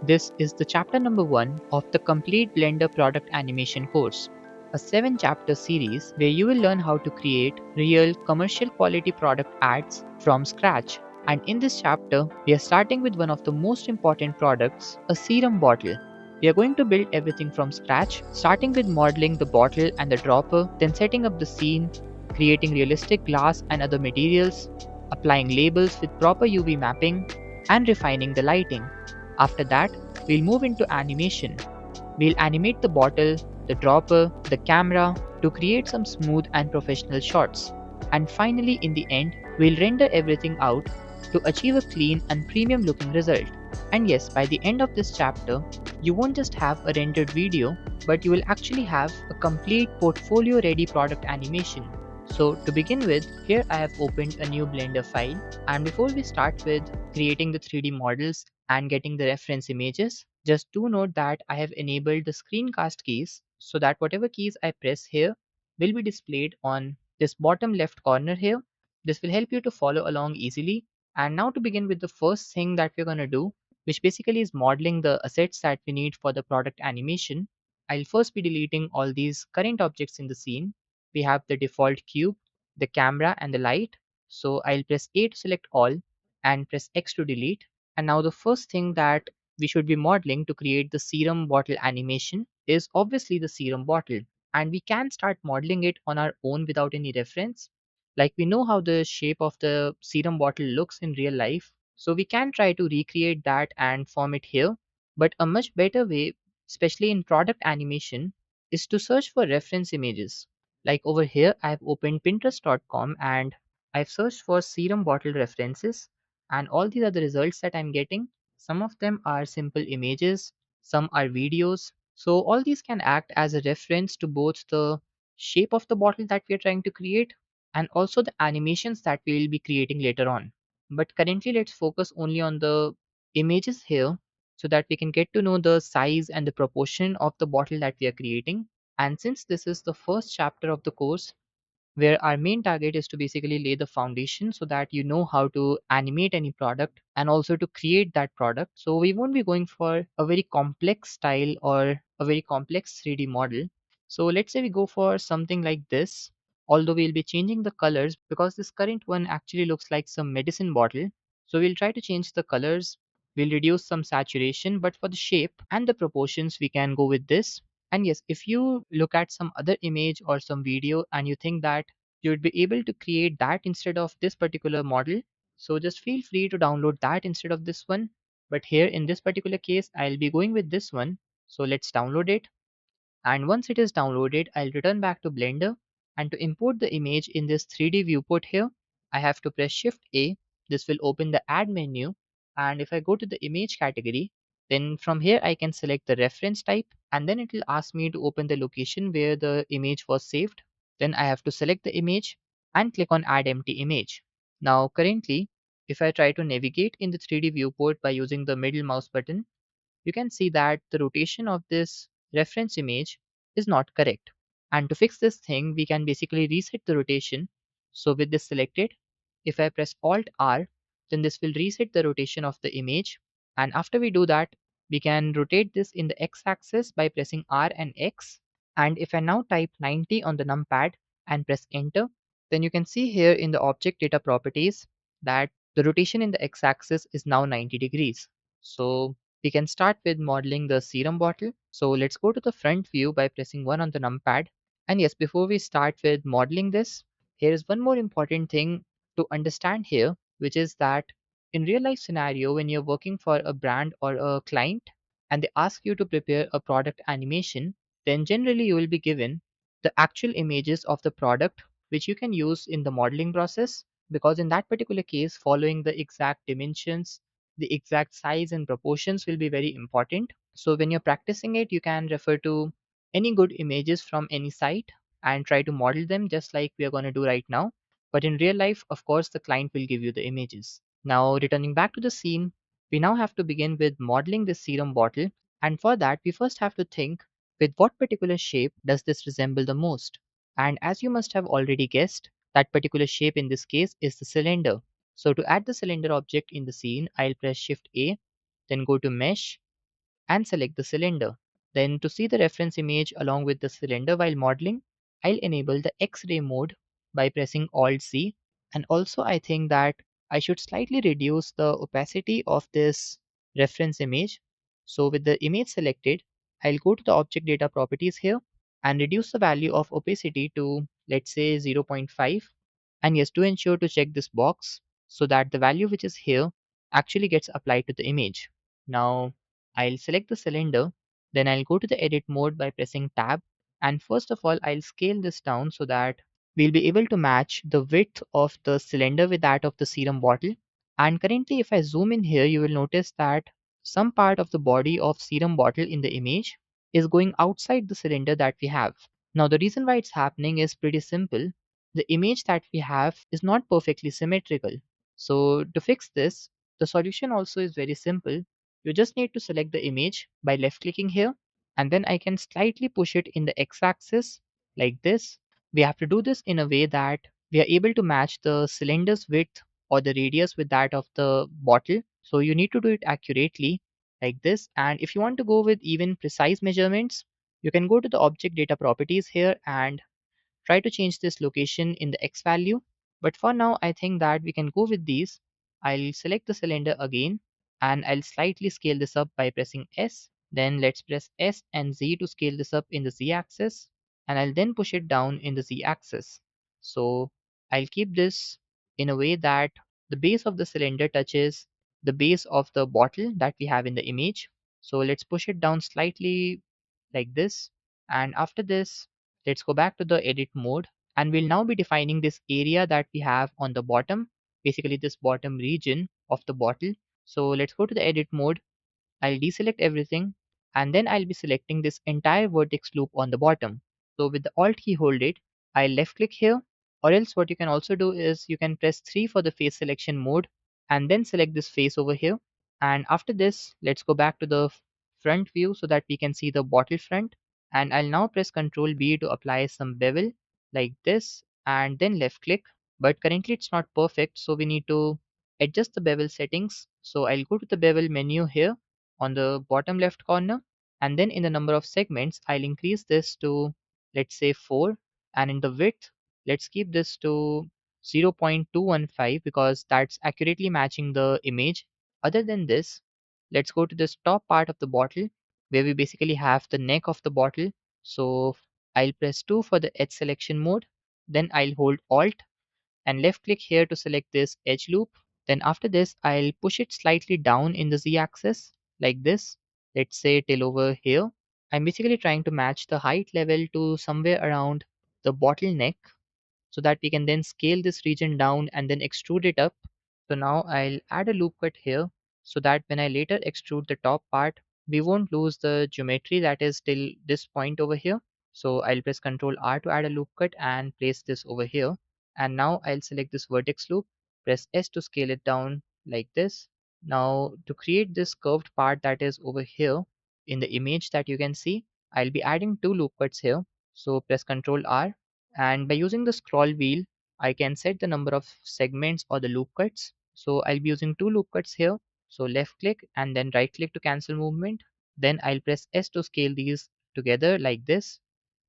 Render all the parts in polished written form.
This is the chapter number 1 of the complete Blender product animation course, a 7-chapter series where you will learn how to create real commercial quality product ads from scratch. And in this chapter, we are starting with one of the most important products, a serum bottle. We are going to build everything from scratch, starting with modeling the bottle and the dropper, then setting up the scene, creating realistic glass and other materials, applying labels with proper UV mapping, and refining the lighting. After that, we'll move into animation. We'll animate the bottle, the dropper, the camera to create some smooth and professional shots. And finally, in the end, we'll render everything out to achieve a clean and premium looking result. And yes, by the end of this chapter, you won't just have a rendered video, but you will actually have a complete portfolio ready product animation. So to begin with, here I have opened a new Blender file, and before we start with creating the 3D models and getting the reference images, just do note that I have enabled the screencast keys so that whatever keys I press here will be displayed on this bottom left corner here. This will help you to follow along easily. And now to begin with the first thing that we're going to do, which basically is modeling the assets that we need for the product animation. I'll first be deleting all these current objects in the scene. We have the default cube, the camera and the light. So I'll press A to select all and press X to delete. And now the first thing that we should be modeling to create the serum bottle animation is obviously the serum bottle. And we can start modeling it on our own without any reference. Like we know how the shape of the serum bottle looks in real life. So we can try to recreate that and form it here. But a much better way, especially in product animation, is to search for reference images. Like over here, I've opened Pinterest.com and I've searched for serum bottle references, and all these are the results that I'm getting. Some of them are simple images, some are videos. So all these can act as a reference to both the shape of the bottle that we are trying to create and also the animations that we will be creating later on. But currently, let's focus only on the images here so that we can get to know the size and the proportion of the bottle that we are creating. And since this is the first chapter of the course, where our main target is to basically lay the foundation so that you know how to animate any product and also to create that product. So we won't be going for a very complex style or a very complex 3D model. So let's say we go for something like this, although we'll be changing the colors because this current one actually looks like some medicine bottle. So we'll try to change the colors. We'll reduce some saturation, but for the shape and the proportions, we can go with this. And yes, if you look at some other image or some video and you think that you would be able to create that instead of this particular model, so just feel free to download that instead of this one. But here in this particular case, I'll be going with this one. So let's download it. And once it is downloaded, I'll return back to Blender. And to import the image in this 3D viewport here, I have to press Shift A. This will open the add menu. And if I go to the image category, then from here I can select the reference type, and then it will ask me to open the location where the image was saved. Then I have to select the image and click on add empty image. Now currently, if I try to navigate in the 3D viewport by using the middle mouse button, you can see that the rotation of this reference image is not correct. And to fix this thing, we can basically reset the rotation. So with this selected, if I press Alt R, then this will reset the rotation of the image. And after we do that, we can rotate this in the X axis by pressing R and X. And if I now type 90 on the numpad and press enter, then you can see here in the object data properties that the rotation in the X axis is now 90 degrees. So we can start with modeling the serum bottle. So let's go to the front view by pressing 1 on the numpad. And yes, before we start with modeling this, here is one more important thing to understand here, which is that in real life scenario, when you're working for a brand or a client and they ask you to prepare a product animation, then generally you will be given the actual images of the product which you can use in the modeling process, because in that particular case, following the exact dimensions, the exact size and proportions will be very important. So when you're practicing it, you can refer to any good images from any site and try to model them just like we are going to do right now. But in real life, of course, the client will give you the images. Now, returning back to the scene, we now have to begin with modeling this serum bottle. And for that, we first have to think with what particular shape does this resemble the most? And as you must have already guessed, that particular shape in this case is the cylinder. So to add the cylinder object in the scene, I'll press Shift A, then go to Mesh, and select the cylinder. Then to see the reference image along with the cylinder while modeling, I'll enable the X-ray mode by pressing Alt C. And also I think that I should slightly reduce the opacity of this reference image. So with the image selected, I'll go to the object data properties here and reduce the value of opacity to, let's say, 0.5. And yes, do ensure to check this box so that the value which is here actually gets applied to the image. Now I'll select the cylinder, then I'll go to the edit mode by pressing tab, and first of all I'll scale this down so that we'll be able to match the width of the cylinder with that of the serum bottle. And currently if I zoom in here, you will notice that some part of the body of serum bottle in the image is going outside the cylinder that we have. Now the reason why it's happening is pretty simple. The image that we have is not perfectly symmetrical. So to fix this, the solution also is very simple. You just need to select the image by left clicking here, and then I can slightly push it in the x-axis like this. We have to do this in a way that we are able to match the cylinder's width or the radius with that of the bottle. So you need to do it accurately like this. And if you want to go with even precise measurements, you can go to the object data properties here and try to change this location in the X value. But for now, I think that we can go with these. I'll select the cylinder again and I'll slightly scale this up by pressing S. Then let's press S and Z to scale this up in the Z axis, and I'll then push it down in the Z axis. So I'll keep this in a way that the base of the cylinder touches the base of the bottle that we have in the image. So let's push it down slightly like this. And after this, let's go back to the edit mode, and we'll now be defining this area that we have on the bottom, basically this bottom region of the bottle. So let's go to the edit mode. I'll deselect everything, and then I'll be selecting this entire vertex loop on the bottom. So with the Alt key hold it, I'll left click here, or else what you can also do is you can press 3 for the face selection mode and then select this face over here. And after this, let's go back to the front view so that we can see the bottle front. And I'll now press Ctrl B to apply some bevel like this and then left click. But currently it's not perfect, so we need to adjust the bevel settings. So I'll go to the bevel menu here on the bottom left corner, and then in the number of segments I'll increase this to, let's say, 4, and in the width let's keep this to 0.215 because that's accurately matching the image. Other than this, let's go to this top part of the bottle where we basically have the neck of the bottle. So I'll press 2 for the edge selection mode, then I'll hold Alt and left click here to select this edge loop. Then after this, I'll push it slightly down in the Z axis like this. Let's say till over here. I'm basically trying to match the height level to somewhere around the bottleneck so that we can then scale this region down and then extrude it up. So now I'll add a loop cut here so that when I later extrude the top part, we won't lose the geometry that is till this point over here. So I'll press Ctrl R to add a loop cut and place this over here. And now I'll select this vertex loop, press S to scale it down like this. Now to create this curved part that is over here in the image that you can see, I'll be adding two loop cuts here. So press Ctrl R, and by using the scroll wheel I can set the number of segments or the loop cuts. So I'll be using two loop cuts here. So left click and then right click to cancel movement. Then I'll press S to scale these together like this,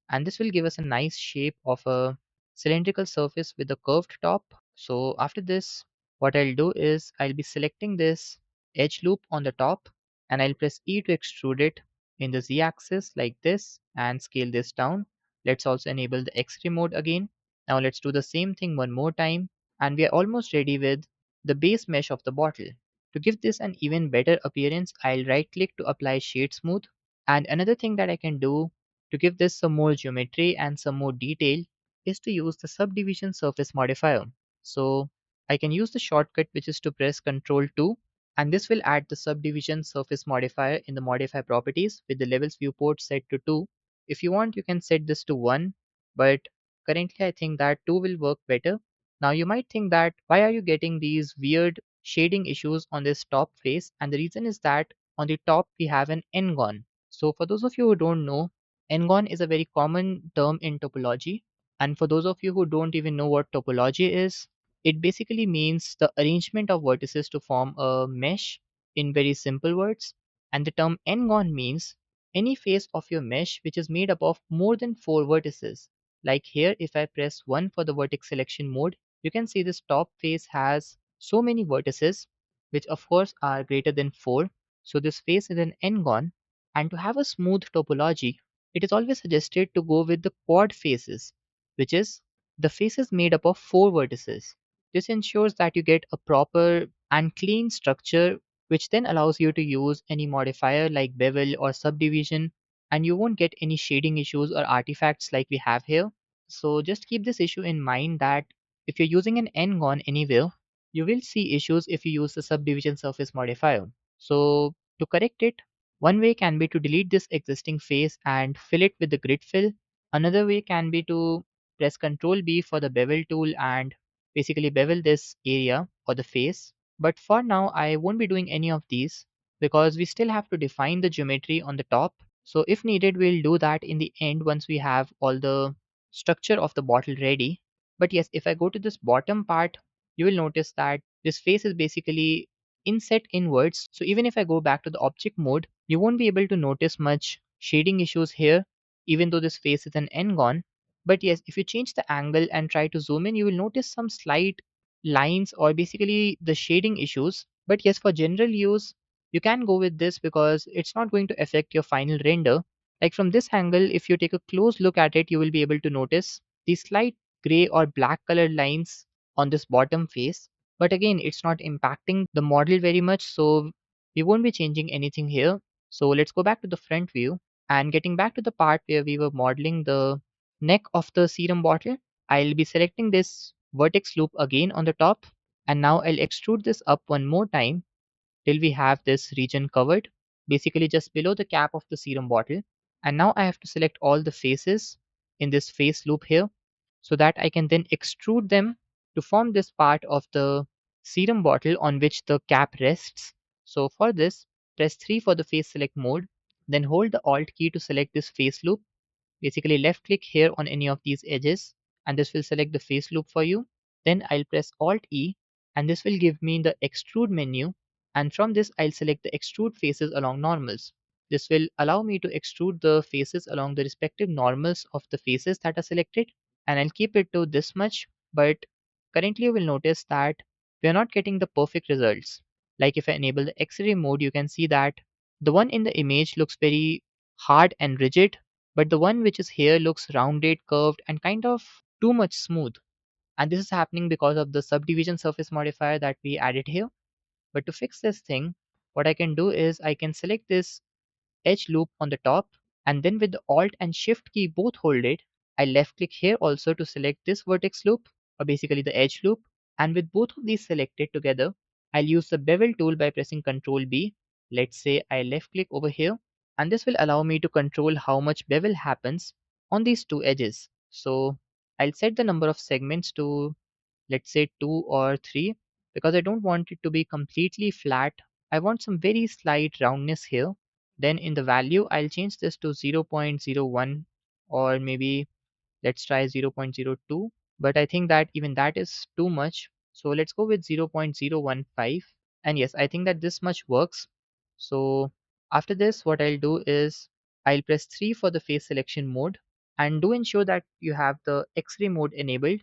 and this will give us a nice shape of a cylindrical surface with a curved top. So after this, what I'll do is I'll be selecting this edge loop on the top, and I'll press E to extrude it in the Z axis like this and scale this down. Let's also enable the X-ray mode again. Now let's do the same thing one more time, and we are almost ready with the base mesh of the bottle. To give this an even better appearance, I'll right click to apply shade smooth. And another thing that I can do to give this some more geometry and some more detail is to use the subdivision surface modifier. So I can use the shortcut which is to press Ctrl 2, and this will add the subdivision surface modifier in the modify properties with the levels viewport set to 2. If you want, you can set this to 1, but currently I think that 2 will work better. Now you might think that why are you getting these weird shading issues on this top face, and the reason is that on the top we have an n-gon. So for those of you who don't know, n-gon is a very common term in topology. And for those of you who don't even know what topology is, it basically means the arrangement of vertices to form a mesh in very simple words. And the term n-gon means any face of your mesh which is made up of more than 4 vertices. Like here, if I press 1 for the vertex selection mode, you can see this top face has so many vertices, which of course are greater than 4. So this face is an n-gon. And to have a smooth topology, it is always suggested to go with the quad faces, which is the faces made up of 4 vertices. This ensures that you get a proper and clean structure, which then allows you to use any modifier like bevel or subdivision, and you won't get any shading issues or artifacts like we have here. So just keep this issue in mind that if you're using an n-gon anywhere, you will see issues if you use the subdivision surface modifier. So to correct it, one way can be to delete this existing face and fill it with the grid fill. Another way can be to press Ctrl B for the bevel tool and basically bevel this area or the face. But for now, I won't be doing any of these because we still have to define the geometry on the top. So if needed, we'll do that in the end once we have all the structure of the bottle ready. But yes, if I go to this bottom part, you will notice that this face is basically inset inwards. So even if I go back to the object mode, you won't be able to notice much shading issues here, even though this face is an n-gon. But yes, if you change the angle and try to zoom in, you will notice some slight lines or basically the shading issues. But yes, for general use, you can go with this because it's not going to affect your final render. Like from this angle, if you take a close look at it, you will be able to notice these slight gray or black colored lines on this bottom face. But again, it's not impacting the model very much, so we won't be changing anything here. So let's go back to the front view and getting back to the part where we were modeling the neck of the serum bottle. I'll be selecting this vertex loop again on the top, and now I'll extrude this up one more time till we have this region covered, basically just below the cap of the serum bottle. And now I have to select all the faces in this face loop here so that I can then extrude them to form this part of the serum bottle on which the cap rests. So for this, press 3 for the face select mode, then hold the Alt key to select this face loop. Basically left click here on any of these edges and this will select the face loop for you. Then I'll press Alt E and this will give me the extrude menu, and from this I'll select the extrude faces along normals. This will allow me to extrude the faces along the respective normals of the faces that are selected, and I'll keep it to this much. But currently you will notice that we are not getting the perfect results. Like if I enable the X-ray mode, you can see that the one in the image looks very hard and rigid, but the one which is here looks rounded, curved, and kind of too much smooth. And this is happening because of the subdivision surface modifier that we added here. But to fix this thing, what I can do is I can select this edge loop on the top, and then with the Alt and Shift key both hold it, I left click here also to select this vertex loop, or basically the edge loop. And with both of these selected together, I'll use the bevel tool by pressing Ctrl B. Let's say I left click over here, and this will allow me to control how much bevel happens on these two edges. So I'll set the number of segments to, let's say, 2 or 3, because I don't want it to be completely flat. I want some very slight roundness here. Then in the value, I'll change this to 0.01, or maybe let's try 0.02. But I think that even that is too much. So let's go with 0.015. And yes, I think that this much works. So after this, what I'll do is I'll press 3 for the face selection mode, and do ensure that you have the X-ray mode enabled.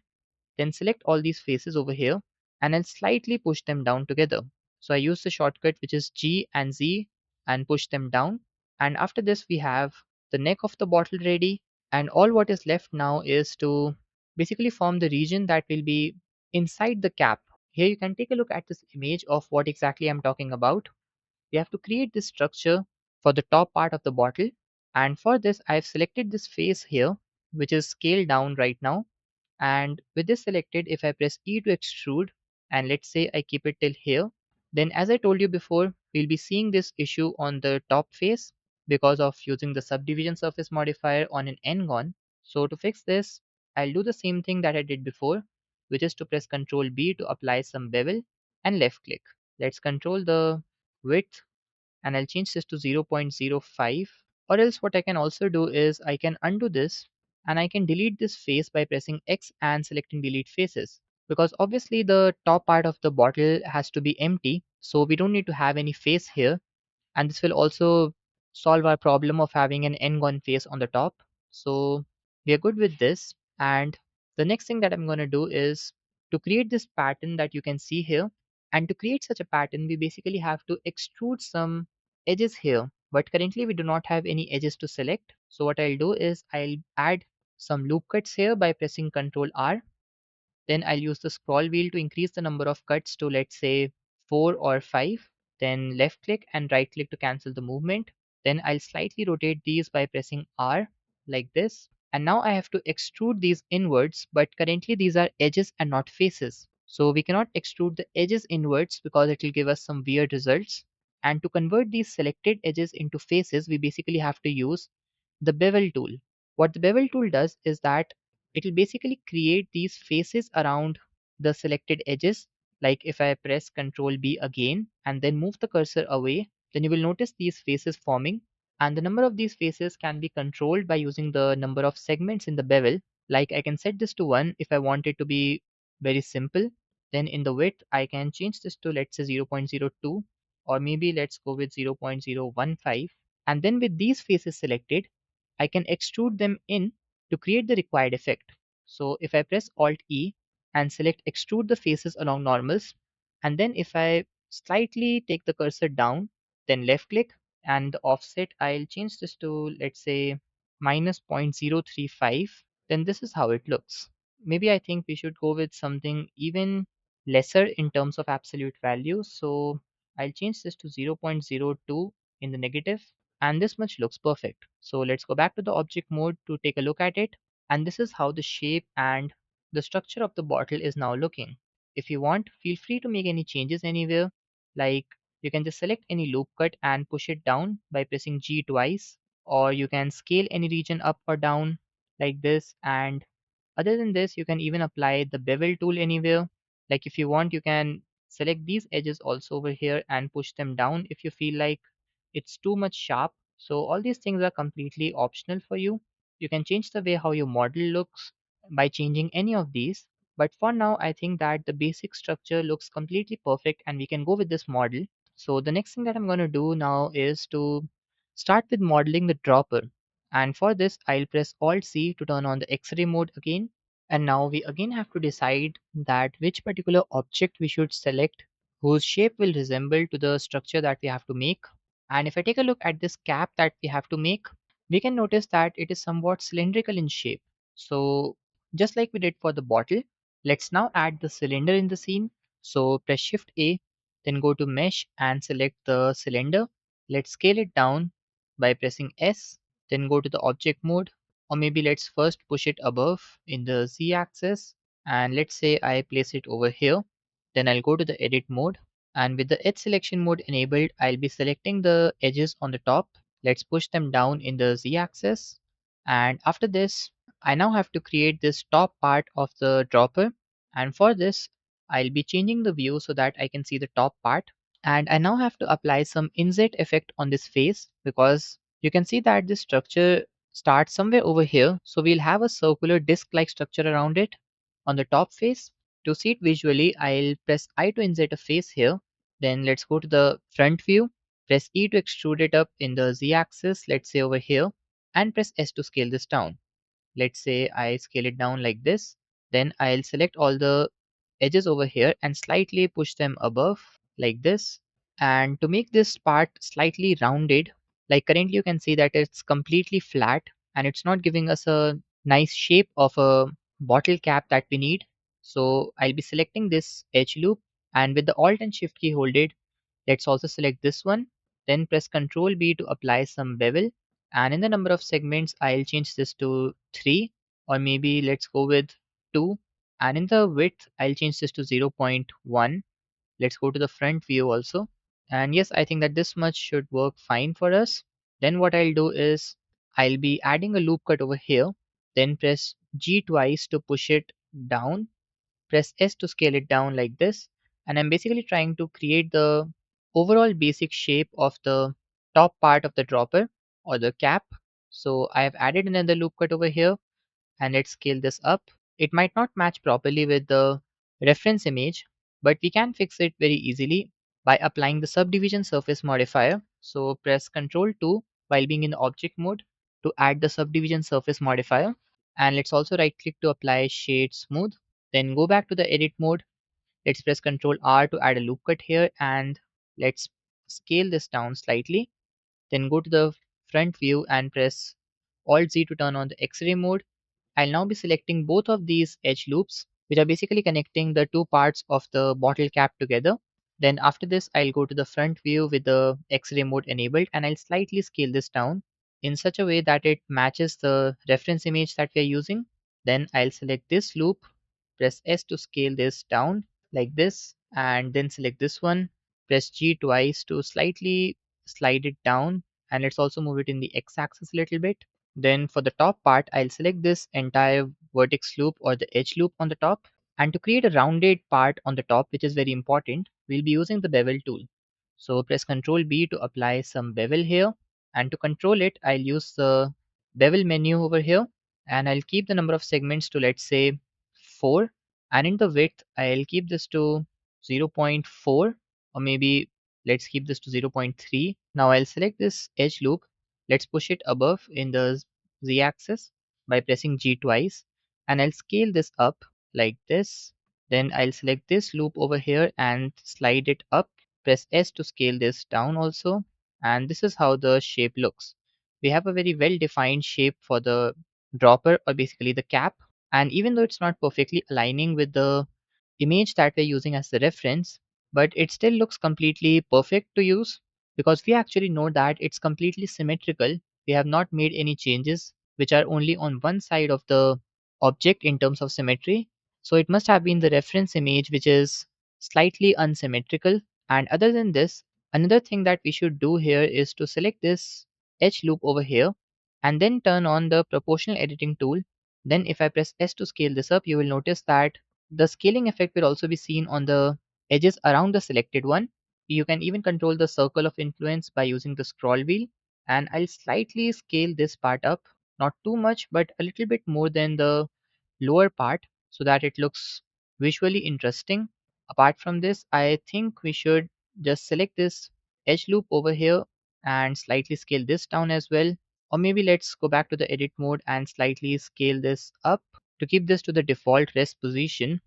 Then select all these faces over here and I'll slightly push them down together. So I use the shortcut which is G and Z and push them down. And after this we have the neck of the bottle ready, and all what is left now is to basically form the region that will be inside the cap. Here you can take a look at this image of what exactly I'm talking about. We have to create this structure for the top part of the bottle, and for this I've selected this face here which is scaled down right now. And with this selected, if I press E to extrude, and let's say I keep it till here, then as I told you before, we'll be seeing this issue on the top face because of using the subdivision surface modifier on an n-gon. So to fix this, I'll do the same thing that I did before, which is to press Ctrl B to apply some bevel and left click. Let's control the width, and I'll change this to 0.05. Or else what I can also do is I can undo this and I can delete this face by pressing X and selecting delete faces. Because obviously the top part of the bottle has to be empty, so we don't need to have any face here. And this will also solve our problem of having an n-gon face on the top. So we are good with this. And the next thing that I'm going to do is to create this pattern that you can see here. And to create such a pattern, we basically have to extrude some edges here. But currently we do not have any edges to select. So what I'll do is I'll add some loop cuts here by pressing Ctrl R. Then I'll use the scroll wheel to increase the number of cuts to, let's say, 4 or 5. Then left click and right click to cancel the movement. Then I'll slightly rotate these by pressing R like this. And now I have to extrude these inwards, but currently these are edges and not faces. So we cannot extrude the edges inwards because it will give us some weird results. And to convert these selected edges into faces, we basically have to use the bevel tool. What the bevel tool does is that it will basically create these faces around the selected edges. Like if I press Ctrl B again and then move the cursor away, then you will notice these faces forming. And the number of these faces can be controlled by using the number of segments in the bevel. Like I can set this to 1 if I want it to be very simple. Then in the width, I can change this to, let's say, 0.02, or maybe let's go with 0.015. And then with these faces selected, I can extrude them in to create the required effect. So if I press Alt E and select extrude the faces along normals, and then if I slightly take the cursor down, then left click, and the offset, I'll change this to, let's say, minus 0.035, then this is how it looks. Maybe I think we should go with something even lesser in terms of absolute value. So I'll change this to 0.02 in the negative, and this much looks perfect. So let's go back to the object mode to take a look at it. And this is how the shape and the structure of the bottle is now looking. If you want, feel free to make any changes anywhere. Like you can just select any loop cut and push it down by pressing G twice, or you can scale any region up or down like this. And other than this, you can even apply the bevel tool anywhere. Like if you want, you can select these edges also over here and push them down if you feel like it's too much sharp. So all these things are completely optional for you. You can change the way how your model looks by changing any of these. But for now, I think that the basic structure looks completely perfect and we can go with this model. So the next thing that I'm going to do now is to start with modeling the dropper. And for this, I'll press Alt C to turn on the X-ray mode again. And now we again have to decide that which particular object we should select whose shape will resemble to the structure that we have to make. And if I take a look at this cap that we have to make, we can notice that it is somewhat cylindrical in shape. So just like we did for the bottle, let's now add the cylinder in the scene. So press Shift A, then go to Mesh and select the cylinder. Let's scale it down by pressing S, then go to the object mode, or maybe let's first push it above in the Z axis. And let's say I place it over here. Then I'll go to the edit mode, and with the edge selection mode enabled, I'll be selecting the edges on the top. Let's push them down in the Z axis. And after this, I now have to create this top part of the dropper. And for this, I'll be changing the view so that I can see the top part. And I now have to apply some inset effect on this face because you can see that this structure starts somewhere over here. So we'll have a circular disc-like structure around it on the top face. To see it visually, I'll press I to insert a face here. Then let's go to the front view. Press E to extrude it up in the Z axis, let's say over here, and press S to scale this down. Let's say I scale it down like this. Then I'll select all the edges over here and slightly push them above like this. And to make this part slightly rounded, like currently you can see that it's completely flat and it's not giving us a nice shape of a bottle cap that we need. So I'll be selecting this edge loop, and with the Alt and Shift key holded, let's also select this one. Then press Ctrl B to apply some bevel. And in the number of segments, I'll change this to 3, or maybe let's go with 2. And in the width, I'll change this to 0.1. Let's go to the front view also. And yes, I think that this much should work fine for us. Then what I'll do is I'll be adding a loop cut over here. Then press G twice to push it down. Press S to scale it down like this. And I'm basically trying to create the overall basic shape of the top part of the dropper or the cap. So I have added another loop cut over here, and let's scale this up. It might not match properly with the reference image, but we can fix it very easily by applying the subdivision surface modifier. So press Ctrl 2 while being in the object mode to add the subdivision surface modifier. And let's also right click to apply shade smooth. Then go back to the edit mode. Let's press Ctrl R to add a loop cut here, and let's scale this down slightly. Then go to the front view and press Alt Z to turn on the X-ray mode. I'll now be selecting both of these edge loops, which are basically connecting the two parts of the bottle cap together. Then after this, I'll go to the front view with the X-ray mode enabled, and I'll slightly scale this down in such a way that it matches the reference image that we are using. Then I'll select this loop, press S to scale this down like this, and then select this one, press G twice to slightly slide it down, and let's also move it in the x-axis a little bit. Then for the top part, I'll select this entire vertex loop or the edge loop on the top. And to create a rounded part on the top, which is very important, we'll be using the bevel tool. So press Ctrl B to apply some bevel here. And to control it, I'll use the bevel menu over here. And I'll keep the number of segments to, let's say, 4. And in the width, I'll keep this to 0.4, or maybe let's keep this to 0.3. Now I'll select this edge loop. Let's push it above in the z-axis by pressing G twice, and I'll scale this up like this. Then I'll select this loop over here and slide it up. Press S to scale this down also, and this is how the shape looks. We have a very well defined shape for the dropper, or basically the cap, and even though it's not perfectly aligning with the image that we're using as the reference, but it still looks completely perfect to use because we actually know that it's completely symmetrical. We have not made any changes which are only on one side of the object in terms of symmetry. So it must have been the reference image which is slightly unsymmetrical. And other than this, another thing that we should do here is to select this edge loop over here and then turn on the proportional editing tool. Then if I press S to scale this up, you will notice that the scaling effect will also be seen on the edges around the selected one. You can even control the circle of influence by using the scroll wheel. And I'll slightly scale this part up, not too much, but a little bit more than the lower part so that it looks visually interesting. Apart from this, I think we should just select this edge loop over here and slightly scale this down as well. Or maybe let's go back to the edit mode and slightly scale this up to keep this to the default rest position.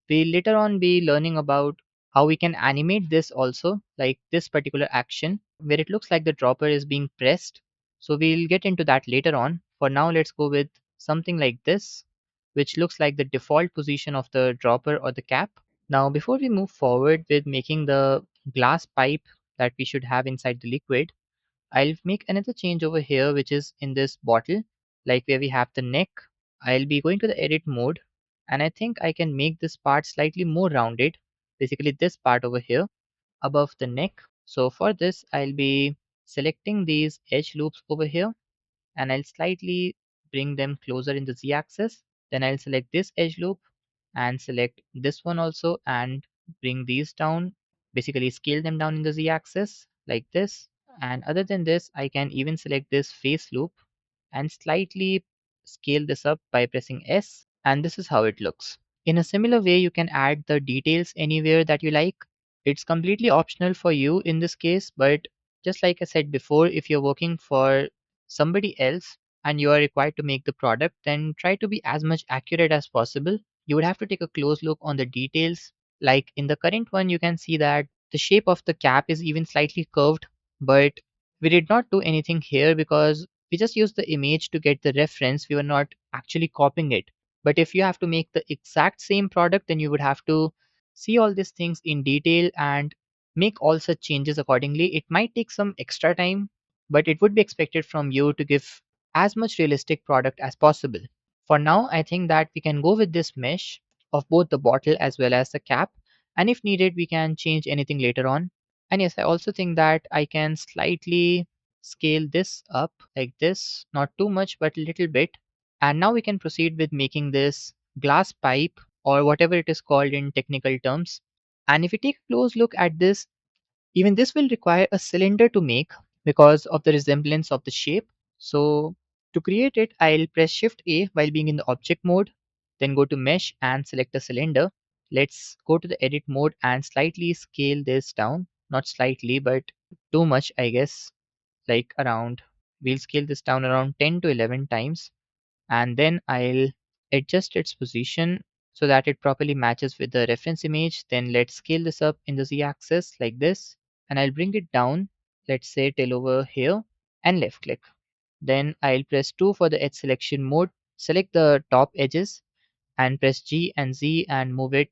We'll later on be learning about how we can animate this also, like this particular action where it looks like the dropper is being pressed. So we'll get into that later on. For now, let's go with something like this, which looks like the default position of the dropper or the cap. Now, before we move forward with making the glass pipe that we should have inside the liquid, I'll make another change over here, which is in this bottle, like where we have the neck. I'll be going to the edit mode, and I think I can make this part slightly more rounded, basically this part over here above the neck. So for this, I'll be selecting these edge loops over here, and I'll slightly bring them closer in the z-axis. Then I'll select this edge loop and select this one also and bring these down, basically scale them down in the z-axis like this. And other than this, I can even select this face loop and slightly scale this up by pressing S, and this is how it looks. In a similar way, you can add the details anywhere that you like. It's completely optional for you in this case, but just like I said before, if you're working for somebody else and you are required to make the product, then try to be as much accurate as possible. You would have to take a close look on the details. Like in the current one, you can see that the shape of the cap is even slightly curved, but we did not do anything here because we just used the image to get the reference. We were not actually copying it. But if you have to make the exact same product, then you would have to see all these things in detail and make all such changes accordingly. It might take some extra time, but it would be expected from you to give as much realistic product as possible. For now, I think that we can go with this mesh of both the bottle as well as the cap, and if needed, we can change anything later on. And yes, I also think that I can slightly scale this up like this, not too much, but a little bit. And now we can proceed with making this glass pipe or whatever it is called in technical terms. And if we take a close look at this, even this will require a cylinder to make because of the resemblance of the shape. So to create it, I'll press Shift A while being in the object mode, then go to mesh and select a cylinder. Let's go to the edit mode and slightly scale this down, not slightly, but too much, I guess. Like around, we'll scale this down around 10 to 11 times, and then I'll adjust its position so that it properly matches with the reference image. Then let's scale this up in the z-axis like this, and I'll bring it down, let's say till over here, and left click. Then I'll press 2 for the edge selection mode, select the top edges, and press G and Z and move it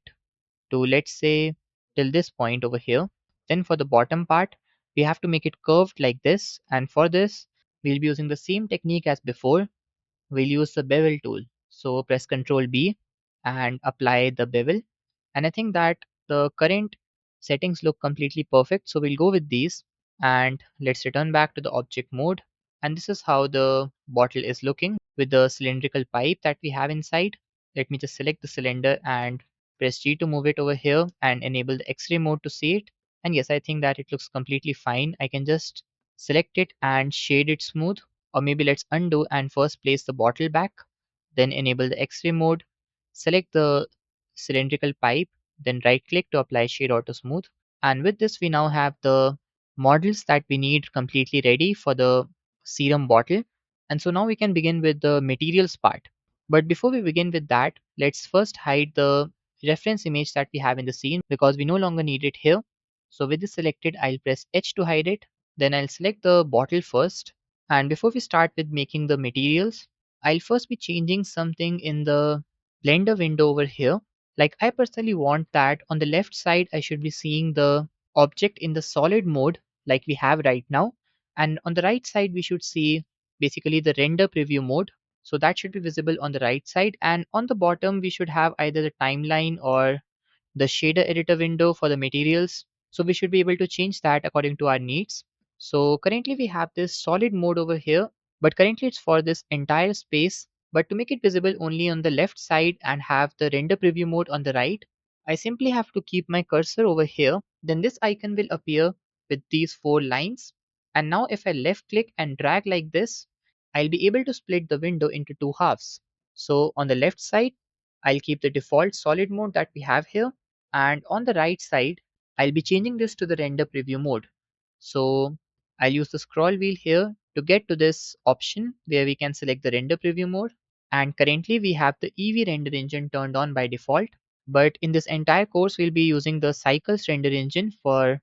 to, let's say, till this point over here. Then for the bottom part, we have to make it curved like this, and for this we'll be using the same technique as before. We'll use the bevel tool. So press Ctrl B and apply the bevel. And I think that the current settings look completely perfect. So we'll go with these, and let's return back to the object mode. And this is how the bottle is looking with the cylindrical pipe that we have inside. Let me just select the cylinder and press G to move it over here and enable the X-ray mode to see it. And yes, I think that it looks completely fine. I can just select it and shade it smooth, or maybe let's undo and first place the bottle back, then enable the X-ray mode, select the cylindrical pipe, then right click to apply shade auto smooth. And with this we now have the models that we need completely ready for the serum bottle. And so now we can begin with the materials part. But before we begin with that, let's first hide the reference image that we have in the scene because we no longer need it here. So with this selected, I'll press H to hide it. Then I'll select the bottle first. And before we start with making the materials, I'll first be changing something in the Blender window over here. Like I personally want that on the left side, I should be seeing the object in the solid mode like we have right now. And on the right side, we should see basically the render preview mode. So that should be visible on the right side. And on the bottom, we should have either the timeline or the shader editor window for the materials. So we should be able to change that according to our needs. So currently we have this solid mode over here, but currently it's for this entire space. But to make it visible only on the left side and have the render preview mode on the right, I simply have to keep my cursor over here. Then this icon will appear with these four lines. And now if I left click and drag like this, I'll be able to split the window into two halves. So on the left side, I'll keep the default solid mode that we have here. And on the right side, I'll be changing this to the render preview mode. So I'll use the scroll wheel here to get to this option where we can select the render preview mode. And currently we have the Eevee render engine turned on by default. But in this entire course, we'll be using the Cycles render engine for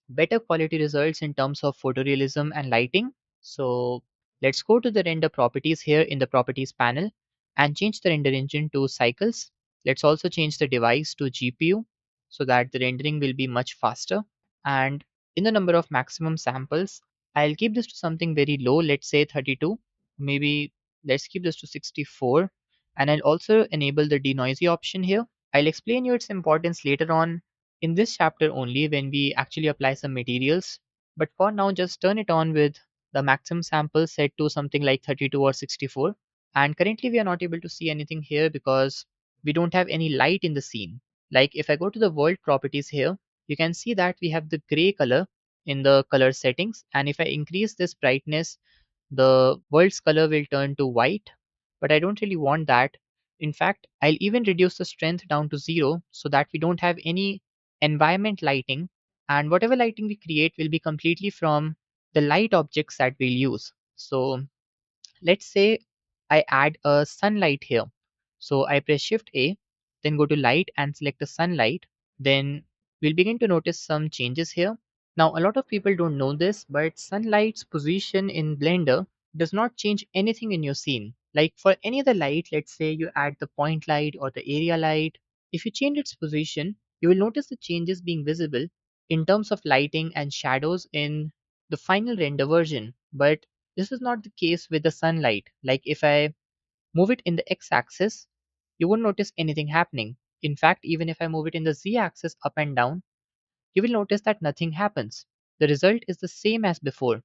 better quality results in terms of photorealism and lighting. So let's go to the render properties here in the properties panel and change the render engine to Cycles. Let's also change the device to GPU so that the rendering will be much faster. And in the number of maximum samples, I'll keep this to something very low, let's say 32. Maybe let's keep this to 64. And I'll also enable the denoisy option here. I'll explain you its importance later on in this chapter only when we actually apply some materials. But for now, just turn it on with the maximum sample set to something like 32 or 64. And currently we are not able to see anything here because we don't have any light in the scene. Like if I go to the world properties here, you can see that we have the gray color in the color settings. And if I increase this brightness, the world's color will turn to white. But I don't really want that. In fact, I'll even reduce the strength down to 0 so that we don't have any environment lighting. And whatever lighting we create will be completely from the light objects that we'll use. So let's say I add a sunlight here. So I press Shift A, then go to light and select the sunlight. Then we'll begin to notice some changes here. Now, a lot of people don't know this, but sunlight's position in Blender does not change anything in your scene. Like for any other light, let's say you add the point light or the area light, if you change its position, you will notice the changes being visible in terms of lighting and shadows in the final render version. But this is not the case with the sunlight. Like if I move it in the x-axis, you won't notice anything happening. In fact, even if I move it in the z-axis up and down, you will notice that nothing happens. The result is the same as before.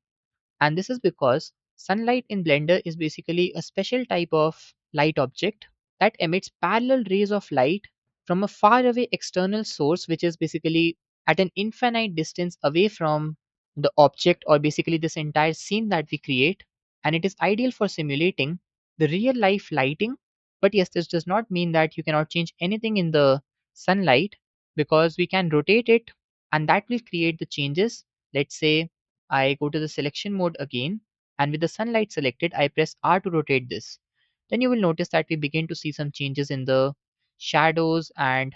And this is because sunlight in Blender is basically a special type of light object that emits parallel rays of light from a far away external source, which is basically at an infinite distance away from the object or basically this entire scene that we create. And it is ideal for simulating the real life lighting. But yes, this does not mean that you cannot change anything in the sunlight because we can rotate it and that will create the changes. Let's say I go to the selection mode again, and with the sunlight selected, I press R to rotate this. Then you will notice that we begin to see some changes in the shadows and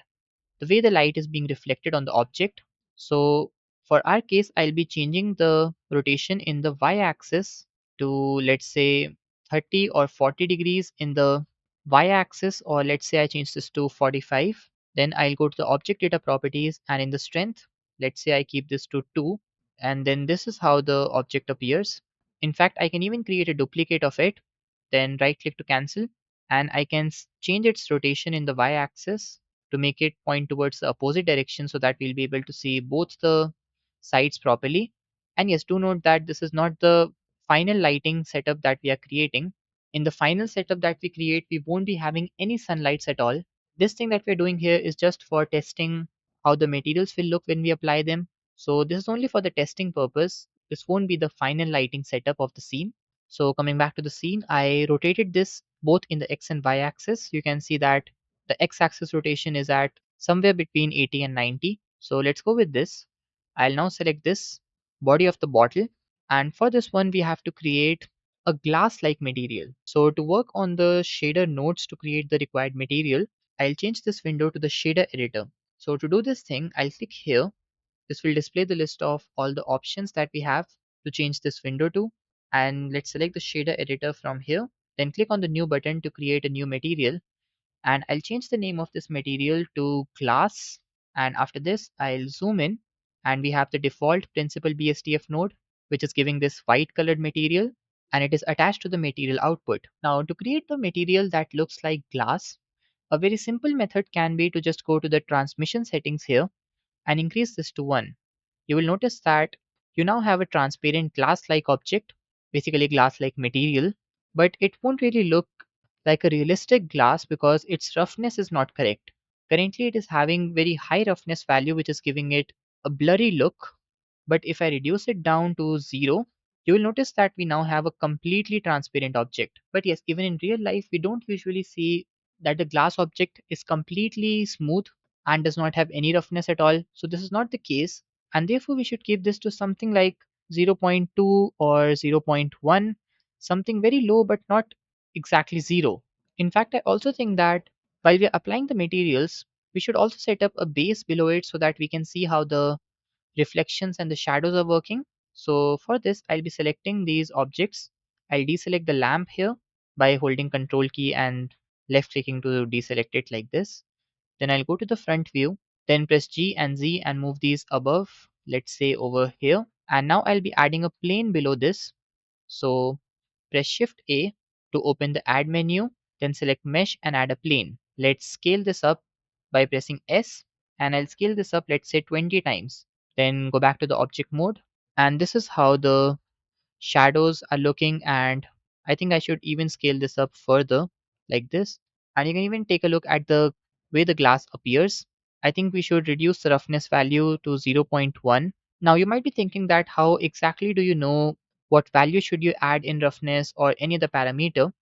the way the light is being reflected on the object. So for our case, I'll be changing the rotation in the y-axis to, let's say, 30 or 40 degrees in the y-axis, or let's say I change this to 45. Then I'll go to the object data properties, and in the strength, let's say I keep this to 2, and then this is how the object appears. In fact, I can even create a duplicate of it, then right click to cancel, and I can change its rotation in the y-axis to make it point towards the opposite direction so that we'll be able to see both the sides properly. And yes, do note that this is not the final lighting setup that we are creating. In the final setup that we create, we won't be having any sunlights at all. This thing that we're doing here is just for testing how the materials will look when we apply them. So this is only for the testing purpose. This won't be the final lighting setup of the scene. So coming back to the scene, I rotated this both in the X and Y axis. You can see that the x-axis rotation is at somewhere between 80 and 90. So let's go with this. I'll now select this body of the bottle, and for this one we have to create a glass-like material. So to work on the shader nodes to create the required material, I'll change this window to the shader editor. So to do this thing, I'll click here. This will display the list of all the options that we have to change this window to. And let's select the shader editor from here. Then click on the new button to create a new material, and I'll change the name of this material to glass. And after this, I'll zoom in, and we have the default principal BSDF node, which is giving this white colored material, and it is attached to the material output. Now to create the material that looks like glass, a very simple method can be to just go to the transmission settings here and increase this to 1. You will notice that you now have a transparent glass-like object, basically glass-like material, but it won't really look like a realistic glass because its roughness is not correct. Currently, it is having very high roughness value, which is giving it a blurry look. But if I reduce it down to 0, you will notice that we now have a completely transparent object. But yes, even in real life, we don't usually see that the glass object is completely smooth and does not have any roughness at all. So this is not the case. And therefore, we should keep this to something like zero point 0.2 or zero point 0.1, something very low but not exactly 0. In fact, I also think that while we are applying the materials, we should also set up a base below it so that we can see how the reflections and the shadows are working. So for this, I'll be selecting these objects. I'll deselect the lamp here by holding Control key and left clicking to deselect it like this. Then I'll go to the front view, then press G and Z and move these above, let's say over here. And now I'll be adding a plane below this. So press Shift A to open the add menu, then select mesh and add a plane. Let's scale this up by pressing S, and I'll scale this up, let's say 20 times. Then go back to the object mode, and this is how the shadows are looking. And I think I should even scale this up further like this. And you can even take a look at the way the glass appears. I think we should reduce the roughness value to zero point 0.1. Now you might be thinking that how exactly do you know what value should you add in roughness or any other parameter?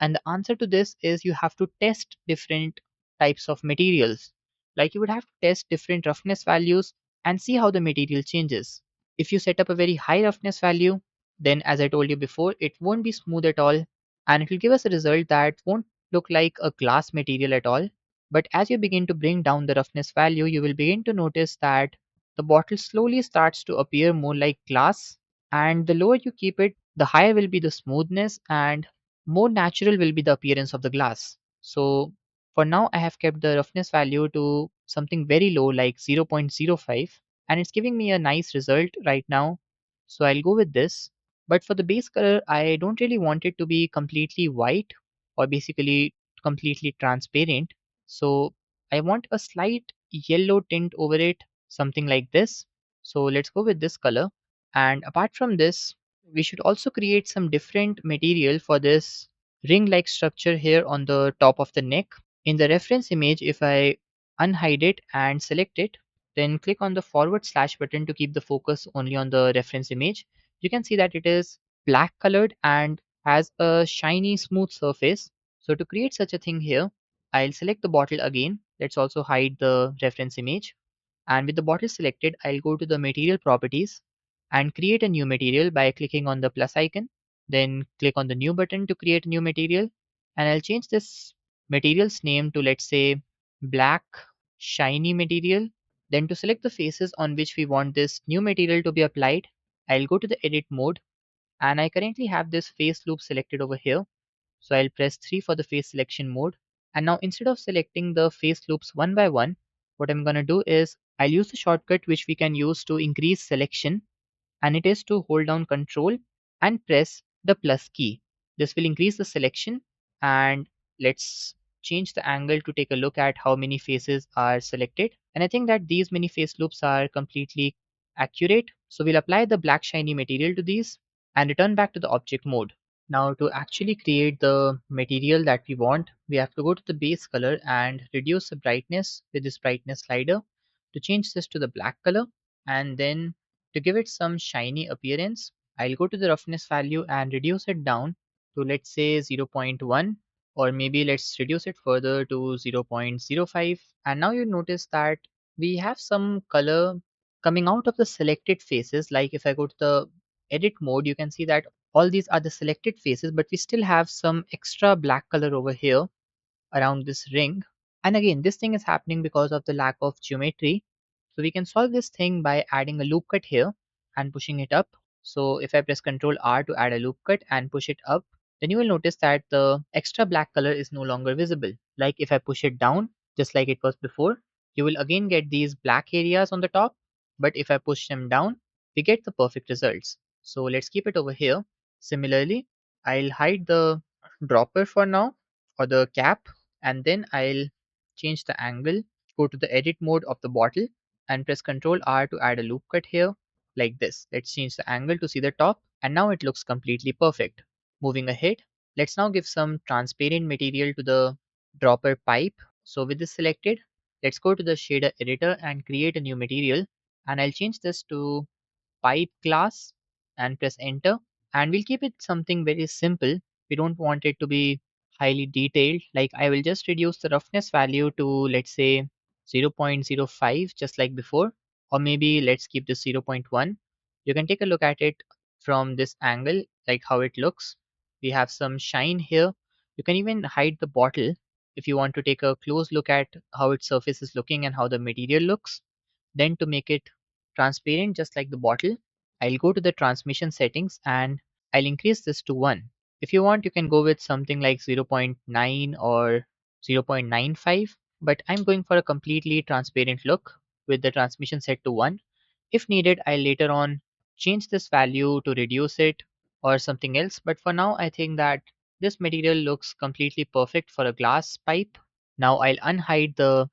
And the answer to this is you have to test different types of materials. Like you would have to test different roughness values and see how the material changes. If you set up a very high roughness value, then as I told you before, it won't be smooth at all, and it will give us a result that won't look like a glass material at all. But as you begin to bring down the roughness value, you will begin to notice that the bottle slowly starts to appear more like glass, and the lower you keep it, the higher will be the smoothness and more natural will be the appearance of the glass. So for now, I have kept the roughness value to something very low like 0.05, and it's giving me a nice result right now. So I'll go with this. But for the base color, I don't really want it to be completely white or basically completely transparent. So I want a slight yellow tint over it, something like this. So let's go with this color. And apart from this, we should also create some different material for this ring-like structure here on the top of the neck. In the reference image, if I unhide it and select it, then click on the forward slash button to keep the focus only on the reference image, you can see that it is black colored and has a shiny smooth surface. So to create such a thing here, I'll select the bottle again. Let's also hide the reference image. And with the bottle selected, I'll go to the material properties. and create a new material by clicking on the plus icon. Then click on the new button to create a new material. And I'll change this material's name to, let's say, black shiny material. Then to select the faces on which we want this new material to be applied, I'll go to the edit mode, and I currently have this face loop selected over here. So I'll press 3 for the face selection mode. And now instead of selecting the face loops one by one, what I'm going to do is I'll use the shortcut which we can use to increase selection, and it is to hold down Control and press the plus key. This will increase the selection, and let's change the angle to take a look at how many faces are selected. And I think that these many face loops are completely accurate. So we'll apply the black shiny material to these and return back to the object mode. Now to actually create the material that we want, we have to go to the base color and reduce the brightness with this brightness slider to change this to the black color. And then to give it some shiny appearance, I'll go to the roughness value and reduce it down to, let's say, zero point 0.1, or maybe let's reduce it further to 0.05. And now you notice that we have some color coming out of the selected faces. Like if I go to the edit mode, you can see that all these are the selected faces, but we still have some extra black color over here around this ring. And again, this thing is happening because of the lack of geometry. So we can solve this thing by adding a loop cut here and pushing it up. So if I press Ctrl R to add a loop cut and push it up, then you will notice that the extra black color is no longer visible. Like if I push it down, just like it was before, you will again get these black areas on the top. But if I push them down, we get the perfect results. So let's keep it over here. Similarly, I'll hide the dropper for now, or the cap, and then I'll change the angle, go to the edit mode of the bottle and press Ctrl R to add a loop cut here like this. Let's change the angle to see the top, and now it looks completely perfect. Moving ahead, let's now give some transparent material to the dropper pipe. So with this selected, let's go to the shader editor and create a new material, and I'll change this to pipe class and press enter, and we'll keep it something very simple. We don't want it to be highly detailed. Like I will just reduce the roughness value to, let's say, 0.05, just like before, or maybe let's keep this 0.1. You can take a look at it from this angle, like how it looks. We have some shine here. You can even hide the bottle if you want to take a close look at how its surface is looking and how the material looks. Then to make it transparent just like the bottle, I'll go to the transmission settings and I'll increase this to 1. If you want, you can go with something like 0.9 or 0.95, but I'm going for a completely transparent look with the transmission set to 1. If needed, I'll later on change this value to reduce it or something else, but for now I think that this material looks completely perfect for a glass pipe. Now I'll unhide the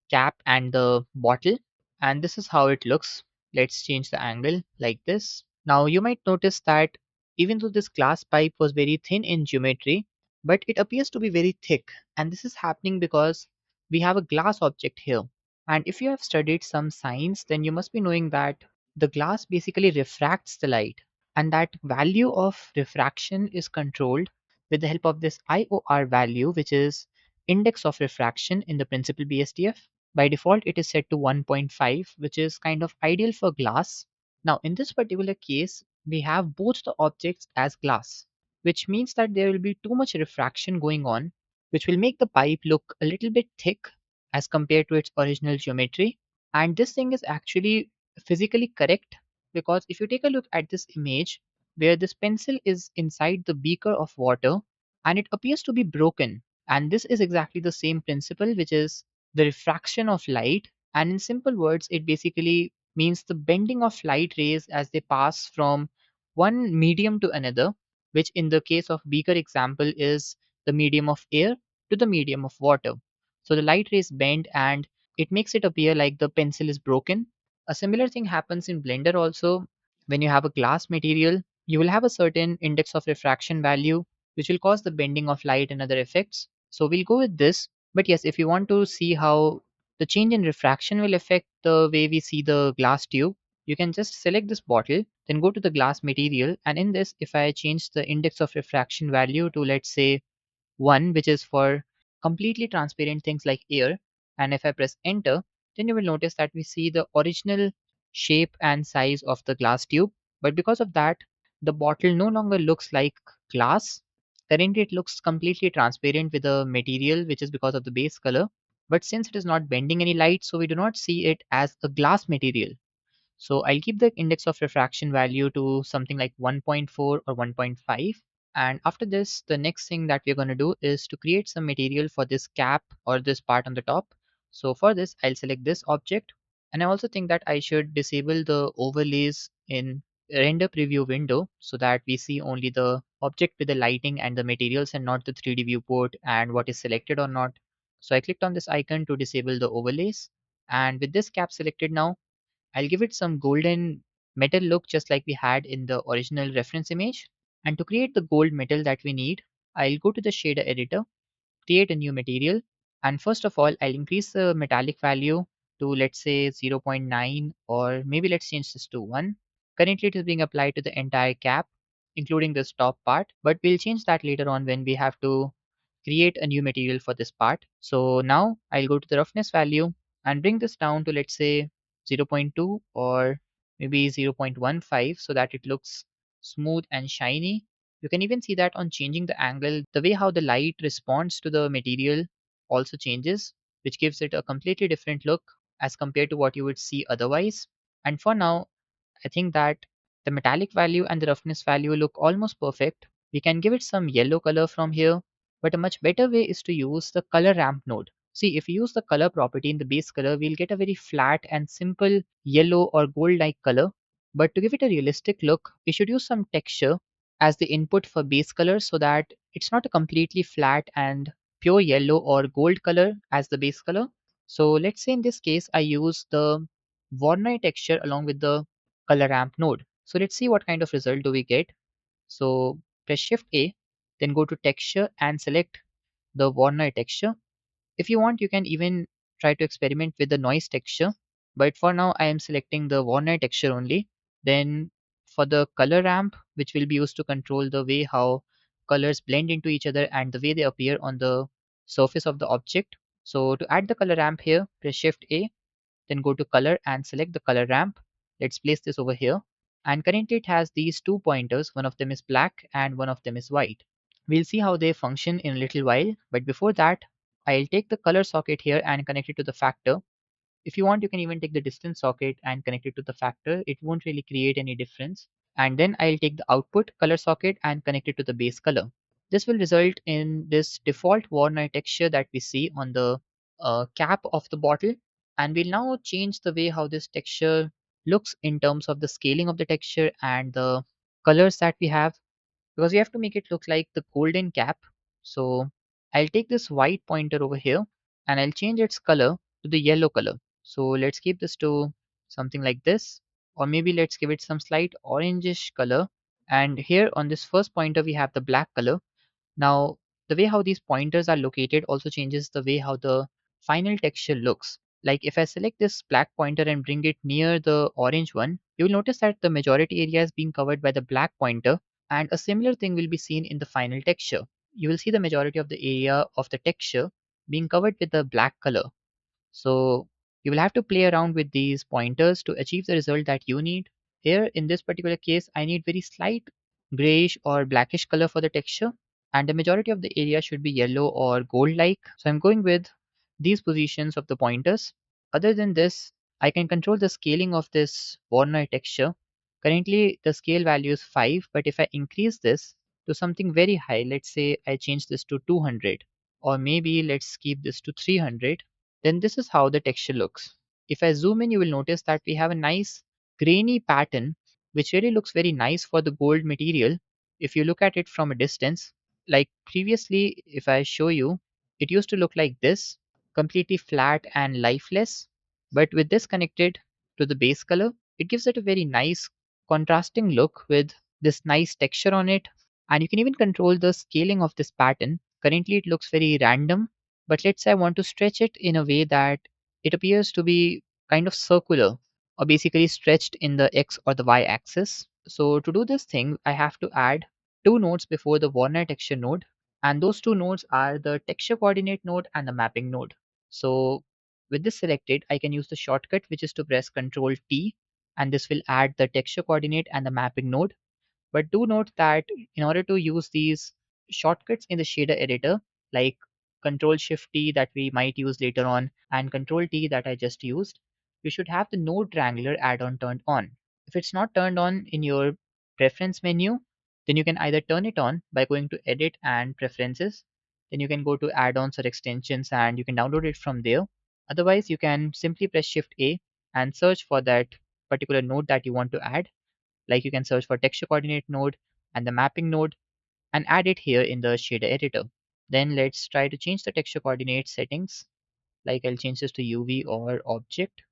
cap and the bottle, and this is how it looks. Let's change the angle like this. Now you might notice that even though this glass pipe was very thin in geometry, but it appears to be very thick, and this is happening because we have a glass object here. And if you have studied some science, then you must be knowing that the glass basically refracts the light, and that value of refraction is controlled with the help of this IOR value, which is index of refraction in the principal BSDF. By default, it is set to 1.5, which is kind of ideal for glass. Now, in this particular case, we have both the objects as glass, which means that there will be too much refraction going on, which will make the pipe look a little bit thick as compared to its original geometry. And this thing is actually physically correct, because if you take a look at this image where this pencil is inside the beaker of water and it appears to be broken, and this is exactly the same principle, which is the refraction of light. And in simple words, it basically means the bending of light rays as they pass from one medium to another, which in the case of beaker example is the medium of air to the medium of water. So the light rays bend and it makes it appear like the pencil is broken. A similar thing happens in Blender also. When you have a glass material, you will have a certain index of refraction value, which will cause the bending of light and other effects. So we'll go with this. But yes, if you want to see how the change in refraction will affect the way we see the glass tube, you can just select this bottle, then go to the glass material. And in this, if I change the index of refraction value to, let's say, 1, which is for completely transparent things like air, and if I press enter, then you will notice that we see the original shape and size of the glass tube. But because of that, the bottle no longer looks like glass. Currently, it looks completely transparent with a material which is because of the base color. But since it is not bending any light, so we do not see it as a glass material. So I'll keep the index of refraction value to something like 1.4 or 1.5. And after this, the next thing that we're going to do is to create some material for this cap or this part on the top. So for this, I'll select this object. And I also think that I should disable the overlays in render preview window so that we see only the object with the lighting and the materials and not the 3D viewport and what is selected or not. So I clicked on this icon to disable the overlays. And with this cap selected now, I'll give it some golden metal look just like we had in the original reference image. And to create the gold metal that we need, I'll go to the shader editor, create a new material. And first of all, I'll increase the metallic value to let's say 0.9 point 0.9, or maybe let's change this to 1. Currently it is being applied to the entire cap, including this top part, but we'll change that later on when we have to create a new material for this part. So now I'll go to the roughness value and bring this down to let's say 0.2 point 0.2 or maybe 0.15 so that it looks smooth and shiny. You can even see that on changing the angle, the way how the light responds to the material also changes, which gives it a completely different look as compared to what you would see otherwise. And for now, I think that the metallic value and the roughness value look almost perfect. We can give it some yellow color from here, but a much better way is to use the color ramp node. See, if we use the color property in the base color, we'll get a very flat and simple yellow or gold-like color. But to give it a realistic look, we should use some texture as the input for base color so that it's not a completely flat and pure yellow or gold color as the base color. So let's say in this case, I use the Voronoi texture along with the color ramp node. So let's see what kind of result do we get. So press Shift A, then go to texture and select the Voronoi texture. If you want, you can even try to experiment with the noise texture. But for now, I am selecting the Voronoi texture only. Then for the color ramp, which will be used to control the way how colors blend into each other and the way they appear on the surface of the object. So to add the color ramp here, press Shift A, then go to color and select the color ramp. Let's place this over here. And currently it has these two pointers. One of them is black and one of them is white. We'll see how they function in a little while. But before that, I'll take the color socket here and connect it to the factor. If you want, you can even take the distance socket and connect it to the factor. It won't really create any difference. And then I'll take the output color socket and connect it to the base color. This will result in this default Voronoi texture that we see on the cap of the bottle. And we'll now change the way how this texture looks in terms of the scaling of the texture and the colors that we have, because we have to make it look like the golden cap. So I'll take this white pointer over here and I'll change its color to the yellow color. So let's keep this to something like this, or maybe let's give it some slight orangish color. And here on this first pointer, we have the black color. Now, the way how these pointers are located also changes the way how the final texture looks. Like if I select this black pointer and bring it near the orange one, you will notice that the majority area is being covered by the black pointer, and a similar thing will be seen in the final texture. You will see the majority of the area of the texture being covered with the black color. So you will have to play around with these pointers to achieve the result that you need. Here in this particular case, I need very slight grayish or blackish color for the texture, and the majority of the area should be yellow or gold like. So I'm going with these positions of the pointers. Other than this, I can control the scaling of this Voronoi texture. Currently the scale value is 5, but if I increase this to something very high, let's say I change this to 200, or maybe let's keep this to 300, then this is how the texture looks. If I zoom in, you will notice that we have a nice grainy pattern, which really looks very nice for the gold material. If you look at it from a distance, like previously, if I show you, it used to look like this, completely flat and lifeless. But with this connected to the base color, it gives it a very nice contrasting look with this nice texture on it. And you can even control the scaling of this pattern. Currently, it looks very random, but let's say I want to stretch it in a way that it appears to be kind of circular, or basically stretched in the X or the Y axis. So to do this thing, I have to add two nodes before the Warner texture node. And those two nodes are the texture coordinate node and the mapping node. So with this selected, I can use the shortcut, which is to press Ctrl T. and this will add the texture coordinate and the mapping node. But do note that in order to use these shortcuts in the shader editor, like Control Shift T that we might use later on and Control T that I just used, you should have the node triangular add-on turned on. If it's not turned on in your preference menu, then you can either turn it on by going to Edit and Preferences. Then you can go to add-ons or extensions and you can download it from there. Otherwise, you can simply press Shift A and search for that particular node that you want to add. Like you can search for texture coordinate node and the mapping node and add it here in the shader editor. Then let's try to change the texture coordinate settings. Like I'll change this to UV or object.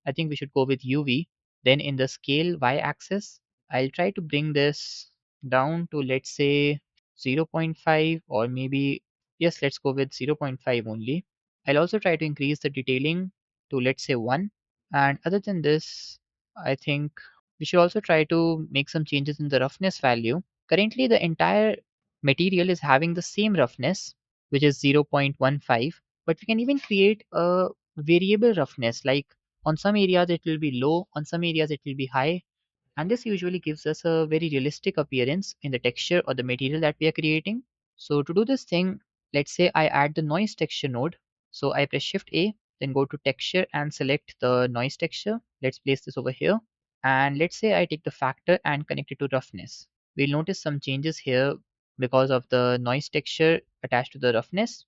I think we should go with UV. Then in the scale y-axis, I'll try to bring this down to, let's say, zero point 0.5, or maybe, yes, let's go with zero point 0.5 only. I'll also try to increase the detailing to, let's say, 1. And other than this, I think we should also try to make some changes in the roughness value. Currently, the entire material is having the same roughness, which is 0.15, but we can even create a variable roughness. Like on some areas it will be low, on some areas it will be high, and this usually gives us a very realistic appearance in the texture or the material that we are creating. So to do this thing, let's say I add the noise texture node. So I press Shift A, then go to texture and select the noise texture. Let's place this over here. And let's say I take the factor and connect it to roughness. We'll notice some changes here because of the noise texture attached to the roughness.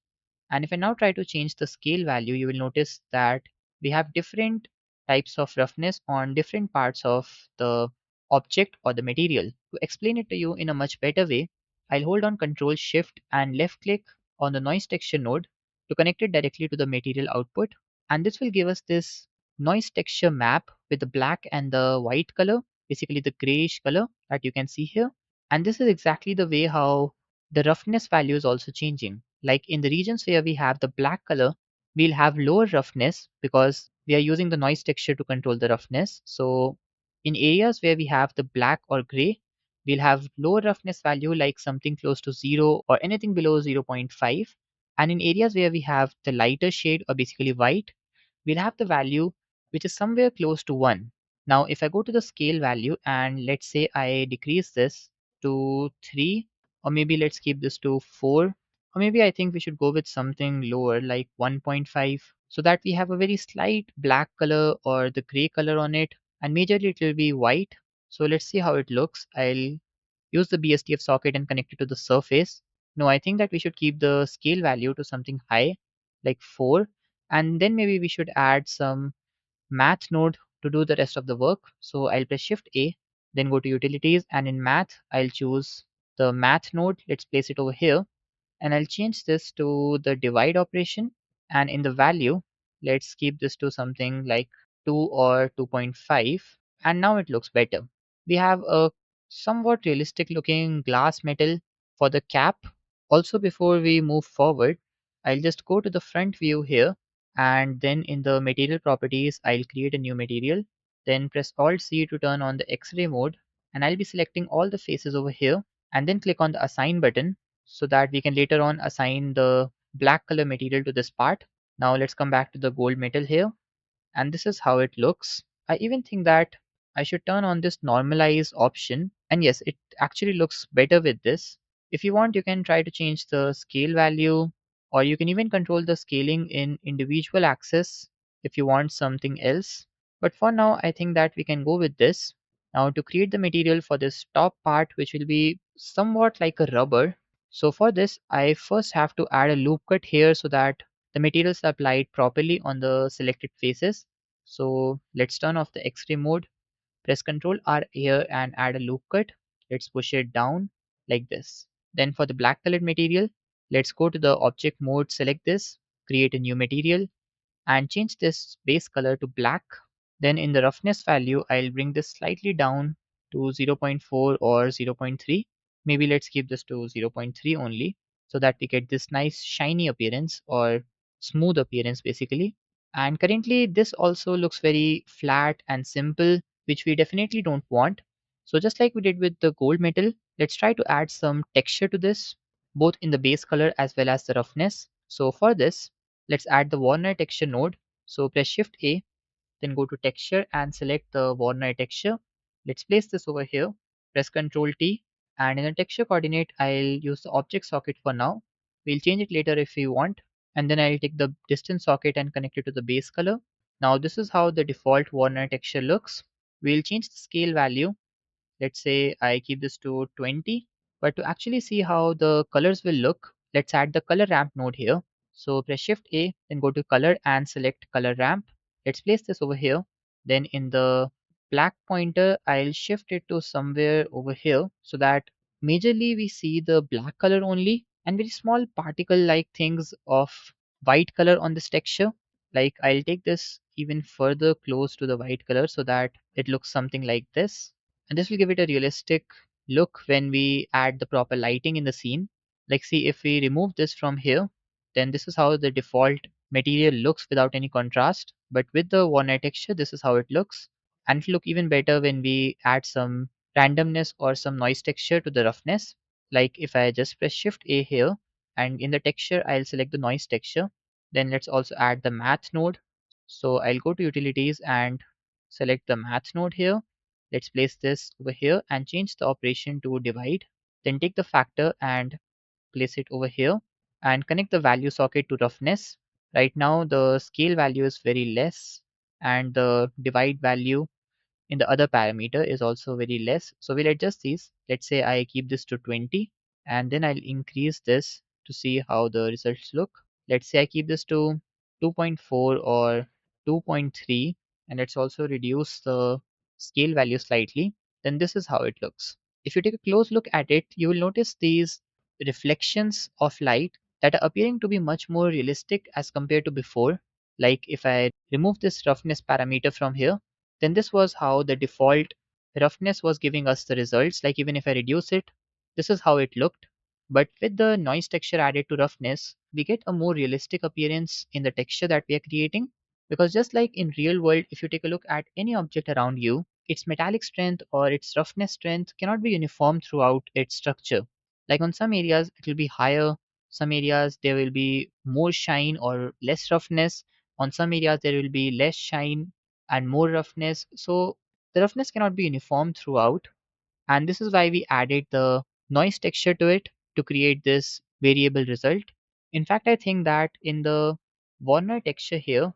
And if I now try to change the scale value, you will notice that we have different types of roughness on different parts of the object or the material. To explain it to you in a much better way, I'll hold on Control Shift and left click on the noise texture node to connect it directly to the material output. And this will give us this noise texture map with the black and the white color, basically the grayish color that you can see here. And this is exactly the way how the roughness value is also changing. Like in the regions where we have the black color, we'll have lower roughness because we are using the noise texture to control the roughness. So in areas where we have the black or gray, we'll have lower roughness value like something close to 0 or anything below zero point 0.5. And in areas where we have the lighter shade or basically white, we'll have the value which is somewhere close to 1. Now, if I go to the scale value and let's say I decrease this to 3, or maybe let's keep this to 4, or maybe I think we should go with something lower like 1.5, so that we have a very slight black color or the gray color on it, and majorly it will be white. So let's see how it looks. I'll use the BSDF socket and connect it to the surface. No, I think that we should keep the scale value to something high, like 4, and then maybe we should add some math node to do the rest of the work. So I'll press Shift A, then go to Utilities, and in Math, I'll choose the Math node. Let's place it over here, and I'll change this to the divide operation. And in the value, let's keep this to something like 2 or 2.5. And now it looks better. We have a somewhat realistic looking glass metal for the cap. Also, before we move forward, I'll just go to the front view here, and then in the material properties, I'll create a new material. Then press Alt C to turn on the X-ray mode, and I'll be selecting all the faces over here, and then click on the Assign button so that we can later on assign the black color material to this part. Now let's come back to the gold metal here, and this is how it looks. I even think that I should turn on this normalize option, and yes, it actually looks better with this. If you want, you can try to change the scale value, or you can even control the scaling in individual axis if you want something else. But for now, I think that we can go with this. Now to create the material for this top part, which will be somewhat like a rubber. So for this, I first have to add a loop cut here so that the materials are applied properly on the selected faces. So let's turn off the X-ray mode, press Ctrl R here and add a loop cut. Let's push it down like this. Then for the black colored material, let's go to the object mode, select this, create a new material, and change this base color to black. Then in the roughness value, I'll bring this slightly down to zero point 0.4 or zero point 0.3. Maybe let's keep this to zero point 0.3 only so that we get this nice shiny appearance or smooth appearance basically. And currently this also looks very flat and simple, which we definitely don't want. So just like we did with the gold metal, let's try to add some texture to this, both in the base color as well as the roughness. So for this, let's add the Warner texture node. So press Shift A, then go to texture and select the Warner texture. Let's place this over here. Press Ctrl T, and in the texture coordinate, I'll use the object socket for now. We'll change it later if we want. And then I'll take the distance socket and connect it to the base color. Now this is how the default Warner texture looks. We'll change the scale value. Let's say I keep this to 20. But to actually see how the colors will look, let's add the color ramp node here. So press Shift A, then go to color and select color ramp. Let's place this over here. Then in the black pointer, I'll shift it to somewhere over here so that majorly we see the black color only and very small particle like things of white color on this texture. Like I'll take this even further close to the white color so that it looks something like this. And this will give it a realistic look when we add the proper lighting in the scene. Like see, if we remove this from here, then this is how the default material looks without any contrast. But with the Warner texture, this is how it looks. And it'll look even better when we add some randomness or some noise texture to the roughness. Like if I just press Shift A here, and in the texture, I'll select the noise texture. Then let's also add the math node. So I'll go to utilities and select the math node here. Let's place this over here and change the operation to divide. Then take the factor and place it over here and connect the value socket to roughness. Right now the scale value is very less and the divide value in the other parameter is also very less. So we'll adjust these. Let's say I keep this to 20 and then I'll increase this to see how the results look. Let's say I keep this to 2.4 or 2.3 and let's also reduce the scale value slightly. Then this is how it looks. If you take a close look at it, you will notice these reflections of light that are appearing to be much more realistic as compared to before. Like if I remove this roughness parameter from here, then this was how the default roughness was giving us the results. Like even if I reduce it, this is how it looked. But with the noise texture added to roughness, we get a more realistic appearance in the texture that we are creating. Because just like in real world, if you take a look at any object around you, its metallic strength or its roughness strength cannot be uniform throughout its structure. Like on some areas, it will be higher, some areas there will be more shine or less roughness. On some areas, there will be less shine and more roughness. So the roughness cannot be uniform throughout. And this is why we added the noise texture to it to create this variable result. In fact, I think that in the Warner texture here,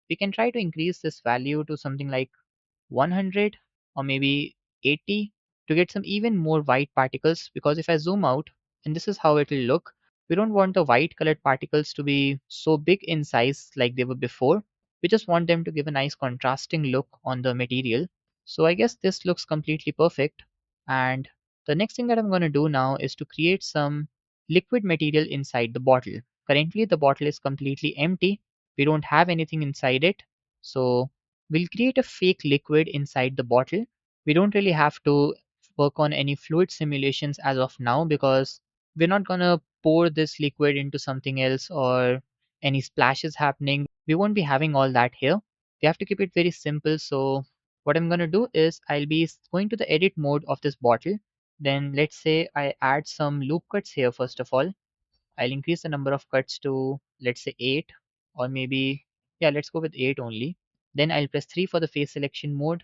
we can try to increase this value to something like 100 or maybe 80 to get some even more white particles, because if I zoom out and this is how it will look, we don't want the white colored particles to be so big in size like they were before. We just want them to give a nice contrasting look on the material. So I guess this looks completely perfect. And the next thing that I'm going to do now is to create some liquid material inside the bottle. Currently the bottle is completely empty. We don't have anything inside it. So we'll create a fake liquid inside the bottle. We don't really have to work on any fluid simulations as of now because we're not gonna pour this liquid into something else or any splashes happening. We won't be having all that here. We have to keep it very simple. So what I'm gonna do is I'll be going to the edit mode of this bottle. Then let's say I add some loop cuts here first of all. I'll increase the number of cuts to, let's say, 8, or maybe, yeah, let's go with 8 only. Then I'll press 3 for the face selection mode,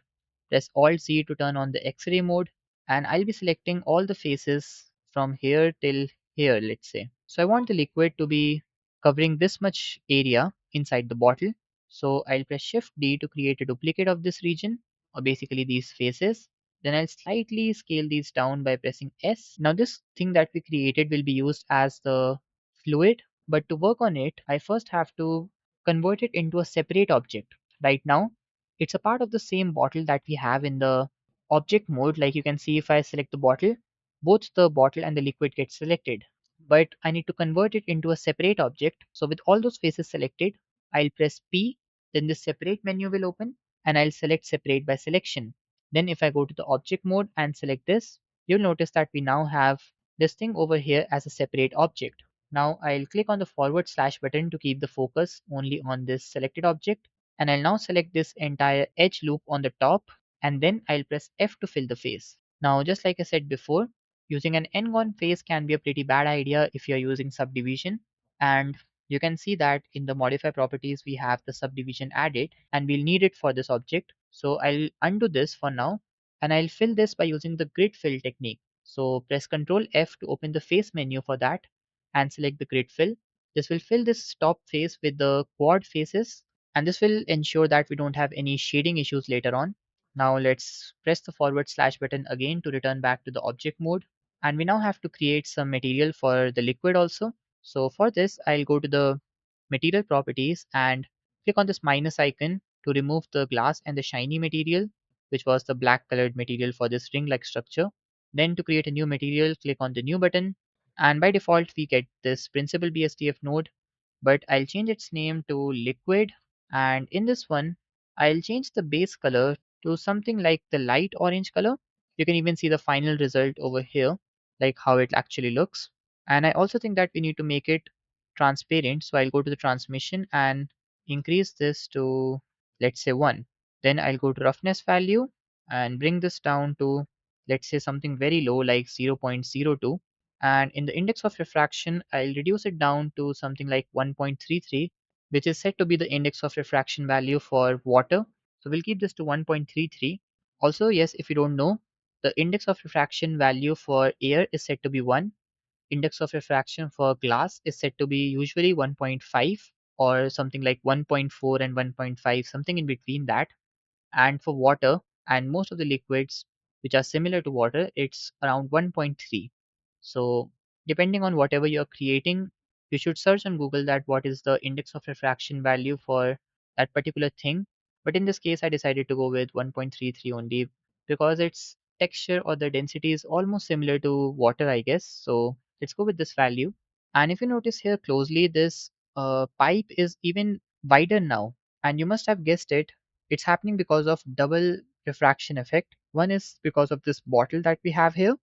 press Alt Z to turn on the X-ray mode, and I'll be selecting all the faces from here till here, let's say. So I want the liquid to be covering this much area inside the bottle. So I'll press Shift D to create a duplicate of this region, or basically these faces. Then I'll slightly scale these down by pressing S. Now this thing that we created will be used as the fluid, but to work on it, I first have to convert it into a separate object. Right now, it's a part of the same bottle that we have in the object mode. Like you can see, if I select the bottle, both the bottle and the liquid get selected. But I need to convert it into a separate object. So with all those faces selected, I'll press P, then the separate menu will open and I'll select separate by selection. Then if I go to the object mode and select this, you'll notice that we now have this thing over here as a separate object. Now I'll click on the forward slash button to keep the focus only on this selected object. And I'll now select this entire edge loop on the top and then I'll press F to fill the face. Now just like I said before, using an n-gon face can be a pretty bad idea if you're using subdivision. And you can see that in the modify properties we have the subdivision added and we'll need it for this object. So I'll undo this for now and I'll fill this by using the grid fill technique. So press Ctrl F to open the face menu for that and select the grid fill. This will fill this top face with the quad faces and this will ensure that we don't have any shading issues later on. Now let's press the forward slash button again to return back to the object mode. And we now have to create some material for the liquid also. So for this, I'll go to the material properties and click on this minus icon to remove the glass and the shiny material, which was the black colored material for this ring-like structure. Then to create a new material, click on the new button. And by default, we get this principal BSDF node, but I'll change its name to liquid. And in this one, I'll change the base color to something like the light orange color. You can even see the final result over here, like how it actually looks. And I also think that we need to make it transparent. So I'll go to the transmission and increase this to, let's say 1. Then I'll go to roughness value and bring this down to, let's say something very low like 0.02. And in the index of refraction, I'll reduce it down to something like 1.33, which is said to be the index of refraction value for water. So we'll keep this to 1.33. Also, yes, if you don't know, the index of refraction value for air is said to be 1. Index of refraction for glass is said to be usually 1.5 or something like 1.4 and 1.5, something in between that. And for water and most of the liquids which are similar to water, it's around 1.3. So depending on whatever you're creating, you should search on Google that what is the index of refraction value for that particular thing. But in this case, I decided to go with 1.33 only because its texture or the density is almost similar to water, I guess. So let's go with this value. And if you notice here closely, this pipe is even wider now. And you must have guessed it, it's happening because of double refraction effect. One is because of this bottle that we have here,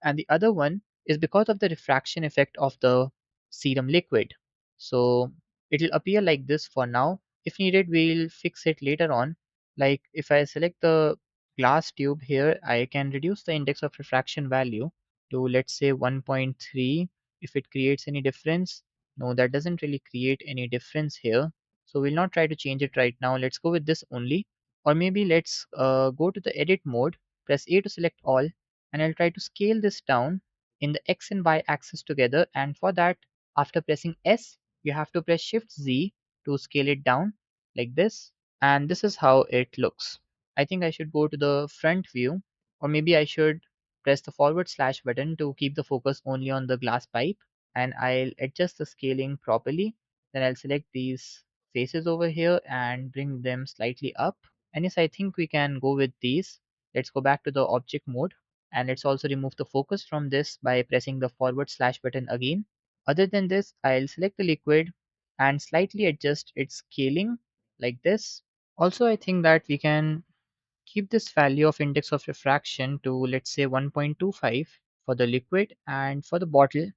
and the other one is because of the refraction effect of the serum liquid. So it will appear like this for now. If needed, we'll fix it later on. Like if I select the glass tube here, I can reduce the index of refraction value to, let's say, 1.3. If it creates any difference, no, that doesn't really create any difference here. So we'll not try to change it right now. Let's go with this only. Or maybe let's go to the edit mode, press A to select all, and I'll try to scale this down in the X and Y axis together. And for that, after pressing S, you have to press Shift Z to scale it down like this. And this is how it looks. I think I should go to the front view, or maybe I should press the forward slash button to keep the focus only on the glass pipe. And I'll adjust the scaling properly. Then I'll select these faces over here and bring them slightly up. And yes, I think we can go with these. Let's go back to the object mode and let's also remove the focus from this by pressing the forward slash button again. Other than this, I'll select the liquid and slightly adjust its scaling like this. Also, I think that we can keep this value of index of refraction to, let's say, 1.25 for the liquid, and for the bottle,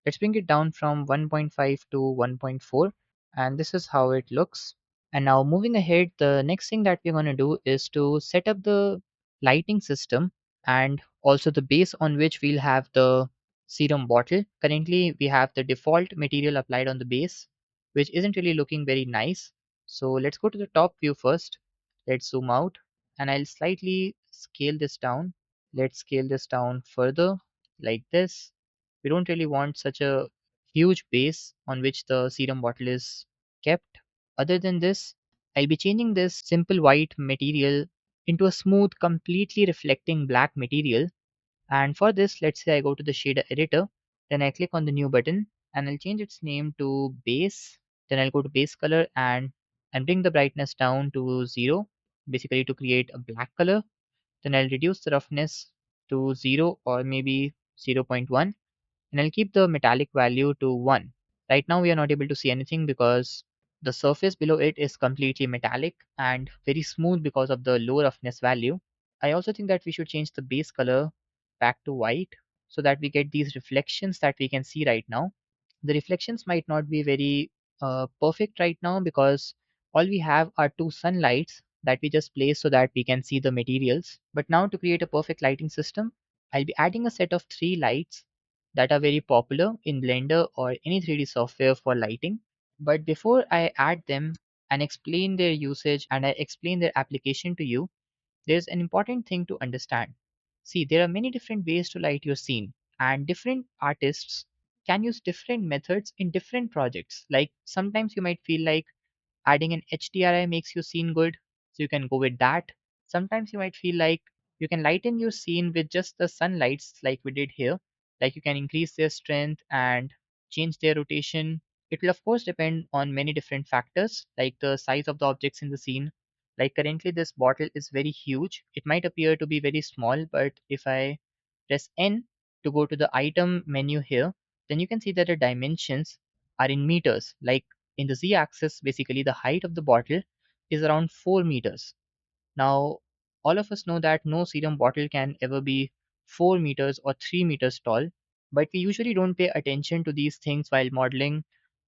let's bring it down from 1.5 to 1.4, and this is how it looks. And now moving ahead, the next thing that we're going to do is to set up the lighting system and also the base on which we'll have the serum bottle. Currently, we have the default material applied on the base, which isn't really looking very nice. So let's go to the top view first. Let's zoom out and I'll slightly scale this down. Let's scale this down further like this. We don't really want such a huge base on which the serum bottle is kept. Other than this, I'll be changing this simple white material into a smooth, completely reflecting black material. And for this, let's say I go to the shader editor, then I click on the new button and I'll change its name to base. Then I'll go to base color and bring the brightness down to 0, basically to create a black color. Then I'll reduce the roughness to 0 or maybe 0.1 and I'll keep the metallic value to 1. Right now we are not able to see anything because the surface below it is completely metallic and very smooth because of the low roughness value. I also think that we should change the base color back to white so that we get these reflections that we can see right now. The reflections might not be very perfect right now because all we have are two sunlights that we just place so that we can see the materials. But now to create a perfect lighting system, I'll be adding a set of three lights that are very popular in Blender or any 3D software for lighting. But before I add them and explain their usage and I explain their application to you, there's an important thing to understand. See, there are many different ways to light your scene, and different artists can use different methods in different projects. Like sometimes you might feel like adding an HDRI makes your scene good, so you can go with that. Sometimes you might feel like you can lighten your scene with just the sunlights, like we did here. Like you can increase their strength and change their rotation. It will, of course, depend on many different factors, like the size of the objects in the scene. Like currently, this bottle is very huge. It might appear to be very small, but if I press N to go to the item menu here, then you can see that the dimensions are in meters. Like in the z-axis, basically the height of the bottle is around 4 meters. Now, all of us know that no serum bottle can ever be 4 meters or 3 meters tall, but we usually don't pay attention to these things while modeling.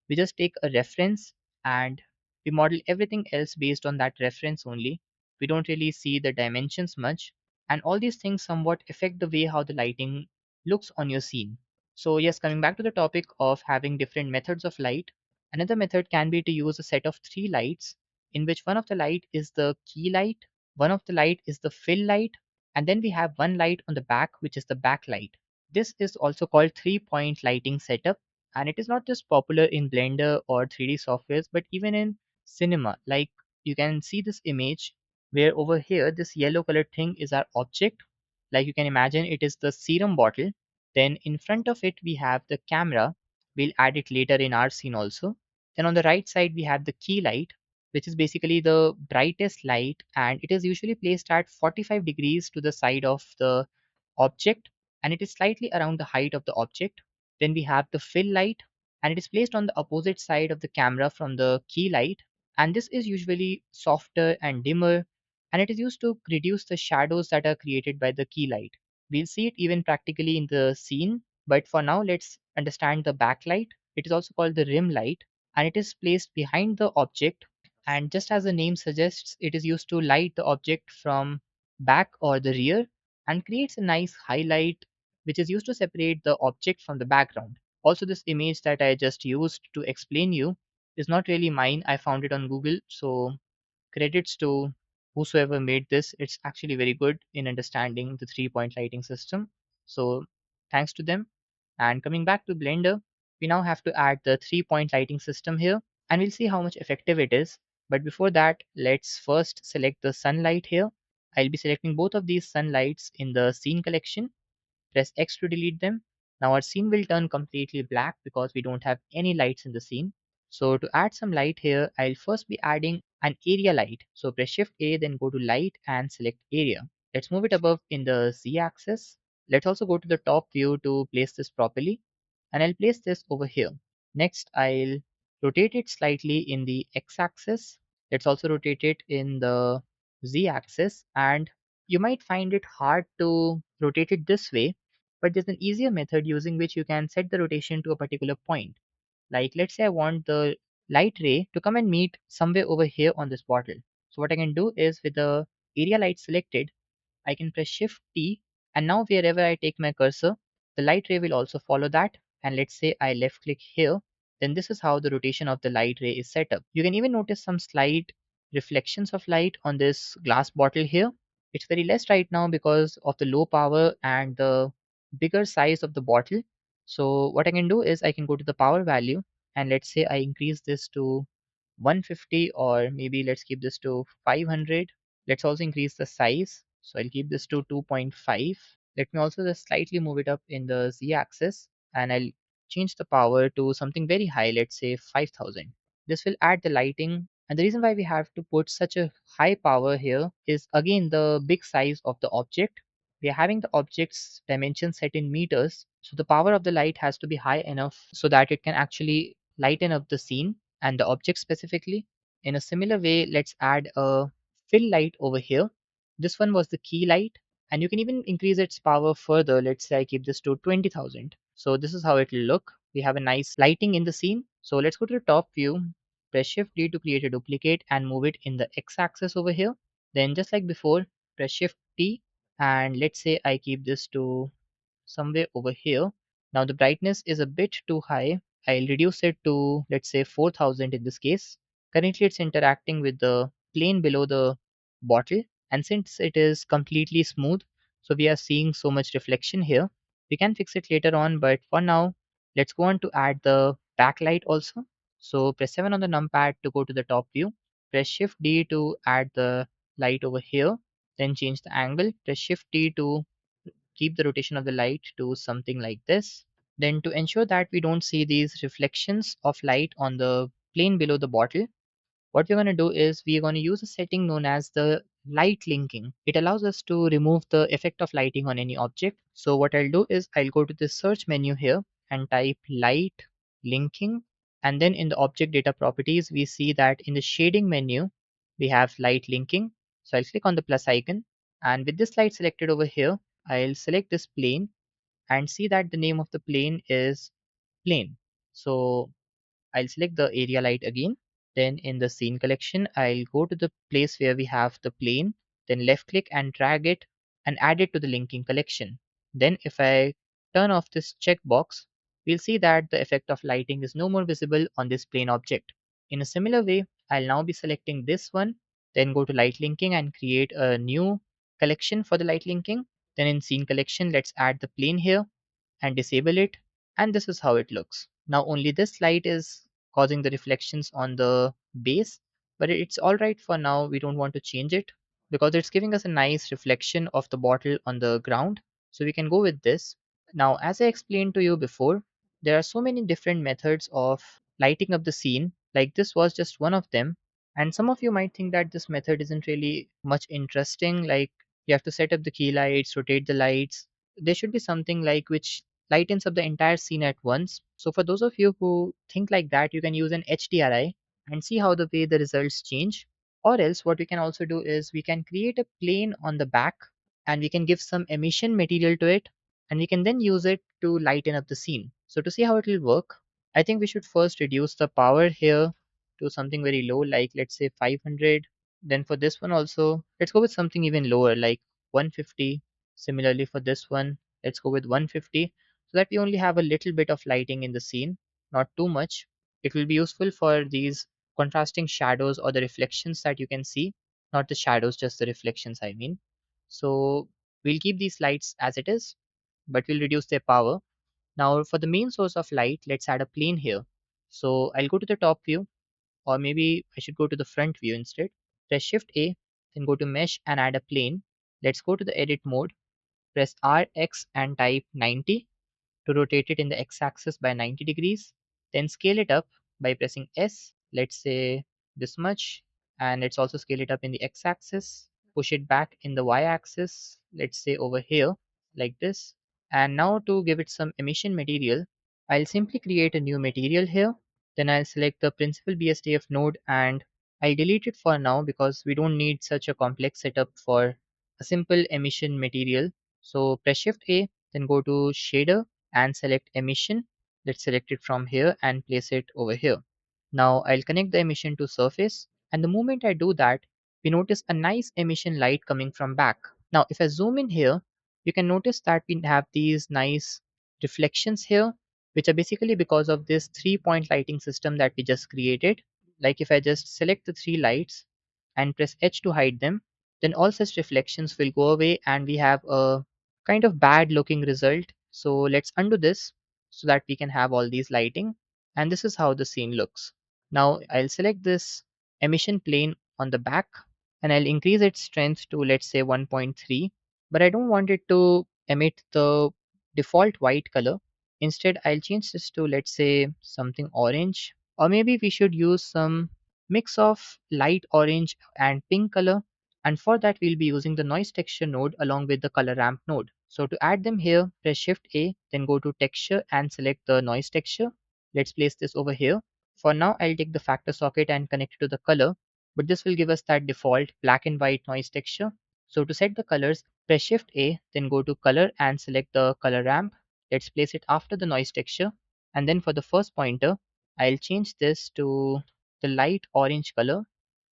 We just take a reference and we model everything else based on that reference only. We don't really see the dimensions much, and all these things somewhat affect the way how the lighting looks on your scene. So, yes, coming back to the topic of having different methods of light, another method can be to use a set of three lights, in which one of the light is the key light, one of the light is the fill light, and then we have one light on the back, which is the backlight. This is also called three-point lighting setup, and it is not just popular in Blender or 3D softwares, but even in cinema. Like you can see this image where over here, this yellow colored thing is our object. Like you can imagine it is the serum bottle. Then in front of it, we have the camera. We'll add it later in our scene also. Then on the right side, we have the key light, which is basically the brightest light, and it is usually placed at 45 degrees to the side of the object, and it is slightly around the height of the object. Then we have the fill light, and it is placed on the opposite side of the camera from the key light, and this is usually softer and dimmer, and it is used to reduce the shadows that are created by the key light. We'll see it even practically in the scene, but for now let's understand the backlight. It is also called the rim light, and it is placed behind the object, and just as the name suggests, it is used to light the object from back or the rear and creates a nice highlight which is used to separate the object from the background. Also, this image that I just used to explain you is not really mine. I found it on Google, so credits to whosoever made this. It's actually very good in understanding the three-point lighting system. So thanks to them. And coming back to Blender, we now have to add the three-point lighting system here, and we'll see how much effective it is. But before that, let's first select the sunlight here. I'll be selecting both of these sunlights in the scene collection. Press X to delete them. Now our scene will turn completely black because we don't have any lights in the scene. So to add some light here, I'll first be adding an area light. So press Shift A, then go to light and select area. Let's move it above in the Z axis. Let's also go to the top view to place this properly. And I'll place this over here. Next, I'll rotate it slightly in the X axis. Let's also rotate it in the Z axis. And you might find it hard to rotate it this way, but there's an easier method using which you can set the rotation to a particular point. Like let's say I want the light ray to come and meet somewhere over here on this bottle. So what I can do is with the area light selected, I can press Shift T, and now wherever I take my cursor, the light ray will also follow that. And let's say I left click here, then this is how the rotation of the light ray is set up. You can even notice some slight reflections of light on this glass bottle here. It's very less right now because of the low power and the bigger size of the bottle. So what I can do is I can go to the power value, and let's say I increase this to 150, or maybe let's keep this to 500. Let's also increase the size. So I'll keep this to 2.5. Let me also just slightly move it up in the Z axis, and I'll change the power to something very high, let's say 5000. This will add the lighting. And the reason why we have to put such a high power here is again the big size of the object. We are having the object's dimension set in meters. So the power of the light has to be high enough so that it can actually lighten up the scene and the object specifically. In a similar way, let's add a fill light over here. This one was the key light, and you can even increase its power further. Let's say I keep this to 20,000. So this is how it will look. We have a nice lighting in the scene. So let's go to the top view, press Shift D to create a duplicate and move it in the X axis over here. Then just like before, press Shift T, and let's say I keep this to somewhere over here. Now the brightness is a bit too high. I'll reduce it to, let's say, 4000 in this case. Currently, it's interacting with the plane below the bottle. And since it is completely smooth, so we are seeing so much reflection here. We can fix it later on, but for now, let's go on to add the backlight also. So press 7 on the numpad to go to the top view. Press Shift D to add the light over here. Then change the angle. Press Shift T to keep the rotation of the light to something like this. Then to ensure that we don't see these reflections of light on the plane below the bottle, what we're going to do is we're going to use a setting known as the light linking. It allows us to remove the effect of lighting on any object. So what I'll do is I'll go to the search menu here and type light linking. And then in the object data properties, we see that in the shading menu, we have light linking. So I'll click on the plus icon. And with this light selected over here, I'll select this plane and see that the name of the plane is plane. So I'll select the area light again. Then in the scene collection, I'll go to the place where we have the plane, then left click and drag it and add it to the linking collection. Then if I turn off this checkbox, we'll see that the effect of lighting is no more visible on this plane object. In a similar way, I'll now be selecting this one, then go to light linking and create a new collection for the light linking. Then in scene collection, let's add the plane here and disable it. And this is how it looks. Now only this light is causing the reflections on the base, but it's all right for now. We don't want to change it because it's giving us a nice reflection of the bottle on the ground. So we can go with this. Now, as I explained to you before, there are so many different methods of lighting up the scene. Like this was just one of them. And some of you might think that this method isn't really much interesting. Like you have to set up the key lights, rotate the lights. There should be something like which lightens up the entire scene at once. So for those of you who think like that, you can use an HDRI and see how the way the results change. Or else what we can also do is we can create a plane on the back and we can give some emission material to it and we can then use it to lighten up the scene. So to see how it will work, I think we should first reduce the power here to something very low, like let's say 500. Then for this one also, let's go with something even lower, like 150. Similarly for this one, let's go with 150 so that we only have a little bit of lighting in the scene, not too much. It will be useful for these contrasting shadows or the reflections that you can see, not the shadows, just the reflections, I mean. So we'll keep these lights as it is, but we'll reduce their power. Now for the main source of light, let's add a plane here. So I'll go to the top view, or maybe I should go to the front view instead. Press Shift A, then go to Mesh and add a plane. Let's go to the edit mode, press RX and type 90 to rotate it in the x-axis by 90 degrees. Then scale it up by pressing S, let's say this much, and let's also scale it up in the x-axis. Push it back in the y-axis, let's say over here, like this. And now to give it some emission material, I'll simply create a new material here. Then I'll select the principal BSDF node and I'll delete it for now because we don't need such a complex setup for a simple emission material. So press Shift A, then go to shader and select emission. Let's select it from here and place it over here. Now I'll connect the emission to surface, and the moment I do that, we notice a nice emission light coming from back. Now if I zoom in here, you can notice that we have these nice reflections here, which are basically because of this 3-point lighting system that we just created. Like if I just select the 3 lights and press H to hide them, then all such reflections will go away and we have a kind of bad looking result. So let's undo this so that we can have all these lighting, and this is how the scene looks. Now I'll select this emission plane on the back and I'll increase its strength to, let's say, 1.3, but I don't want it to emit the default white color. Instead I'll change this to, let's say, something orange, or maybe we should use some mix of light orange and pink color, and for that we'll be using the noise texture node along with the color ramp node. So to add them here, press Shift A, then go to texture and select the noise texture. Let's place this over here. For now I'll take the factor socket and connect it to the color, but this will give us that default black and white noise texture. So to set the colors, press Shift A, then go to color and select the color ramp. Let's place it after the noise texture, and then for the first pointer I'll change this to the light orange color,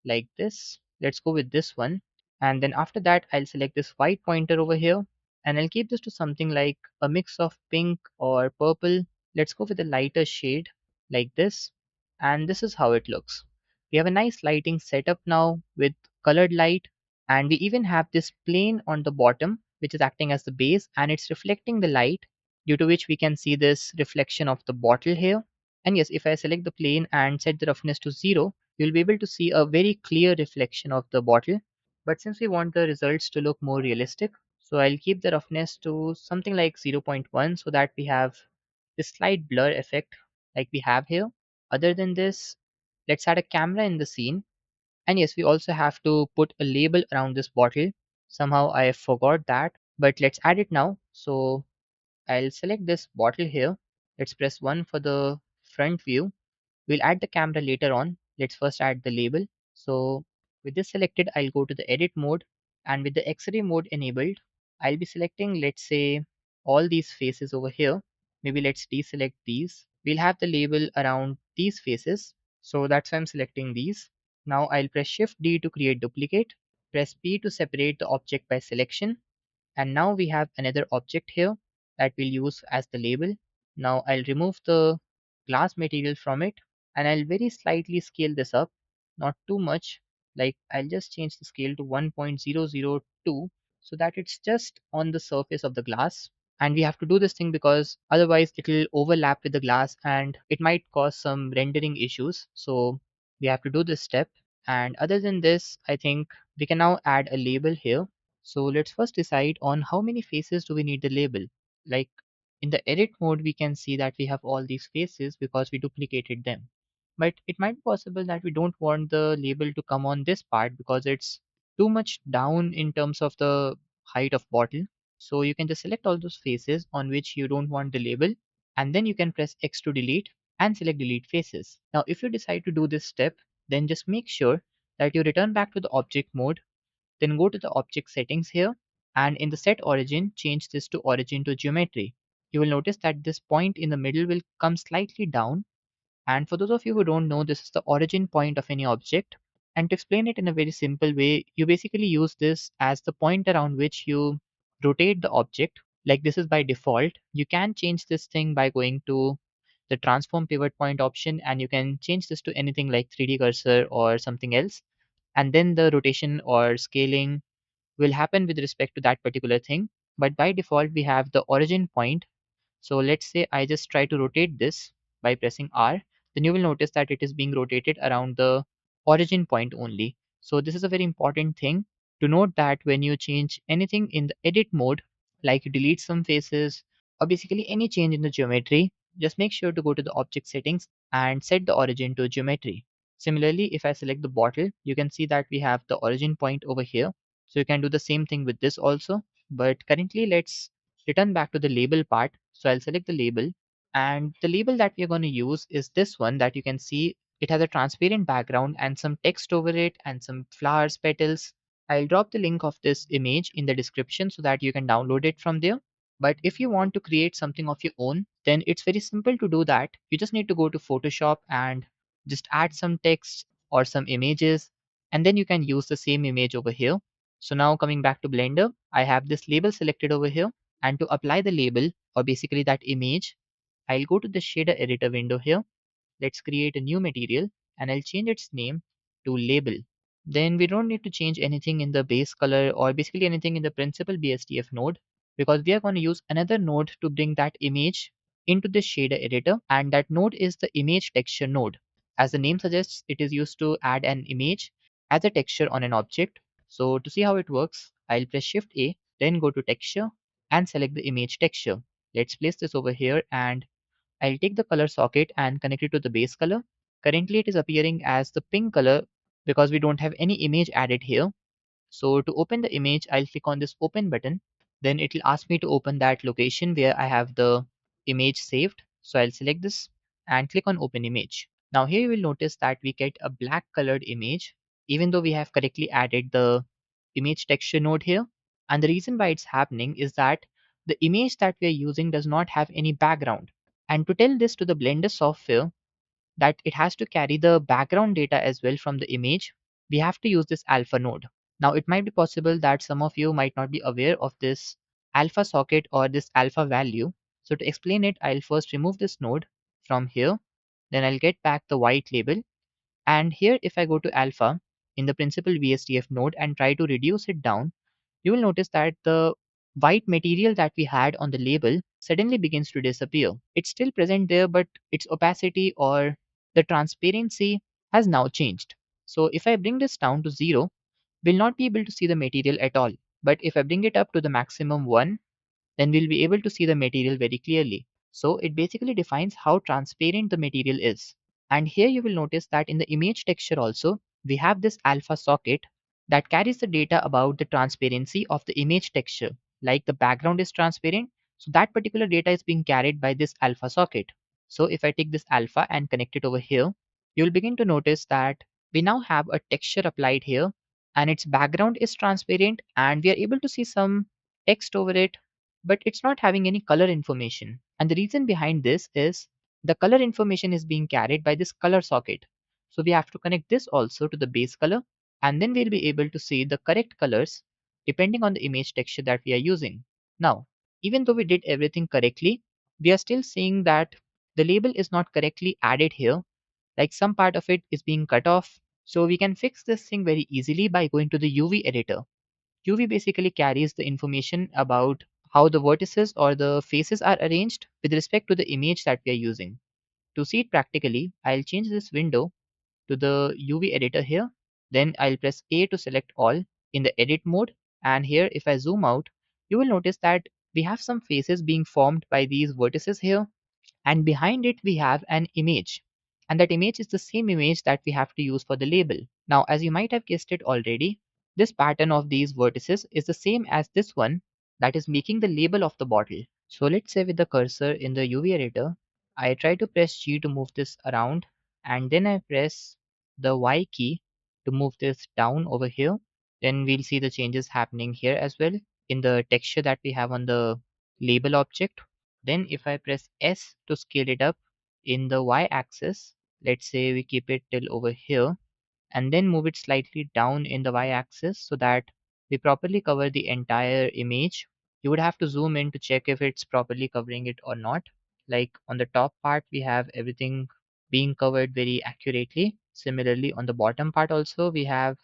like this. Let's go with this one. And then after that, I'll select this white pointer over here and I'll keep this to something like a mix of pink or purple. Let's go with a lighter shade. like this, and this is how it looks. We have a nice lighting setup now with colored light, and we even have this plane on the bottom which is acting as the base, and it's reflecting the light, due to which we can see this reflection of the bottle here. And yes, if I select the plane and set the roughness to 0, you'll be able to see a very clear reflection of the bottle. But since we want the results to look more realistic, so I'll keep the roughness to something like zero point 0.1 so that we have this slight blur effect like we have here. Other than this, let's add a camera in the scene. And yes, we also have to put a label around this bottle. Somehow I forgot that, but let's add it now. So I'll select this bottle here. Let's press 1 for the front view. We'll add the camera later on. Let's first add the label. So with this selected, I'll go to the edit mode, and with the X-ray mode enabled, I'll be selecting, let's say, all these faces over here. Maybe let's deselect these. We'll have the label around these faces. So that's why I'm selecting these. Now I'll press Shift D to create duplicate. Press P to separate the object by selection. And now we have another object here that we'll use as the label. Now I'll remove the glass material from it, and I'll very slightly scale this up, not too much. Like I'll just change the scale to 1.002 so that it's just on the surface of the glass. And we have to do this thing because otherwise it will overlap with the glass and it might cause some rendering issues. So we have to do this step. And other than this, I think we can now add a label here. So let's first decide on how many faces do we need the label. Like in the edit mode, we can see that we have all these faces because we duplicated them. But it might be possible that we don't want the label to come on this part because it's too much down in terms of the height of bottle. So you can just select all those faces on which you don't want the label, and then you can press X to delete and select delete faces. Now if you decide to do this step, then just make sure that you return back to the object mode, then go to the object settings here, and in the set origin, change this to origin to geometry. You will notice that this point in the middle will come slightly down, and for those of you who don't know, this is the origin point of any object. And to explain it in a very simple way, you basically use this as the point around which you rotate the object. Like this is by default. You can change this thing by going to the transform pivot point option, and you can change this to anything like 3D cursor or something else. And then the rotation or scaling will happen with respect to that particular thing. But by default, we have the origin point. So let's say I just try to rotate this by pressing R, then you will notice that it is being rotated around the origin point only. So this is a very important thing to note, that when you change anything in the edit mode, like you delete some faces or basically any change in the geometry, just make sure to go to the object settings and set the origin to geometry. Similarly, if I select the bottle, you can see that we have the origin point over here. So you can do the same thing with this also. But currently, let's return back to the label part. So I'll select the label, and the label that we're going to use is this one that you can see. It has a transparent background and some text over it and some flowers, petals. I'll drop the link of this image in the description so that you can download it from there. But if you want to create something of your own, then it's very simple to do that. You just need to go to Photoshop and just add some text or some images, and then you can use the same image over here. So now coming back to Blender, I have this label selected over here, and to apply the label or basically that image, I'll go to the shader editor window here. Let's create a new material, and I'll change its name to label. Then we don't need to change anything in the base color or basically anything in the principal BSDF node, because we are going to use another node to bring that image into the shader editor, and that node is the image texture node. As the name suggests, it is used to add an image as a texture on an object. So to see how it works, I'll press Shift A, then go to texture and select the image texture. Let's place this over here, and I'll take the color socket and connect it to the base color. Currently it is appearing as the pink color because we don't have any image added here. So to open the image, I'll click on this open button. Then it will ask me to open that location where I have the image saved. So I'll select this and click on open image. Now here you will notice that we get a black colored image, even though we have correctly added the image texture node here. And the reason why it's happening is that the image that we are using does not have any background. And to tell this to the Blender software that it has to carry the background data as well from the image, we have to use this alpha node. Now it might be possible that some of you might not be aware of this alpha socket or this alpha value. So to explain it, I'll first remove this node from here. then I'll get back the white label. And here, if I go to alpha in the principal VSTF node and try to reduce it down, you will notice that the white material that we had on the label suddenly begins to disappear. It's still present there, but its opacity or the transparency has now changed. So if I bring this down to 0, we'll not be able to see the material at all. But if I bring it up to the maximum 1, then we'll be able to see the material very clearly. So it basically defines how transparent the material is. And here you will notice that in the image texture also, we have this alpha socket that carries the data about the transparency of the image texture. Like the background is transparent, so that particular data is being carried by this alpha socket. So if I take this alpha and connect it over here, you'll begin to notice that we now have a texture applied here and its background is transparent and we are able to see some text over it, but it's not having any color information. And the reason behind this is the color information is being carried by this color socket. So we have to connect this also to the base color, and then we'll be able to see the correct colors depending on the image texture that we are using. Now, even though we did everything correctly, we are still seeing that the label is not correctly added here, like some part of it is being cut off. So we can fix this thing very easily by going to the UV editor. UV basically carries the information about how the vertices or the faces are arranged with respect to the image that we are using. To see it practically, I'll change this window to the UV editor here. Then I'll press A to select all in the edit mode. And here, if I zoom out, you will notice that we have some faces being formed by these vertices here, and behind it we have an image, and that image is the same image that we have to use for the label. Now, as you might have guessed it already, this pattern of these vertices is the same as this one that is making the label of the bottle. So let's say with the cursor in the UV editor, I try to press G to move this around, and then I press the Y key to move this down over here. Then we'll see the changes happening here as well in the texture that we have on the label object. Then if I press S to scale it up in the Y axis, let's say we keep it till over here, and then move it slightly down in the Y axis so that we properly cover the entire image. You would have to zoom in to check if it's properly covering it or not. Like on the top part, we have everything being covered very accurately. Similarly, on the bottom part also, we have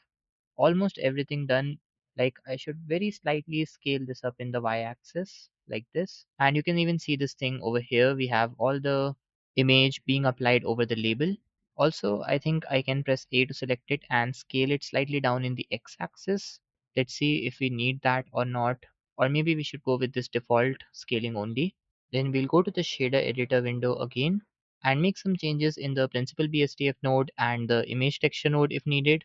almost everything done. Like I should very slightly scale this up in the y-axis like this, and you can even see this thing over here. We have all the image being applied over the label. Also, I think I can press A to select it and scale it slightly down in the x-axis. Let's see if we need that or not, or maybe we should go with this default scaling only. Then we'll go to the shader editor window again and make some changes in the principal BSDF node and the image texture node if needed.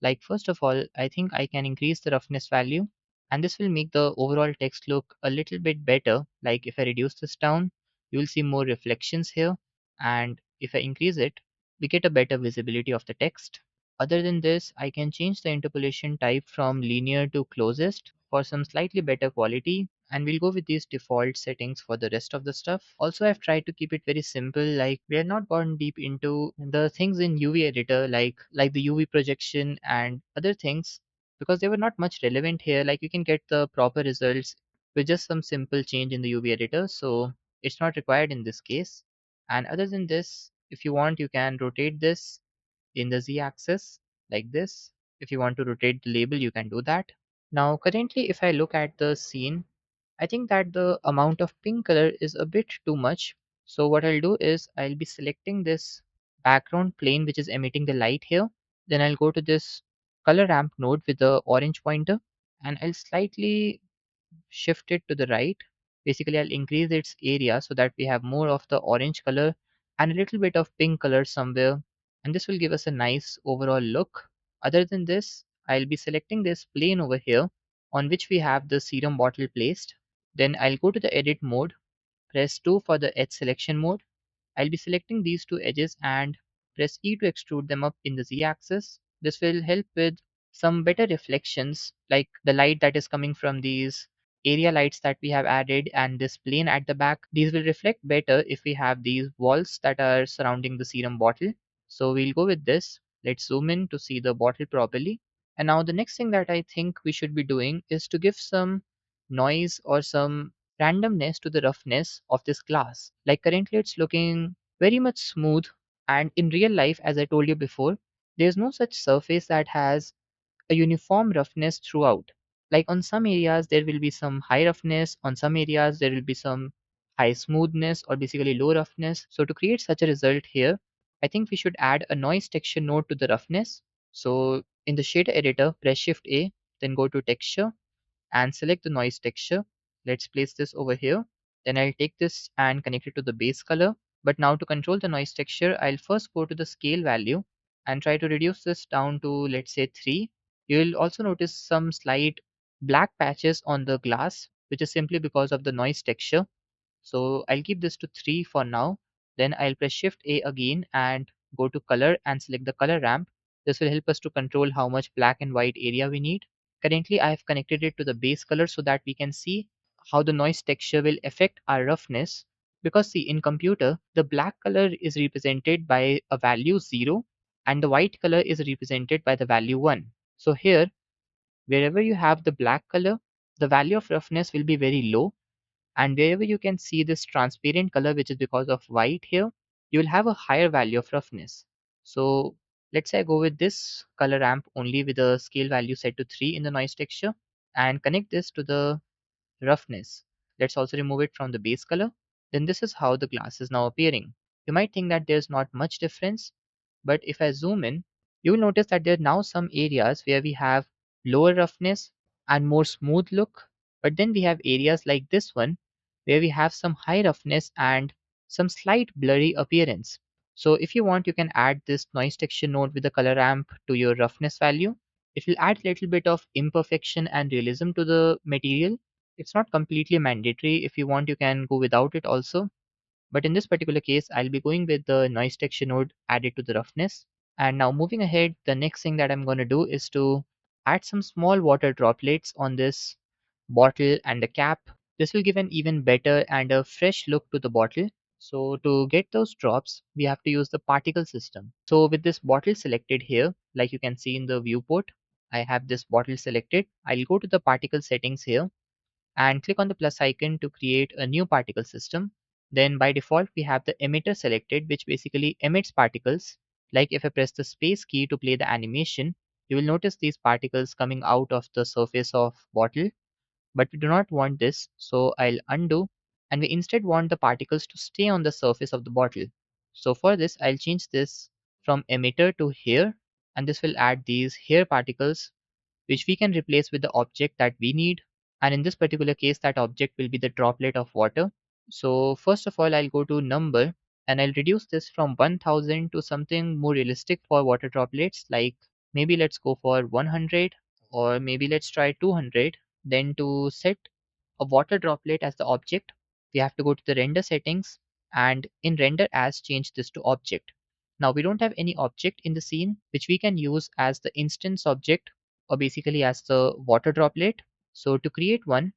Like first of all, I think I can increase the roughness value, and this will make the overall text look a little bit better. Like if I reduce this down, you will see more reflections here, and if I increase it, we get a better visibility of the text. Other than this, I can change the interpolation type from linear to closest for some slightly better quality, and we'll go with these default settings for the rest of the stuff. Also, I've tried to keep it very simple, like we are not gone deep into the things in UV editor like the UV projection and other things, because they were not much relevant here. Like you can get the proper results with just some simple change in the UV editor, so it's not required in this case. And other than this, if you want, you can rotate this in the z-axis like this. If you want to rotate the label, you can do that. Now currently, if I look at the scene, I think that the amount of pink color is a bit too much. So what I'll do is I'll be selecting this background plane which is emitting the light here. Then I'll go to this color ramp node with the orange pointer, and I'll slightly shift it to the right. Basically, I'll increase its area so that we have more of the orange color and a little bit of pink color somewhere. And this will give us a nice overall look. Other than this, I'll be selecting this plane over here on which we have the serum bottle placed. Then I'll go to the edit mode, press 2 for the edge selection mode. I'll be selecting these two edges and press E to extrude them up in the z-axis. This will help with some better reflections, like the light that is coming from these area lights that we have added and this plane at the back. These will reflect better if we have these walls that are surrounding the serum bottle. So we'll go with this. Let's zoom in to see the bottle properly. And now the next thing that I think we should be doing is to give some noise or some randomness to the roughness of this glass. Like currently it's looking very much smooth, And in real life, as I told you before, there's no such surface that has a uniform roughness throughout. Like on some areas, there will be some high roughness, on some areas, there will be some high smoothness or basically low roughness. So to create such a result here, I think we should add a noise texture node to the roughness. So in the shader editor, press Shift A, then go to texture and select the noise texture. Let's place this over here. Then I'll take this and connect it to the base color. But now to control the noise texture, I'll first go to the scale value and try to reduce this down to, let's say, 3. You'll also notice some slight black patches on the glass, which is simply because of the noise texture. So I'll keep this to 3 for now. Then I'll press Shift A again and go to color and select the color ramp. This will help us to control how much black and white area we need. Currently I have connected it to the base color so that we can see how the noise texture will affect our roughness. Because see, in computer, the black color is represented by a value 0 and the white color is represented by the value 1. So here, wherever you have the black color, the value of roughness will be very low, and wherever you can see this transparent color, which is because of white here, you will have a higher value of roughness. So let's say I go with this color ramp only with a scale value set to 3 in the noise texture and connect this to the roughness. Let's also remove it from the base color. Then this is how the glass is now appearing. You might think that there's not much difference, but if I zoom in, you will notice that there are now some areas where we have lower roughness and more smooth look. But then we have areas like this one where we have some high roughness and some slight blurry appearance. So if you want, you can add this noise texture node with the color ramp to your roughness value. It will add a little bit of imperfection and realism to the material. It's not completely mandatory. If you want, you can go without it also. But in this particular case, I'll be going with the noise texture node added to the roughness. And now moving ahead, the next thing that I'm going to do is to add some small water droplets on this bottle and the cap. This will give an even better and a fresh look to the bottle. So to get those drops, we have to use the particle system. So with this bottle selected here, like you can see in the viewport, I have this bottle selected. I'll go to the particle settings here and click on the plus icon to create a new particle system. Then by default, we have the emitter selected, which basically emits particles. Like if I press the space key to play the animation, you will notice these particles coming out of the surface of bottle, but we do not want this. So I'll undo and we instead want the particles to stay on the surface of the bottle. So for this, I'll change this from emitter to hair, and this will add these hair particles which we can replace with the object that we need. And in this particular case, that object will be the droplet of water. So first of all, I'll go to number and I'll reduce this from 1000 to something more realistic for water droplets. Like maybe let's go for 100 or maybe let's try 200. Then to set a water droplet as the object, we have to go to the render settings and in render as change this to object. Now we don't have any object in the scene which we can use as the instance object or basically as the water droplet. So to create one,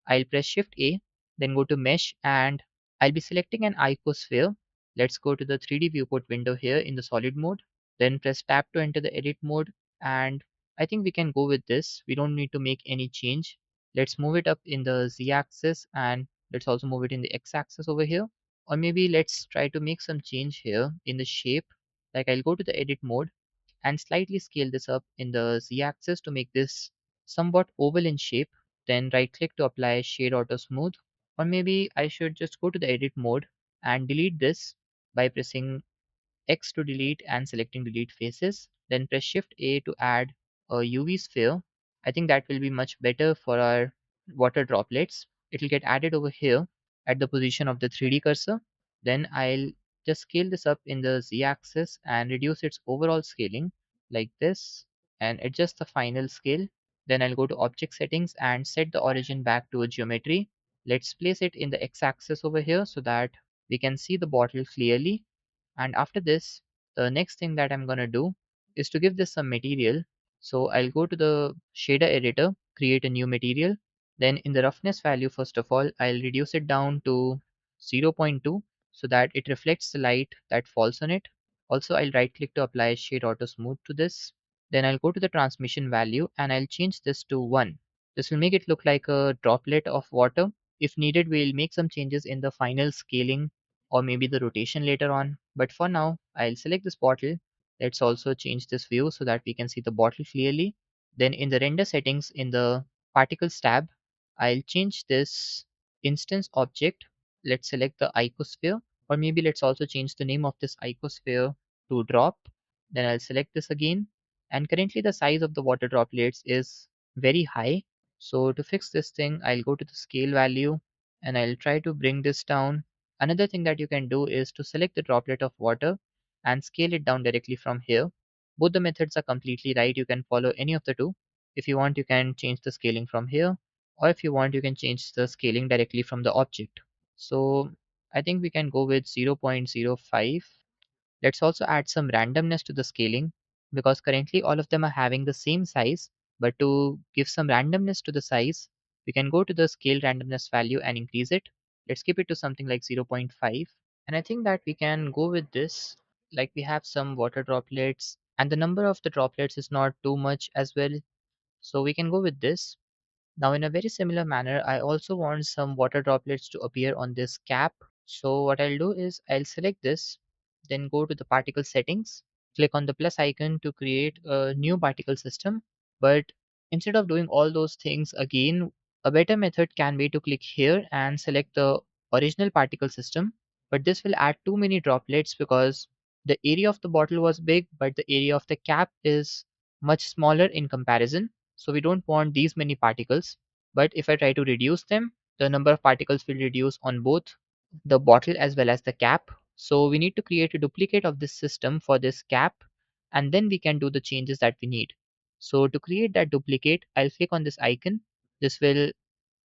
I'll press Shift A, then go to Mesh and I'll be selecting an icosphere. Let's go to the 3D viewport window here in the solid mode. Then press Tab to enter the edit mode. And I think we can go with this. We don't need to make any change. Let's move it up in the Z axis and let's also move it in the X axis over here. Or maybe let's try to make some change here in the shape. Like I'll go to the edit mode and slightly scale this up in the Z-axis to make this somewhat oval in shape. Then right click to apply Shade Auto Smooth. Or maybe I should just go to the edit mode and delete this by pressing X to delete and selecting delete faces. Then press Shift A to add a UV sphere. I think that will be much better for our water droplets. It will get added over here at the position of the 3D cursor. Then I'll just scale this up in the Z axis and reduce its overall scaling like this and adjust the final scale. Then I'll go to object settings and set the origin back to a geometry. Let's place it in the X axis over here so that we can see the bottle clearly. And after this, the next thing that I'm gonna do is to give this some material. So I'll go to the shader editor, create a new material. Then in the roughness value, first of all, I'll reduce it down to 0.2 so that it reflects the light that falls on it. Also, I'll right click to apply shade auto smooth to this. Then I'll go to the transmission value and I'll change this to 1. This will make it look like a droplet of water. If needed, we'll make some changes in the final scaling or maybe the rotation later on. But for now, I'll select this bottle. Let's also change this view so that we can see the bottle clearly. Then in the render settings in the particles tab, I'll change this instance object. Let's select the icosphere, or maybe let's also change the name of this icosphere to drop. Then I'll select this again. And currently the size of the water droplets is very high. So to fix this thing, I'll go to the scale value and I'll try to bring this down. Another thing that you can do is to select the droplet of water and scale it down directly from here. Both the methods are completely right. You can follow any of the two. If you want, you can change the scaling from here, or if you want, you can change the scaling directly from the object. So I think we can go with 0.05. Let's also add some randomness to the scaling because currently all of them are having the same size. But to give some randomness to the size, we can go to the scale randomness value and increase it. Let's keep it to something like 0.5. And I think that we can go with this. Like we have some water droplets, and the number of the droplets is not too much as well. So we can go with this. Now in a very similar manner, I also want some water droplets to appear on this cap. So what I'll do is I'll select this, then go to the particle settings, click on the plus icon to create a new particle system. But instead of doing all those things again, a better method can be to click here and select the original particle system. But this will add too many droplets because the area of the bottle was big, but the area of the cap is much smaller in comparison. So we don't want these many particles. But if I try to reduce them, the number of particles will reduce on both the bottle as well as the cap. So we need to create a duplicate of this system for this cap, and then we can do the changes that we need. So to create that duplicate, I'll click on this icon. This will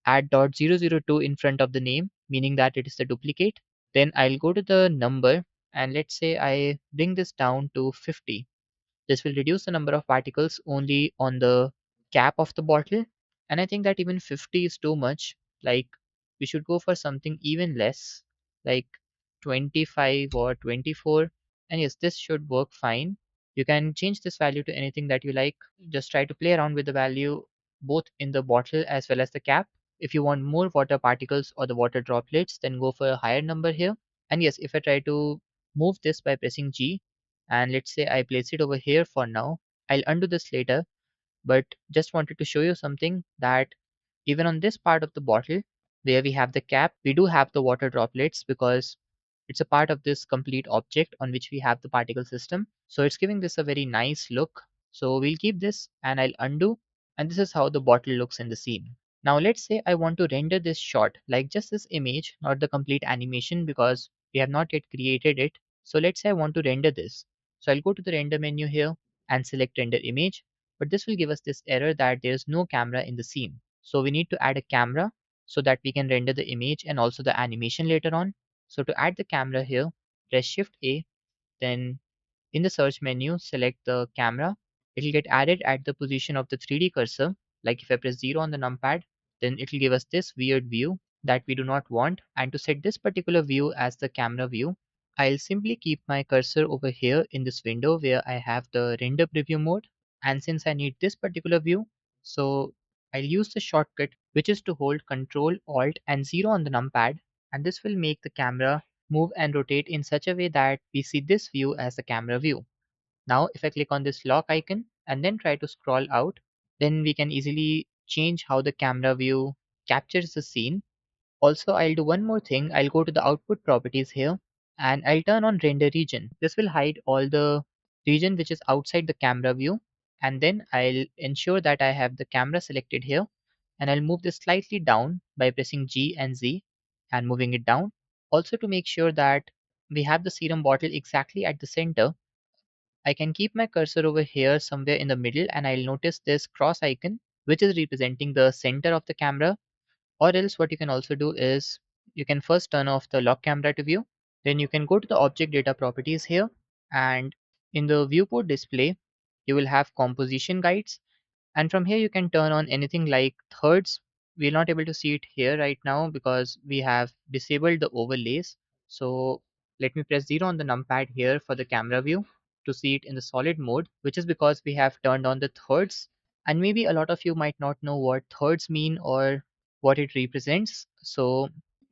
add .002 in front of the name, meaning that it is the duplicate. Then I'll go to the number and let's say I bring this down to 50. This will reduce the number of particles only on the cap of the bottle. And I think that even 50 is too much. Like we should go for something even less, like 25 or 24. And yes, this should work fine. You can change this value to anything that you like. Just try to play around with the value both in the bottle as well as the cap. If you want more water particles or the water droplets, then go for a higher number here. And yes, if I try to move this by pressing G, and let's say I place it over here for now. I'll undo this later, but just wanted to show you something that even on this part of the bottle where we have the cap, we do have the water droplets because it's a part of this complete object on which we have the particle system. So it's giving this a very nice look. So we'll keep this and I'll undo, and this is how the bottle looks in the scene. Now let's say I want to render this shot, like just this image, not the complete animation because we have not yet created it. So let's say I want to render this. So I'll go to the render menu here and select render image, but this will give us this error that there's no camera in the scene. So we need to add a camera so that we can render the image and also the animation later on. So to add the camera here, press Shift A, then in the search menu, select the camera. It will get added at the position of the 3D cursor. Like if I press 0 on the numpad, then it will give us this weird view that we do not want. And to set this particular view as the camera view, I'll simply keep my cursor over here in this window where I have the render preview mode. And since I need this particular view, so I'll use the shortcut which is to hold Ctrl, Alt and 0 on the numpad, and this will make the camera move and rotate in such a way that we see this view as the camera view. Now if I click on this lock icon and then try to scroll out, then we can easily change how the camera view captures the scene. Also, I'll do one more thing. I'll go to the output properties here and I'll turn on render region. This will hide all the region which is outside the camera view, and then I'll ensure that I have the camera selected here, and I'll move this slightly down by pressing G and Z and moving it down. Also to make sure that we have the serum bottle exactly at the center, I can keep my cursor over here somewhere in the middle and I'll notice this cross icon which is representing the center of the camera. Or else what you can also do is you can first turn off the lock camera to view. Then you can go to the object data properties here, and in the viewport display you will have composition guides, and from here you can turn on anything like thirds. We're not able to see it here right now because we have disabled the overlays. So let me press 0 on the numpad here for the camera view to see it in the solid mode, which is because we have turned on the thirds. And maybe a lot of you might not know what thirds mean or what it represents. So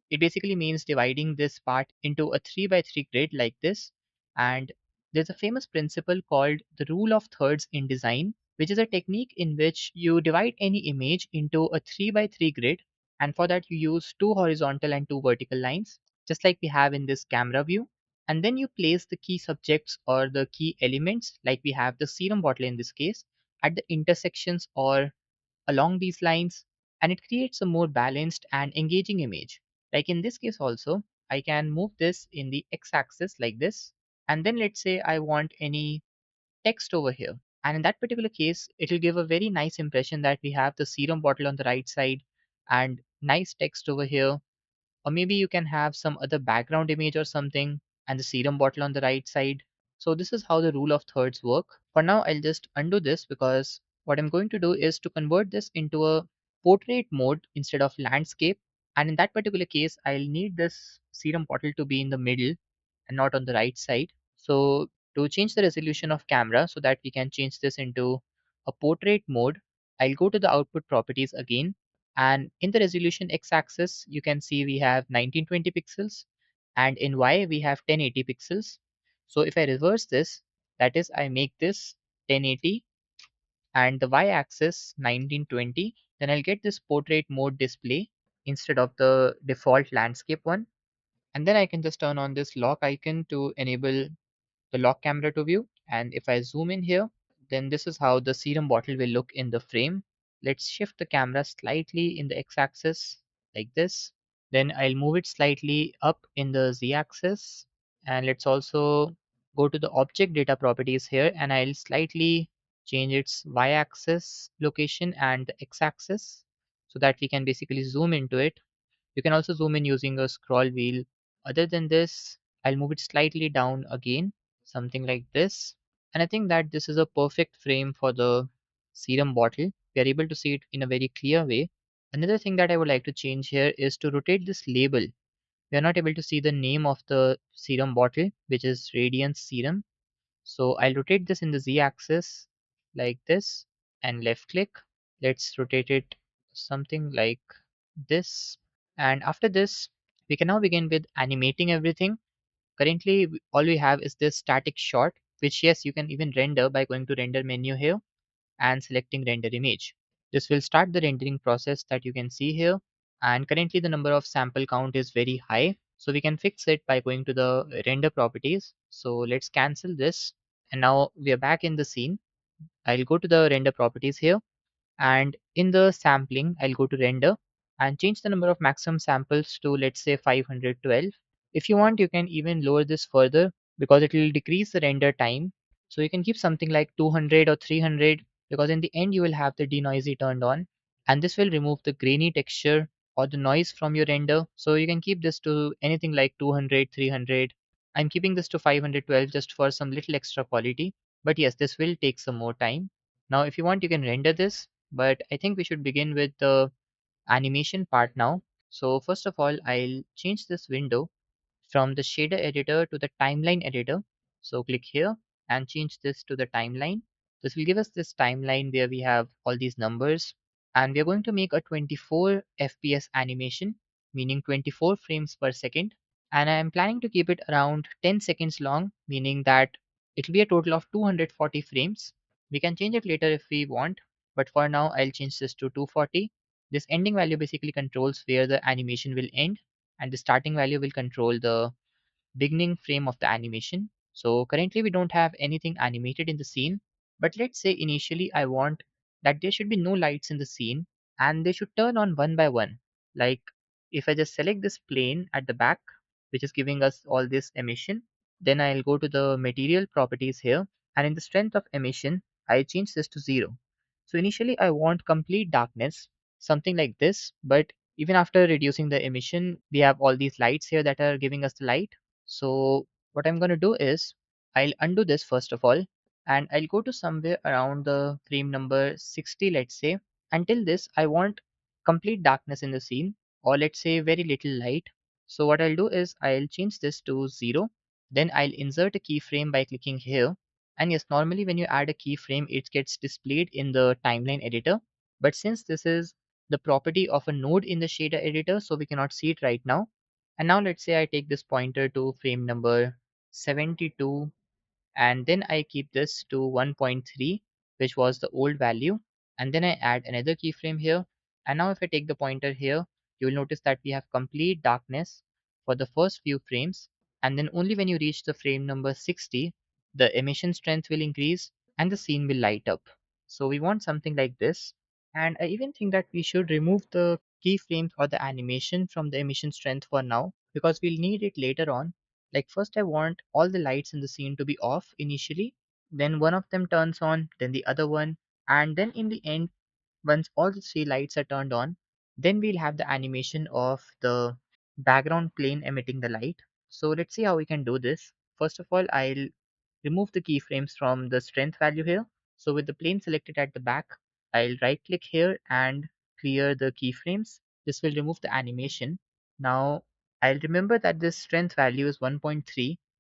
It basically means dividing this part into a 3 by 3 grid like this. And there's a famous principle called the rule of thirds in design, which is a technique in which you divide any image into a 3 by 3 grid. And for that, you use two horizontal and two vertical lines, just like we have in this camera view. And then you place the key subjects or the key elements, like we have the serum bottle in this case, at the intersections or along these lines, and it creates a more balanced and engaging image. Like in this case also, I can move this in the x-axis like this, and then let's say I want any text over here. And in that particular case, it will give a very nice impression that we have the serum bottle on the right side and nice text over here. Or maybe you can have some other background image or something and the serum bottle on the right side. So this is how the rule of thirds work. For now, I'll just undo this because what I'm going to do is to convert this into a portrait mode instead of landscape. And in that particular case, I'll need this serum bottle to be in the middle and not on the right side. So to change the resolution of camera so that we can change this into a portrait mode, I'll go to the output properties again, and in the resolution x-axis you can see we have 1920 pixels, and in y we have 1080 pixels. So if I reverse this, that is I make this 1080 and the y-axis 1920, then I'll get this portrait mode display instead of the default landscape one. And then I can just turn on this lock icon to enable the lock camera to view. And if I zoom in here, then this is how the serum bottle will look in the frame. Let's shift the camera slightly in the x-axis like this. Then I'll move it slightly up in the z-axis. And let's also go to the object data properties here, and I'll slightly change its y-axis location and the x-axis so that we can basically zoom into it. You can also zoom in using a scroll wheel. Other than this, I'll move it slightly down again, something like this. And I think that this is a perfect frame for the serum bottle. We are able to see it in a very clear way. Another thing that I would like to change here is to rotate this label. We are not able to see the name of the serum bottle, which is Radiance Serum. So I'll rotate this in the z-axis like this and left click. Let's rotate it something like this. And after this, we can now begin with animating everything. Currently, all we have is this static shot, which yes, you can even render by going to render menu here and selecting render image. This will start the rendering process that you can see here. And currently the number of sample count is very high. So we can fix it by going to the render properties. So let's cancel this. And now we are back in the scene. I'll go to the render properties here, and in the sampling I'll go to render and change the number of maximum samples to, let's say, 512. If you want, you can even lower this further because it will decrease the render time. So you can keep something like 200 or 300, because in the end you will have the denoisy turned on, and this will remove the grainy texture or the noise from your render. So you can keep this to anything like 200, 300. I'm keeping this to 512 just for some little extra quality, but yes, this will take some more time. Now if you want, you can render this, but I think we should begin with the animation part now. So first of all, I'll change this window from the shader editor to the timeline editor. So click here and change this to the timeline. This will give us this timeline where we have all these numbers, and we are going to make a 24 FPS animation, meaning 24 frames per second. And I am planning to keep it around 10 seconds long, meaning that it will be a total of 240 frames. We can change it later if we want, but for now I'll change this to 240. This ending value basically controls where the animation will end, and the starting value will control the beginning frame of the animation. So currently we don't have anything animated in the scene, but let's say initially I want that there should be no lights in the scene and they should turn on one by one. Like if I just select this plane at the back, which is giving us all this emission, then I'll go to the material properties here, and in the strength of emission, I change this to 0. So initially I want complete darkness, something like this, but even after reducing the emission, we have all these lights here that are giving us the light. So what I'm going to do is I'll undo this first of all, and I'll go to somewhere around the frame number 60, let's say. Until this, I want complete darkness in the scene, or let's say very little light. So what I'll do is I'll change this to 0. Then I'll insert a keyframe by clicking here. And yes, normally when you add a keyframe, it gets displayed in the timeline editor. But since this is the property of a node in the shader editor, so we cannot see it right now. And now let's say I take this pointer to frame number 72, and then I keep this to 1.3, which was the old value, and then I add another keyframe here. And now if I take the pointer here, you will notice that we have complete darkness for the first few frames, and then only when you reach the frame number 60, the emission strength will increase and the scene will light up. So we want something like this. And I even think that we should remove the keyframes or the animation from the emission strength for now, because we'll need it later on. Like first I want all the lights in the scene to be off initially, then one of them turns on, then the other one, and then in the end, once all the three lights are turned on, then we'll have the animation of the background plane emitting the light. So let's see how we can do this. First of all, I'll remove the keyframes from the strength value here. So with the plane selected at the back, I'll right click here and clear the keyframes. This will remove the animation. Now I'll remember that this strength value is 1.3.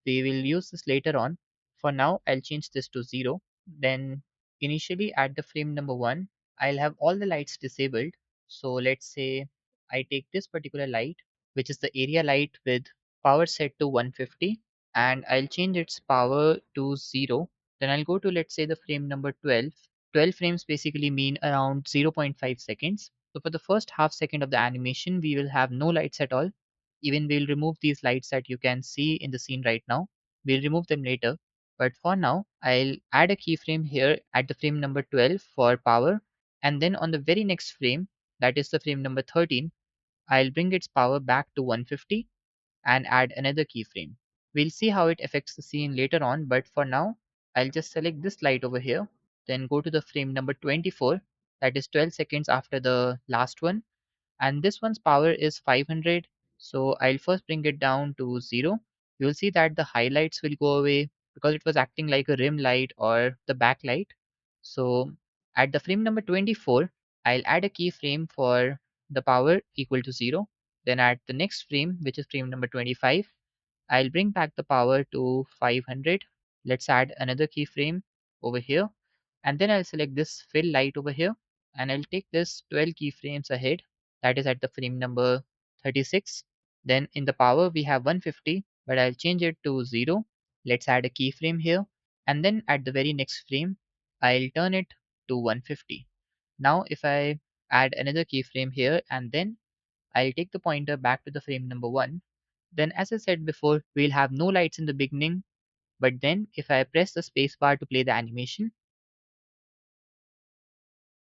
We will use this later on. For now, I'll change this to 0. Then initially at the frame number 1, I'll have all the lights disabled. So let's say I take this particular light, which is the area light with power set to 150, and I'll change its power to 0. Then I'll go to, let's say, the frame number 12. 12 frames basically mean around zero point 0.5 seconds. So for the first half second of the animation, we will have no lights at all. Even we'll remove these lights that you can see in the scene right now. We'll remove them later. But for now, I'll add a keyframe here at the frame number 12 for power. And then on the very next frame, that is the frame number 13, I'll bring its power back to 150 and add another keyframe. We'll see how it affects the scene later on, but for now, I'll just select this light over here, then go to the frame number 24, that is 12 seconds after the last one, and this one's power is 500. So I'll first bring it down to 0. You'll see that the highlights will go away because it was acting like a rim light or the backlight. So at the frame number 24, I'll add a keyframe for the power equal to 0. Then at the next frame, which is frame number 25, I'll bring back the power to 500. Let's add another keyframe over here, and then I'll select this fill light over here, and I'll take this 12 keyframes ahead, that is at the frame number 36. Then in the power we have 150, but I'll change it to 0. Let's add a keyframe here, and then at the very next frame I'll turn it to 150. Now if I add another keyframe here, and then I'll take the pointer back to the frame number 1, then as I said before, we'll have no lights in the beginning, but then if I press the spacebar to play the animation,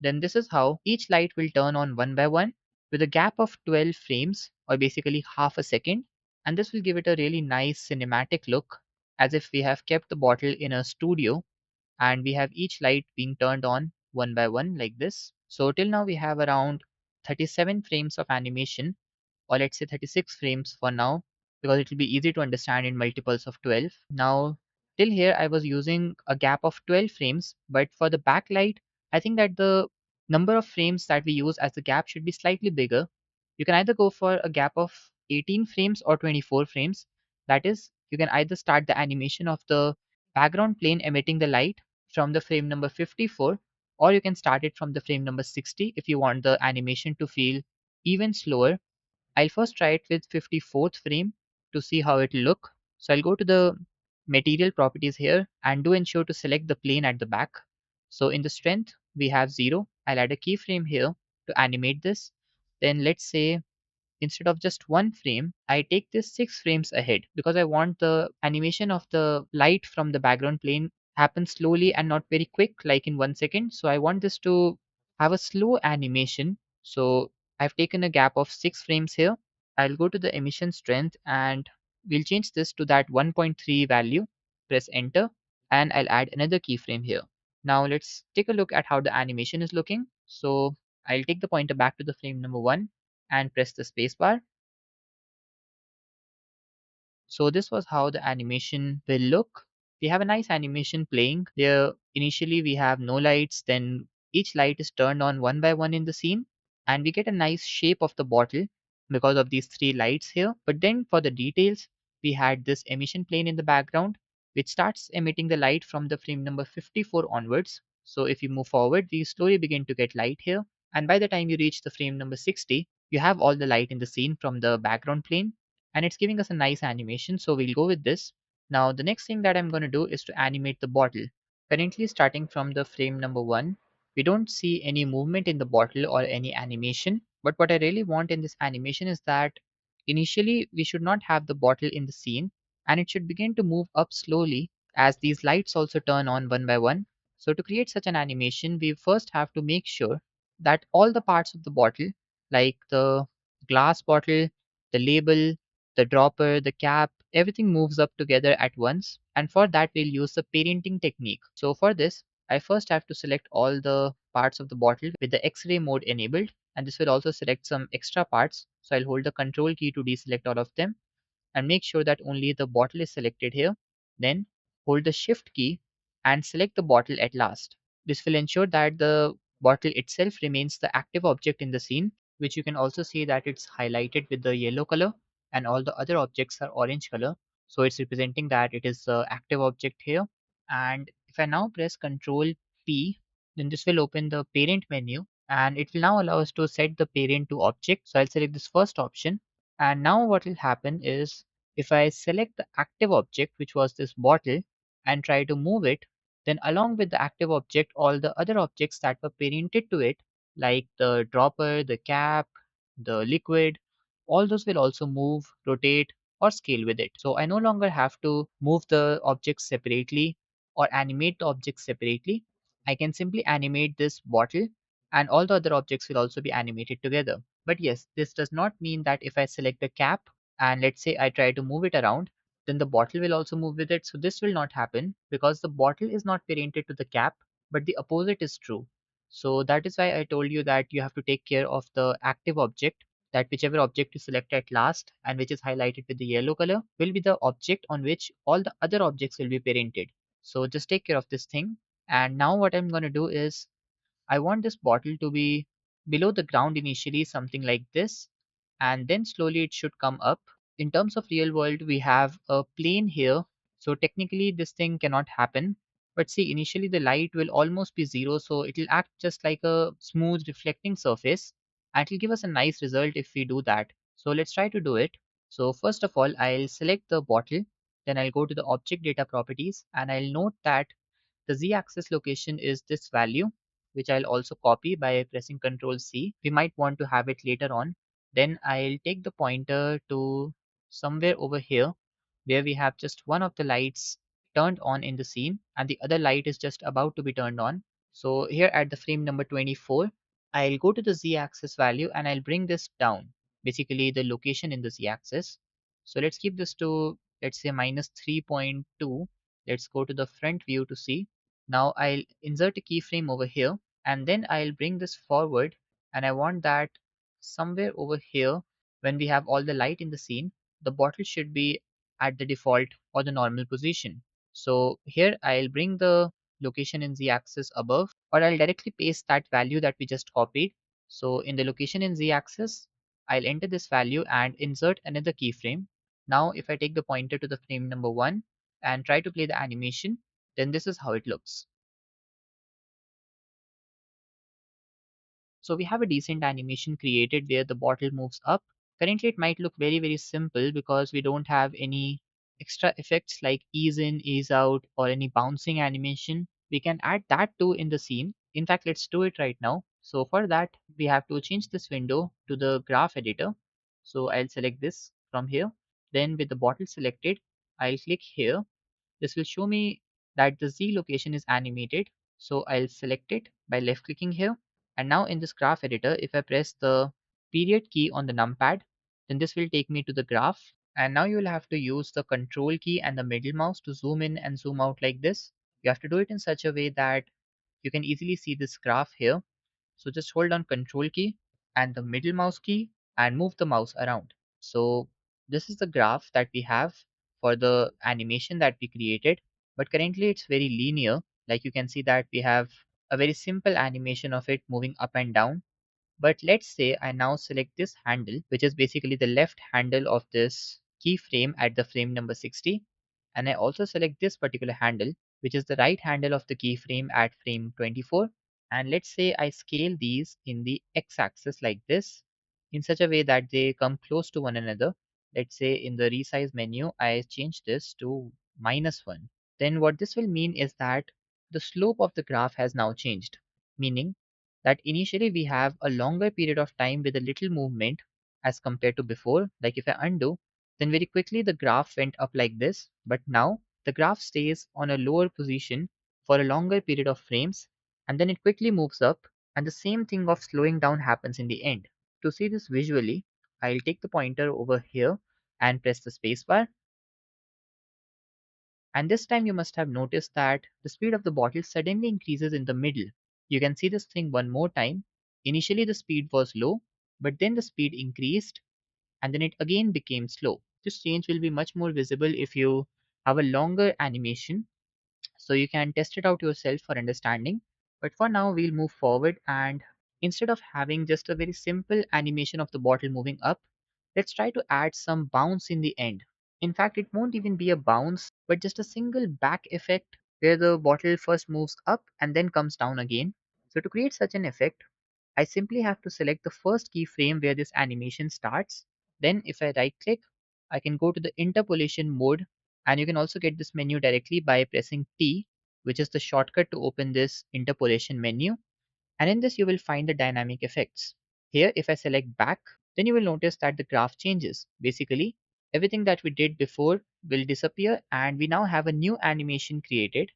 then this is how each light will turn on one by one with a gap of 12 frames, or basically half a second, and this will give it a really nice cinematic look, as if we have kept the bottle in a studio and we have each light being turned on one by one like this. So till now we have around 37 frames of animation, or let's say 36 frames for now, because it will be easy to understand in multiples of 12. Now, till here I was using a gap of 12 frames, but for the backlight, I think that the number of frames that we use as the gap should be slightly bigger. You can either go for a gap of 18 frames or 24 frames. That is, you can either start the animation of the background plane emitting the light from the frame number 54, or you can start it from the frame number 60 if you want the animation to feel even slower. I'll first try it with 54th frame to see how it'll look. So I'll go to the material properties here and do ensure to select the plane at the back. So in the strength, we have 0. I'll add a keyframe here to animate this. Then let's say instead of just one frame, I take this 6 frames ahead because I want the animation of the light from the background plane happen slowly and not very quick, like in 1 second. So I want this to have a slow animation. So I've taken a gap of 6 frames here. I'll go to the emission strength and we'll change this to that 1.3 value. Press enter and I'll add another keyframe here. Now let's take a look at how the animation is looking. So I'll take the pointer back to the frame number 1 and press the spacebar. So this was how the animation will look. We have a nice animation playing. There initially we have no lights, then each light is turned on one by one in the scene, and we get a nice shape of the bottle because of these 3 lights here. But then for the details, we had this emission plane in the background, which starts emitting the light from the frame number 54 onwards. So if you move forward, we slowly begin to get light here. And by the time you reach the frame number 60, you have all the light in the scene from the background plane. and it's giving us a nice animation, so we'll go with this. Now the next thing that I'm going to do is to animate the bottle. Currently starting from the frame number 1, we don't see any movement in the bottle or any animation, but what I really want in this animation is that initially we should not have the bottle in the scene, and it should begin to move up slowly as these lights also turn on one by one. So to create such an animation, we first have to make sure that all the parts of the bottle, like the glass bottle, the label, the dropper, the cap, everything moves up together at once. And for that, we'll use the parenting technique. So for this, I first have to select all the parts of the bottle with the X-ray mode enabled. And this will also select some extra parts. So I'll hold the control key to deselect all of them and make sure that only the bottle is selected here. Then hold the shift key and select the bottle at last. This will ensure that the bottle itself remains the active object in the scene, which you can also see that it's highlighted with the yellow color and all the other objects are orange color. So it's representing that it is the active object here. And if I now press Control P, then this will open the parent menu and it will now allow us to set the parent to object. So I'll select this first option, and now what will happen is if I select the active object, which was this bottle, and try to move it, then along with the active object, all the other objects that were parented to it, like the dropper, the cap, the liquid, all those will also move, rotate, or scale with it. So I no longer have to move the objects separately or animate the objects separately. I can simply animate this bottle and all the other objects will also be animated together. But yes, this does not mean that if I select the cap and let's say I try to move it around, then the bottle will also move with it. So this will not happen because the bottle is not parented to the cap, but the opposite is true. So that is why I told you that you have to take care of the active object, that whichever object you select at last and which is highlighted with the yellow color will be the object on which all the other objects will be parented. So just take care of this thing. And now what I'm going to do is I want this bottle to be below the ground initially, something like this, and then slowly it should come up. In terms of real world, we have a plane here, so technically this thing cannot happen. But see, initially the light will almost be zero, so it will act just like a smooth reflecting surface, and it will give us a nice result if we do that. So let's try to do it. So first of all, I'll select the bottle, then I'll go to the object data properties, and I'll note that the z-axis location is this value, which I'll also copy by pressing Ctrl C. We might want to have it later on. Then I'll take the pointer to somewhere over here where we have just one of the lights turned on in the scene and the other light is just about to be turned on. So here at the frame number 24, I'll go to the z-axis value and I'll bring this down, basically the location in the z-axis. So let's keep this to, let's say, minus 3.2. Let's go to the front view to see. Now I'll insert a keyframe over here and then I'll bring this forward, and I want that somewhere over here when we have all the light in the scene, the bottle should be at the default or the normal position. So here I'll bring the location in z-axis above, or I'll directly paste that value that we just copied. So in the location in z-axis, I'll enter this value and insert another keyframe. Now if I take the pointer to the frame number 1 and try to play the animation, then this is how it looks. So we have a decent animation created where the bottle moves up. Currently it might look very very simple because we don't have any extra effects like ease in, ease out or any bouncing animation. We can add that too in the scene. In fact, let's do it right now. So for that we have to change this window to the graph editor. So I'll select this from here. Then with the bottle selected, I'll click here. This will show me that the Z location is animated. So I'll select it by left clicking here. And now in this graph editor, if I press the period key on the numpad, then this will take me to the graph. And now you will have to use the control key and the middle mouse to zoom in and zoom out like this. You have to do it in such a way that you can easily see this graph here. So just hold on control key and the middle mouse key and move the mouse around. So this is the graph that we have for the animation that we created, but currently it's very linear. Like you can see that we have a very simple animation of it moving up and down. But let's say I now select this handle, which is basically the left handle of this keyframe at the frame number 60. And I also select this particular handle, which is the right handle of the keyframe at frame 24. And let's say I scale these in the x-axis like this in such a way that they come close to one another. let's say in the resize menu, I change this to -1. Then what this will mean is that the slope of the graph has now changed, meaning that initially we have a longer period of time with a little movement as compared to before. Like if I undo, then very quickly the graph went up like this, but now the graph stays on a lower position for a longer period of frames, and then it quickly moves up, and the same thing of slowing down happens in the end. To see this visually, I'll take the pointer over here and press the spacebar. And this time you must have noticed that the speed of the bottle suddenly increases in the middle. You can see this thing one more time. Initially the speed was low, but then the speed increased and then it again became slow. This change will be much more visible if you have a longer animation, so you can test it out yourself for understanding. But for now, we'll move forward, and instead of having just a very simple animation of the bottle moving up, let's try to add some bounce in the end. In fact, it won't even be a bounce, but just a single back effect where the bottle first moves up and then comes down again. So to create such an effect, I simply have to select the first keyframe where this animation starts. Then if I right click, I can go to the interpolation mode, and you can also get this menu directly by pressing T, which is the shortcut to open this interpolation menu. And in this you will find the dynamic effects. Here if I select back, then you will notice that the graph changes. Basically, everything that we did before will disappear and we now have a new animation created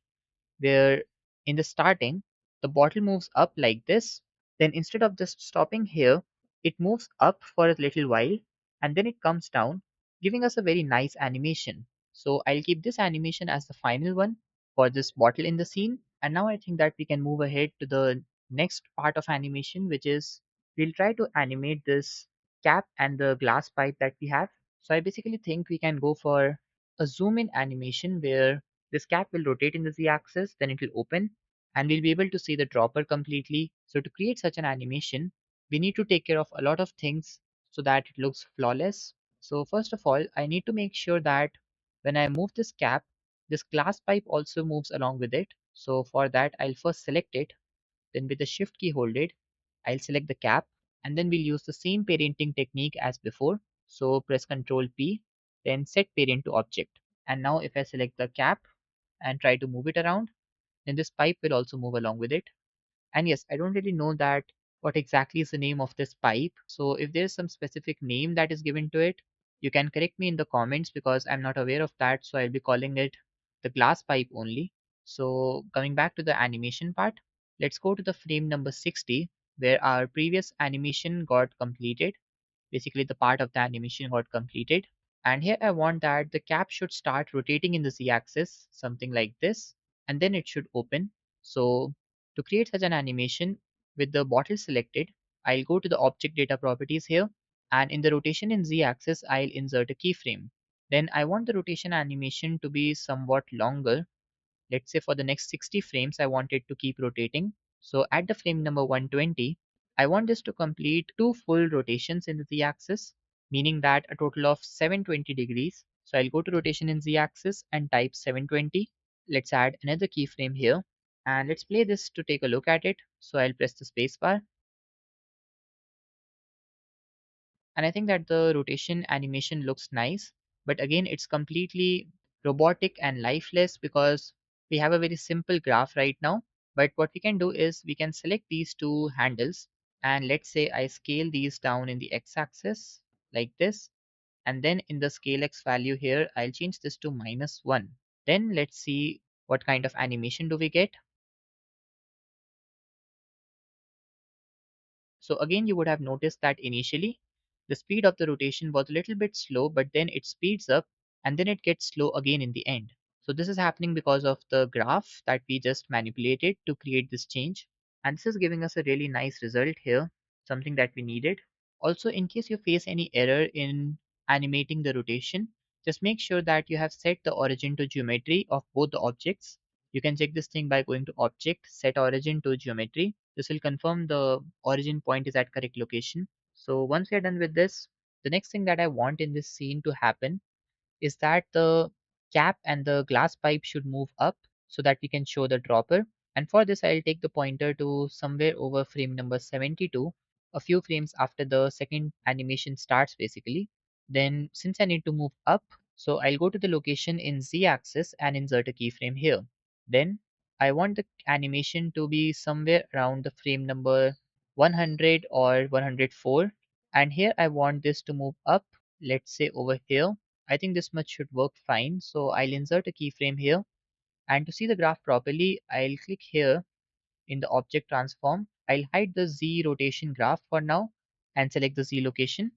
where in the starting the bottle moves up like this, then instead of just stopping here, it moves up for a little while and then it comes down, giving us a very nice animation. So I'll keep this animation as the final one for this bottle in the scene. And now I think that we can move ahead to the next part of animation, which is we'll try to animate this cap and the glass pipe that we have. So I basically think we can go for a zoom in animation where this cap will rotate in the z-axis, then it will open, and we'll be able to see the dropper completely. So to create such an animation, we need to take care of a lot of things so that it looks flawless. So first of all, I need to make sure that when I move this cap, this glass pipe also moves along with it. So for that, I'll first select it, then with the shift key hold it, I'll select the cap, and then we'll use the same parenting technique as before. So press Ctrl P, then set parent to object. And now if I select the cap and try to move it around, then this pipe will also move along with it. And yes, I don't really know that what exactly is the name of this pipe. So if there's some specific name that is given to it, you can correct me in the comments because I'm not aware of that. So I'll be calling it the glass pipe only. So coming back to the animation part, let's go to the frame number 60 where our previous animation got completed. Basically the part of the animation got completed. And here I want that the cap should start rotating in the z-axis, something like this, and then it should open. So to create such an animation with the bottle selected, I'll go to the object data properties here, and in the rotation in z-axis, I'll insert a keyframe. Then I want the rotation animation to be somewhat longer. Let's say for the next 60 frames, I want it to keep rotating. So at the frame number 120, I want this to complete two full rotations in the z-axis, meaning that a total of 720 degrees. So I'll go to rotation in z-axis and type 720. Let's add another keyframe here and let's play this to take a look at it. So I'll press the spacebar. And I think that the rotation animation looks nice, but again it's completely robotic and lifeless because we have a very simple graph right now. But what we can do is we can select these two handles and let's say I scale these down in the x-axis like this, and then in the scale x value here I'll change this to -1. Then let's see what kind of animation do we get. So again, you would have noticed that initially the speed of the rotation was a little bit slow, but then it speeds up and then it gets slow again in the end. So this is happening because of the graph that we just manipulated to create this change. And this is giving us a really nice result here, something that we needed. Also, in case you face any error in animating the rotation, just make sure that you have set the origin to geometry of both the objects. You can check this thing by going to Object, Set Origin to Geometry. This will confirm the origin point is at correct location. So once we are done with this, the next thing that I want in this scene to happen is that the cap and the glass pipe should move up so that we can show the dropper. And for this, I'll take the pointer to somewhere over frame number 72, a few frames after the second animation starts basically. Then since I need to move up, so I'll go to the location in Z axis and insert a keyframe here. Then I want the animation to be somewhere around the frame number 100 or 104. And here I want this to move up, let's say over here. I think this much should work fine. So I'll insert a keyframe here. And to see the graph properly, I'll click here in the object transform. I'll hide the Z rotation graph for now and select the Z location.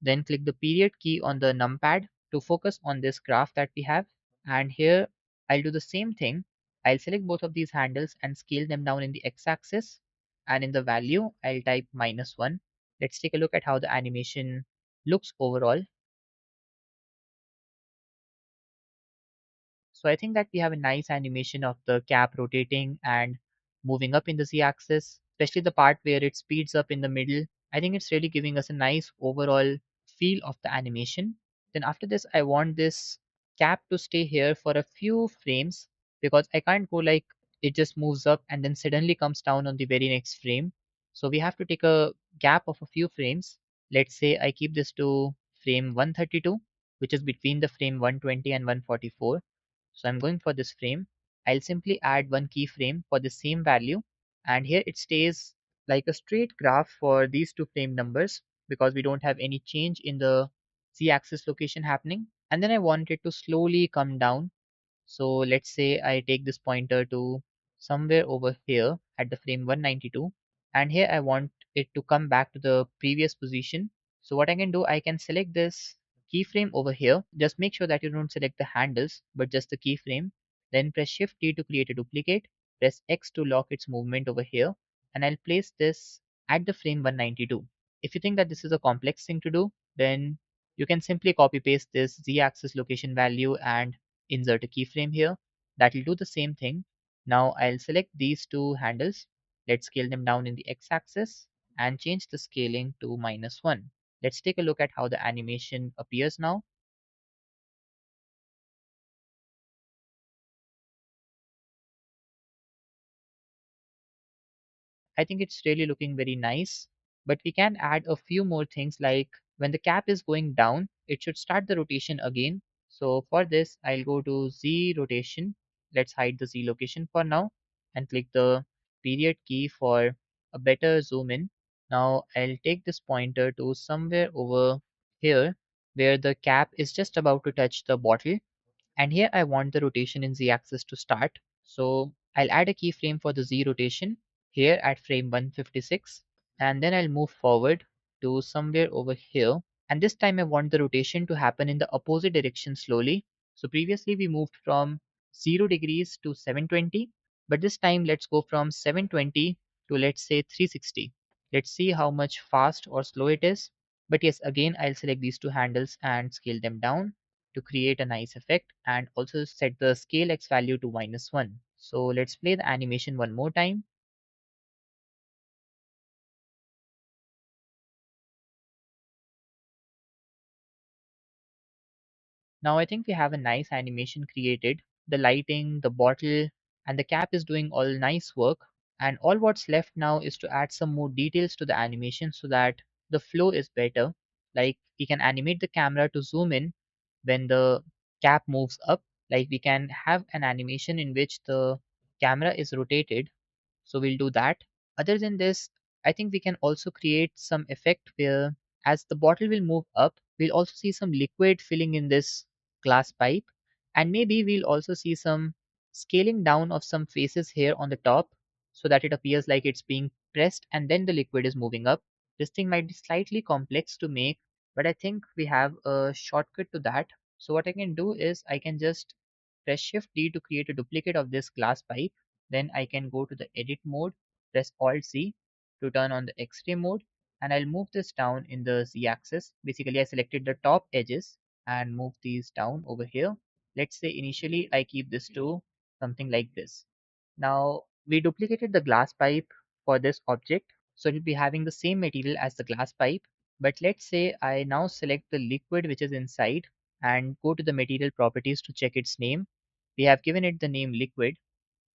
Then click the period key on the numpad to focus on this graph that we have. And here I'll do the same thing. I'll select both of these handles and scale them down in the x-axis. And in the value, I'll type -1. Let's take a look at how the animation looks overall. So I think that we have a nice animation of the cap rotating and moving up in the z-axis, especially the part where it speeds up in the middle. I think it's really giving us a nice overall feel of the animation. Then after this, I want this cap to stay here for a few frames because I can't go like it just moves up and then suddenly comes down on the very next frame. So we have to take a gap of a few frames. Let's say I keep this to frame 132, which is between the frame 120 and 144. So I'm going for this frame. I'll simply add one keyframe for the same value. And here it stays like a straight graph for these two frame numbers because we don't have any change in the z-axis location happening. And then I want it to slowly come down. So let's say I take this pointer to somewhere over here at the frame 192. And here I want it to come back to the previous position. So what I can do, I can select this keyframe over here. Just make sure that you don't select the handles, but just the keyframe. Then press Shift T to create a duplicate. Press X to lock its movement over here. And I'll place this at the frame 192. If you think that this is a complex thing to do, then you can simply copy paste this z-axis location value and insert a keyframe here. That will do the same thing. Now I'll select these two handles. Let's scale them down in the x-axis and change the scaling to -1. Let's take a look at how the animation appears now. I think it's really looking very nice, but we can add a few more things like when the cap is going down, it should start the rotation again. So for this, I'll go to Z rotation. Let's hide the Z location for now and click the period key for a better zoom in. Now I'll take this pointer to somewhere over here where the cap is just about to touch the bottle. And here I want the rotation in z-axis to start. So I'll add a keyframe for the z rotation here at frame 156. And then I'll move forward to somewhere over here. And this time I want the rotation to happen in the opposite direction slowly. So previously we moved from 0 degrees to 720. But this time let's go from 720 to let's say 360. Let's see how much fast or slow it is. But yes, again, I'll select these two handles and scale them down to create a nice effect and also set the scale X value to -1. So let's play the animation one more time. Now I think we have a nice animation created. The lighting, the bottle, and the cap is doing all nice work. And all what's left now is to add some more details to the animation so that the flow is better. Like we can animate the camera to zoom in when the cap moves up. Like we can have an animation in which the camera is rotated. So we'll do that. Other than this, I think we can also create some effect where as the bottle will move up, we'll also see some liquid filling in this glass pipe. And maybe we'll also see some scaling down of some faces here on the top so that it appears like it's being pressed and then the liquid is moving up. This thing might be slightly complex to make, but I think we have a shortcut to that. So what I can do is I can just press Shift D to create a duplicate of this glass pipe. Then I can go to the edit mode, press Alt Z to turn on the X-ray mode, and I'll move this down in the Z axis. Basically, I selected the top edges and move these down over here. Let's say initially I keep this to something like this. Now we duplicated the glass pipe for this object, so it will be having the same material as the glass pipe. But let's say I now select the liquid which is inside and go to the material properties to check its name. We have given it the name liquid.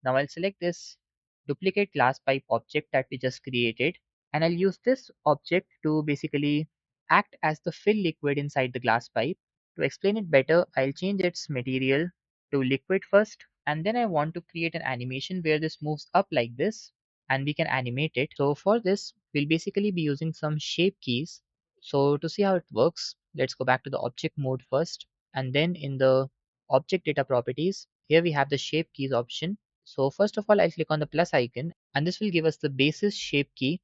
Now I'll select this duplicate glass pipe object that we just created, and I'll use this object to basically act as the fill liquid inside the glass pipe. To explain it better, I'll change its material to liquid first, and then I want to create an animation where this moves up like this, and we can animate it. So for this, we'll basically be using some shape keys. So to see how it works, let's go back to the object mode first, and then in the object data properties, here we have the shape keys option. So first of all, I'll click on the plus icon, and this will give us the basis shape key,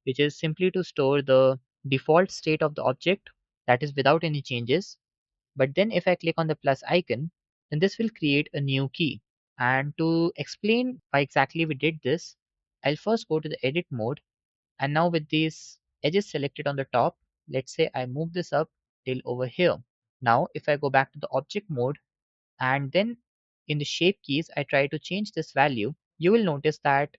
which is simply to store the default state of the object, that is without any changes. But then if I click on the plus icon, then this will create a new key. And to explain why exactly we did this, I'll first go to the edit mode, and now with these edges selected on the top, let's say I move this up till over here. Now if I go back to the object mode, and then in the shape keys I try to change this value, you will notice that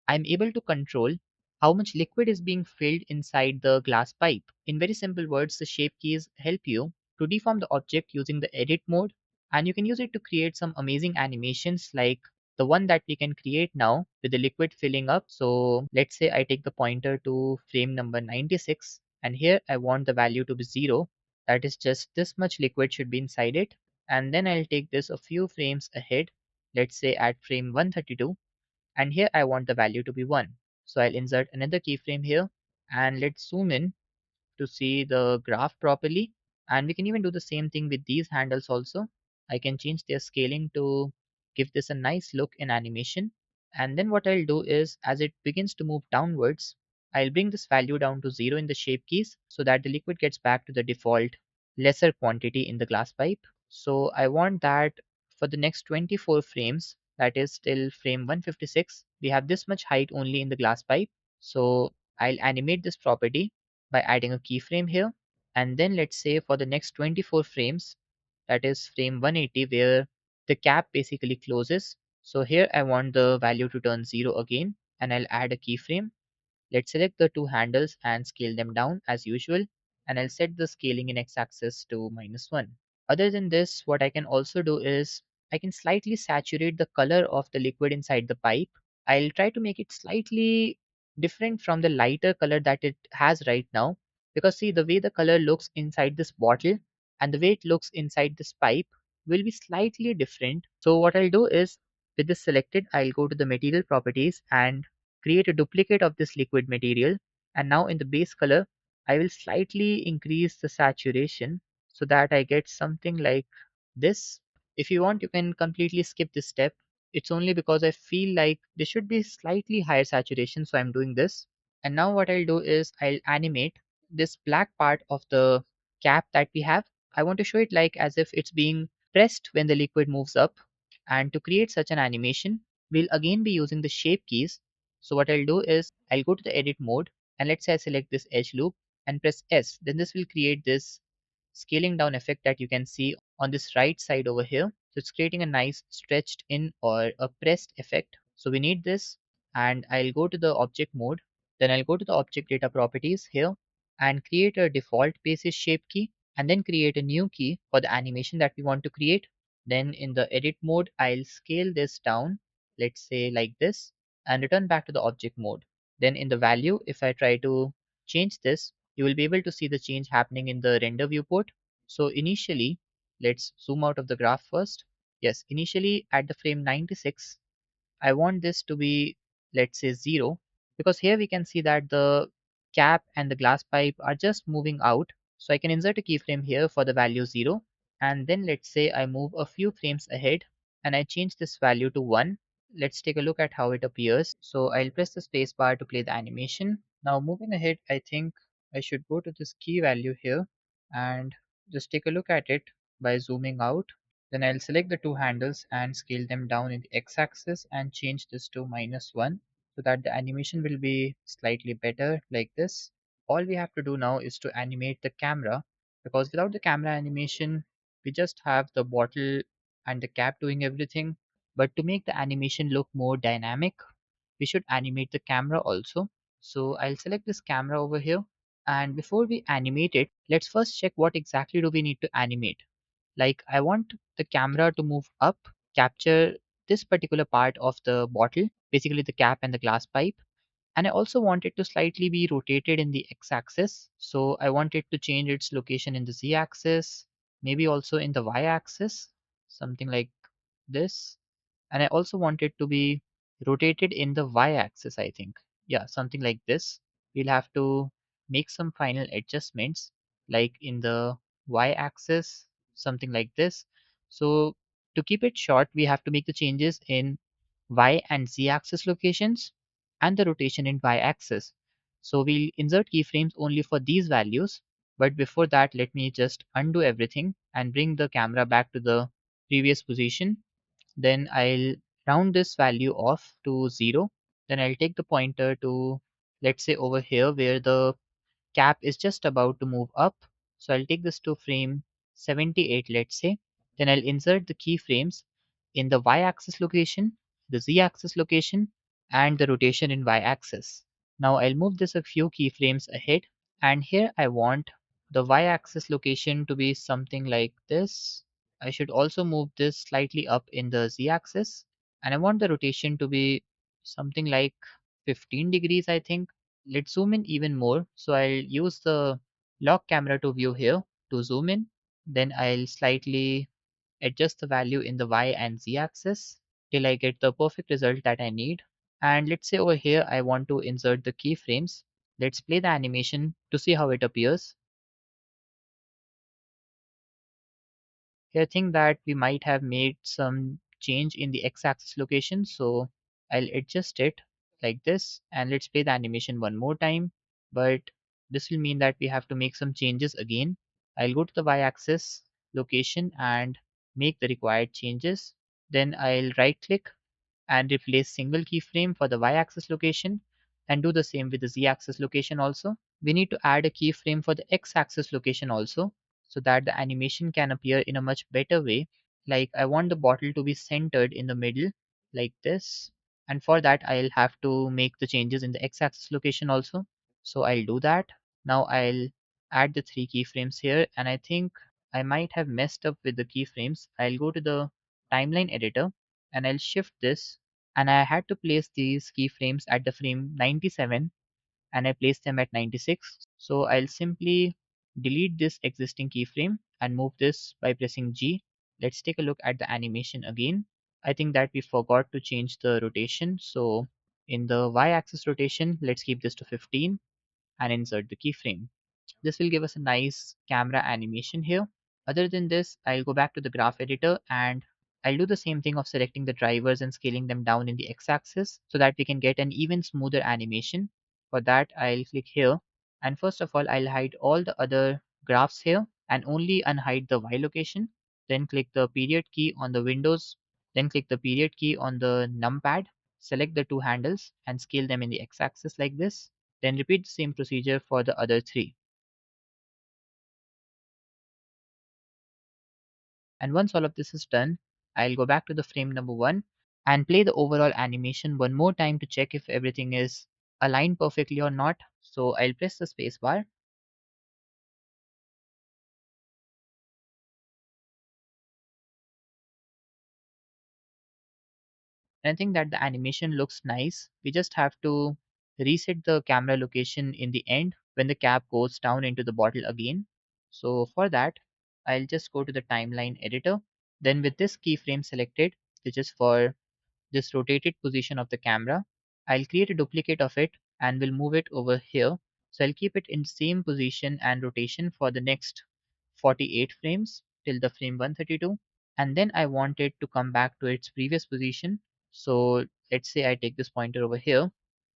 I'm able to control how much liquid is being filled inside the glass pipe. In very simple words, the shape keys help you to deform the object using the edit mode, and you can use it to create some amazing animations like the one that we can create now with the liquid filling up. So let's say I take the pointer to frame number 96, and here I want the value to be 0. That is, just this much liquid should be inside it. And then I'll take this a few frames ahead, let's say at frame 132, and here I want the value to be 1. So I'll insert another keyframe here, and let's zoom in to see the graph properly. And we can even do the same thing with these handles also. I can change their scaling to give this a nice look in animation. And then what I'll do is, as it begins to move downwards, I'll bring this value down to 0 in the shape keys so that the liquid gets back to the default lesser quantity in the glass pipe. So I want that for the next 24 frames, that is till frame 156, we have this much height only in the glass pipe. So I'll animate this property by adding a keyframe here. And then let's say for the next 24 frames, that is frame 180 where the cap basically closes. So here I want the value to turn 0 again, and I'll add a keyframe. Let's select the two handles and scale them down as usual, and I'll set the scaling in x-axis to -1. Other than this, what I can also do is I can slightly saturate the color of the liquid inside the pipe. I'll try to make it slightly different from the lighter color that it has right now, because see, the way the color looks inside this bottle and the way it looks inside this pipe will be slightly different. So what I'll do is, with this selected, I'll go to the material properties and create a duplicate of this liquid material, and now in the base color I will slightly increase the saturation so that I get something like this. If you want, you can completely skip this step. It's only because I feel like there should be slightly higher saturation, so I'm doing this. And now what I'll do is I'll animate this black part of the cap that we have. I want to show it like as if it's being pressed when the liquid moves up. And to create such an animation, we'll again be using the shape keys. So what I'll do is I'll go to the edit mode, and let's say I select this edge loop and press S. Then this will create this scaling down effect that you can see on this right side over here. So it's creating a nice stretched in or a pressed effect. So we need this, and I'll go to the object mode. Then I'll go to the object data properties here and create a default basis shape key, and then create a new key for the animation that we want to create. Then in the edit mode, I'll scale this down, let's say like this, and return back to the object mode. Then in the value, if I try to change this, you will be able to see the change happening in the render viewport. So initially, let's zoom out of the graph first. Yes, initially at the frame 96, I want this to be, let's say 0, because here we can see that the cap and the glass pipe are just moving out. So I can insert a keyframe here for the value 0, and then let's say I move a few frames ahead and I change this value to 1. Let's take a look at how it appears. So I'll press the space bar to play the animation. Now moving ahead, I think I should go to this key value here and just take a look at it by zooming out. Then I'll select the two handles and scale them down in the x-axis and change this to -1 so that the animation will be slightly better like this. All we have to do now is to animate the camera, because without the camera animation, we just have the bottle and the cap doing everything. But to make the animation look more dynamic, we should animate the camera also. So I'll select this camera over here. And before we animate it, let's first check what exactly do we need to animate. Like I want the camera to move up, capture this particular part of the bottle, basically the cap and the glass pipe. And I also want it to slightly be rotated in the x-axis. So I want it to change its location in the z-axis, maybe also in the y-axis, something like this. And I also want it to be rotated in the y-axis, I think. Yeah, something like this. We'll have to make some final adjustments, like in the y-axis, something like this. So to keep it short, we have to make the changes in y and z-axis locations and the rotation in y-axis. So we'll insert keyframes only for these values. But before that, let me just undo everything and bring the camera back to the previous position. Then I'll round this value off to 0. Then I'll take the pointer to, let's say, over here where the cap is just about to move up. So I'll take this to frame 78, let's say. Then I'll insert the keyframes in the y-axis location, the z-axis location, and the rotation in y-axis. Now I'll move this a few keyframes ahead, and here I want the y-axis location to be something like this. I should also move this slightly up in the z-axis, and I want the rotation to be something like 15 degrees, I think. Let's zoom in even more. So I'll use the lock camera to view here to zoom in. Then I'll slightly adjust the value in the y and z axis till I get the perfect result that I need. And let's say over here I want to insert the keyframes. Let's play the animation to see how it appears. Here I think that we might have made some change in the x-axis location, so I'll adjust it like this, and let's play the animation one more time. But this will mean that we have to make some changes again. I'll go to the y-axis location and make the required changes. Then I'll right click and replace single keyframe for the y-axis location, and do the same with the z-axis location also. We need to add a keyframe for the x-axis location also, so that the animation can appear in a much better way. Like I want the bottle to be centered in the middle like this, and for that I'll have to make the changes in the x-axis location also. So I'll do that. Now I'll add the three keyframes here, and I think I might have messed up with the keyframes. I'll go to the timeline editor and I'll shift this, and I had to place these keyframes at the frame 97 and I placed them at 96. So I'll simply delete this existing keyframe and move this by pressing G. Let's take a look at the animation again. I think that we forgot to change the rotation. So in the y-axis rotation, let's keep this to 15 and insert the keyframe. This will give us a nice camera animation here. Other than this, I'll go back to the graph editor and I'll do the same thing of selecting the drivers and scaling them down in the x-axis so that we can get an even smoother animation. For that, I'll click here, and first of all, I'll hide all the other graphs here and only unhide the Y location. Then click the period key on the Windows, then click the period key on the numpad, select the two handles and scale them in the x-axis like this. Then repeat the same procedure for the other three. And once all of this is done, I'll go back to the frame number 1 and play the overall animation one more time to check if everything is aligned perfectly or not. So I'll press the space bar. And I think that the animation looks nice. We just have to reset the camera location in the end when the cap goes down into the bottle again. So for that, I'll just go to the timeline editor. Then with this keyframe selected, which is for this rotated position of the camera, I'll create a duplicate of it and will move it over here. So I'll keep it in same position and rotation for the next 48 frames till the frame 132. And then I want it to come back to its previous position. So let's say I take this pointer over here.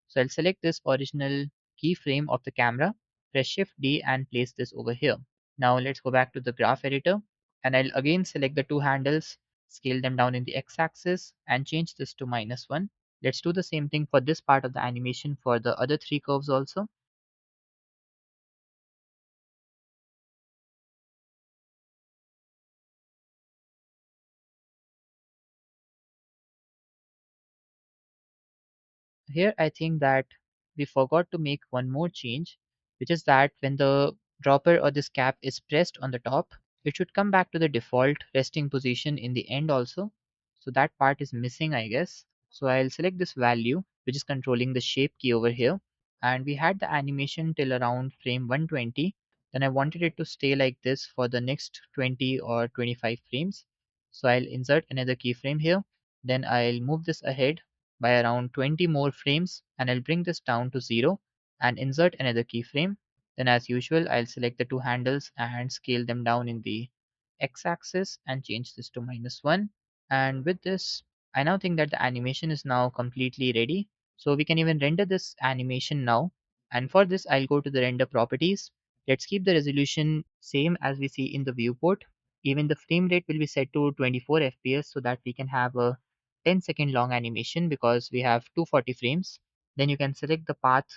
So I'll select this original keyframe of the camera, press Shift D and place this over here. Now let's go back to the graph editor and I'll again select the two handles, scale them down in the x-axis and change this to -1. Let's do the same thing for this part of the animation for the other three curves also. Here I think that we forgot to make one more change, which is that when the dropper or this cap is pressed on the top, it should come back to the default resting position in the end also. So that part is missing, I guess. So I'll select this value, which is controlling the shape key over here. And we had the animation till around frame 120. Then I wanted it to stay like this for the next 20 or 25 frames. So I'll insert another keyframe here. Then I'll move this ahead by around 20 more frames and I'll bring this down to 0 and insert another keyframe. Then as usual, I'll select the two handles and scale them down in the x-axis and change this to -1. And with this, I now think that the animation is now completely ready. So we can even render this animation now. And for this, I'll go to the render properties. Let's keep the resolution same as we see in the viewport. Even the frame rate will be set to 24 FPS so that we can have a 10-second long animation because we have 240 frames. Then you can select the path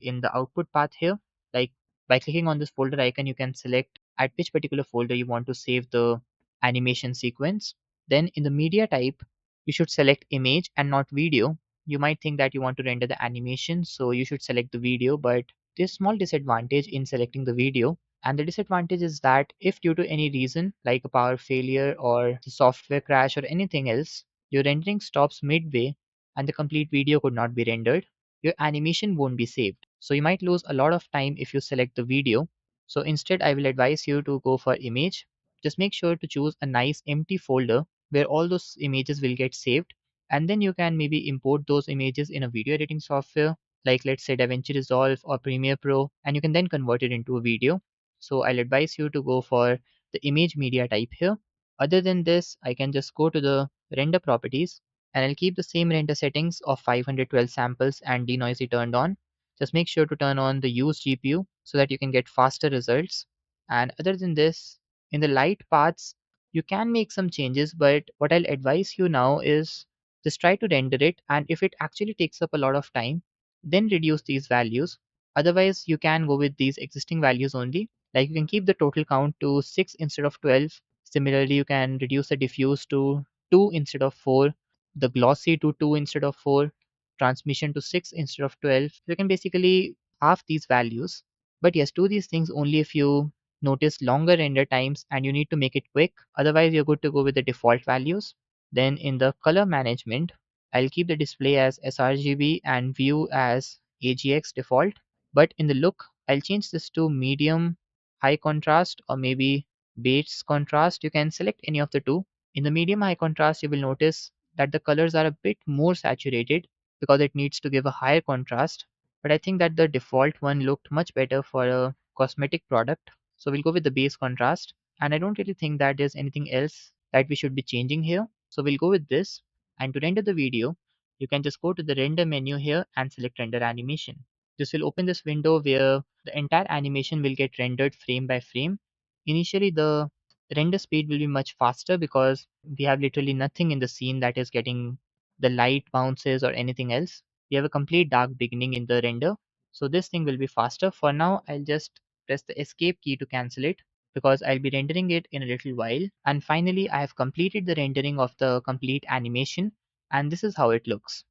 in the output path here. Like by clicking on this folder icon, you can select at which particular folder you want to save the animation sequence. Then in the media type, you should select image and not video. You might think that you want to render the animation, so you should select the video, but there's small disadvantage in selecting the video. And the disadvantage is that if due to any reason like a power failure or the software crash or anything else, your rendering stops midway and the complete video could not be rendered, your animation won't be saved. So you might lose a lot of time if you select the video. So instead, I will advise you to go for image. Just make sure to choose a nice empty folder where all those images will get saved. And then you can maybe import those images in a video editing software, like let's say DaVinci Resolve or Premiere Pro, and you can then convert it into a video. So I'll advise you to go for the image media type here. Other than this, I can just go to the render properties and I'll keep the same render settings of 512 samples and denoisy turned on. Just make sure to turn on the use GPU so that you can get faster results. And other than this, in the light paths, you can make some changes, but what I'll advise you now is just try to render it. And if it actually takes up a lot of time, then reduce these values. Otherwise, you can go with these existing values only. Like you can keep the total count to 6 instead of 12. Similarly, you can reduce the diffuse to 2 instead of 4, the glossy to 2 instead of 4, transmission to 6 instead of 12. You can basically half these values. But yes, do these things only if you notice longer render times and you need to make it quick. Otherwise, you're good to go with the default values. Then in the color management, I'll keep the display as sRGB and view as AGX default. But in the look, I'll change this to medium, high contrast, or maybe base contrast. You can select any of the two. In the medium high contrast, you will notice that the colors are a bit more saturated because it needs to give a higher contrast. But I think that the default one looked much better for a cosmetic product. So we'll go with the base contrast. And I don't really think that there's anything else that we should be changing here. So we'll go with this. And to render the video, you can just go to the render menu here and select render animation. This will open this window where the entire animation will get rendered frame by frame. Initially, the render speed will be much faster because we have literally nothing in the scene that is getting the light bounces or anything else. We have a complete dark beginning in the render. So this thing will be faster. For now, I'll just press the escape key to cancel it because I'll be rendering it in a little while. And finally, I have completed the rendering of the complete animation and this is how it looks.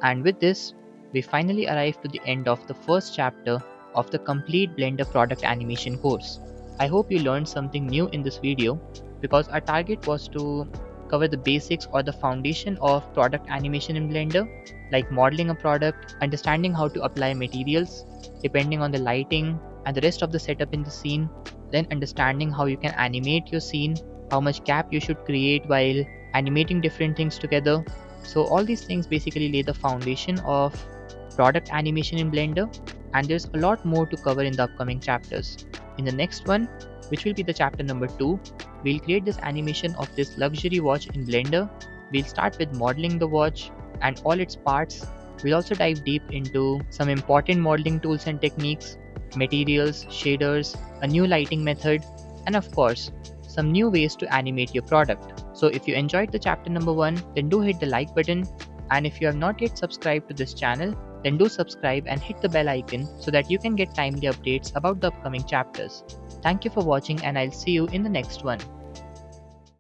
And with this, we finally arrived to the end of the first chapter of the complete Blender product animation course. I hope you learned something new in this video because our target was to cover the basics or the foundation of product animation in Blender, like modeling a product, understanding how to apply materials depending on the lighting and the rest of the setup in the scene, then understanding how you can animate your scene, how much gap you should create while animating different things together. So all these things basically lay the foundation of product animation in Blender, and there's a lot more to cover in the upcoming chapters. In the next one, which will be the chapter number 2, we'll create this animation of this luxury watch in Blender. We'll start with modeling the watch and all its parts. We'll also dive deep into some important modeling tools and techniques, materials, shaders, a new lighting method, and of course, some new ways to animate your product. So if you enjoyed the chapter number 1, then do hit the like button. And if you have not yet subscribed to this channel, then do subscribe and hit the bell icon so that you can get timely updates about the upcoming chapters. Thank you for watching and I'll see you in the next one.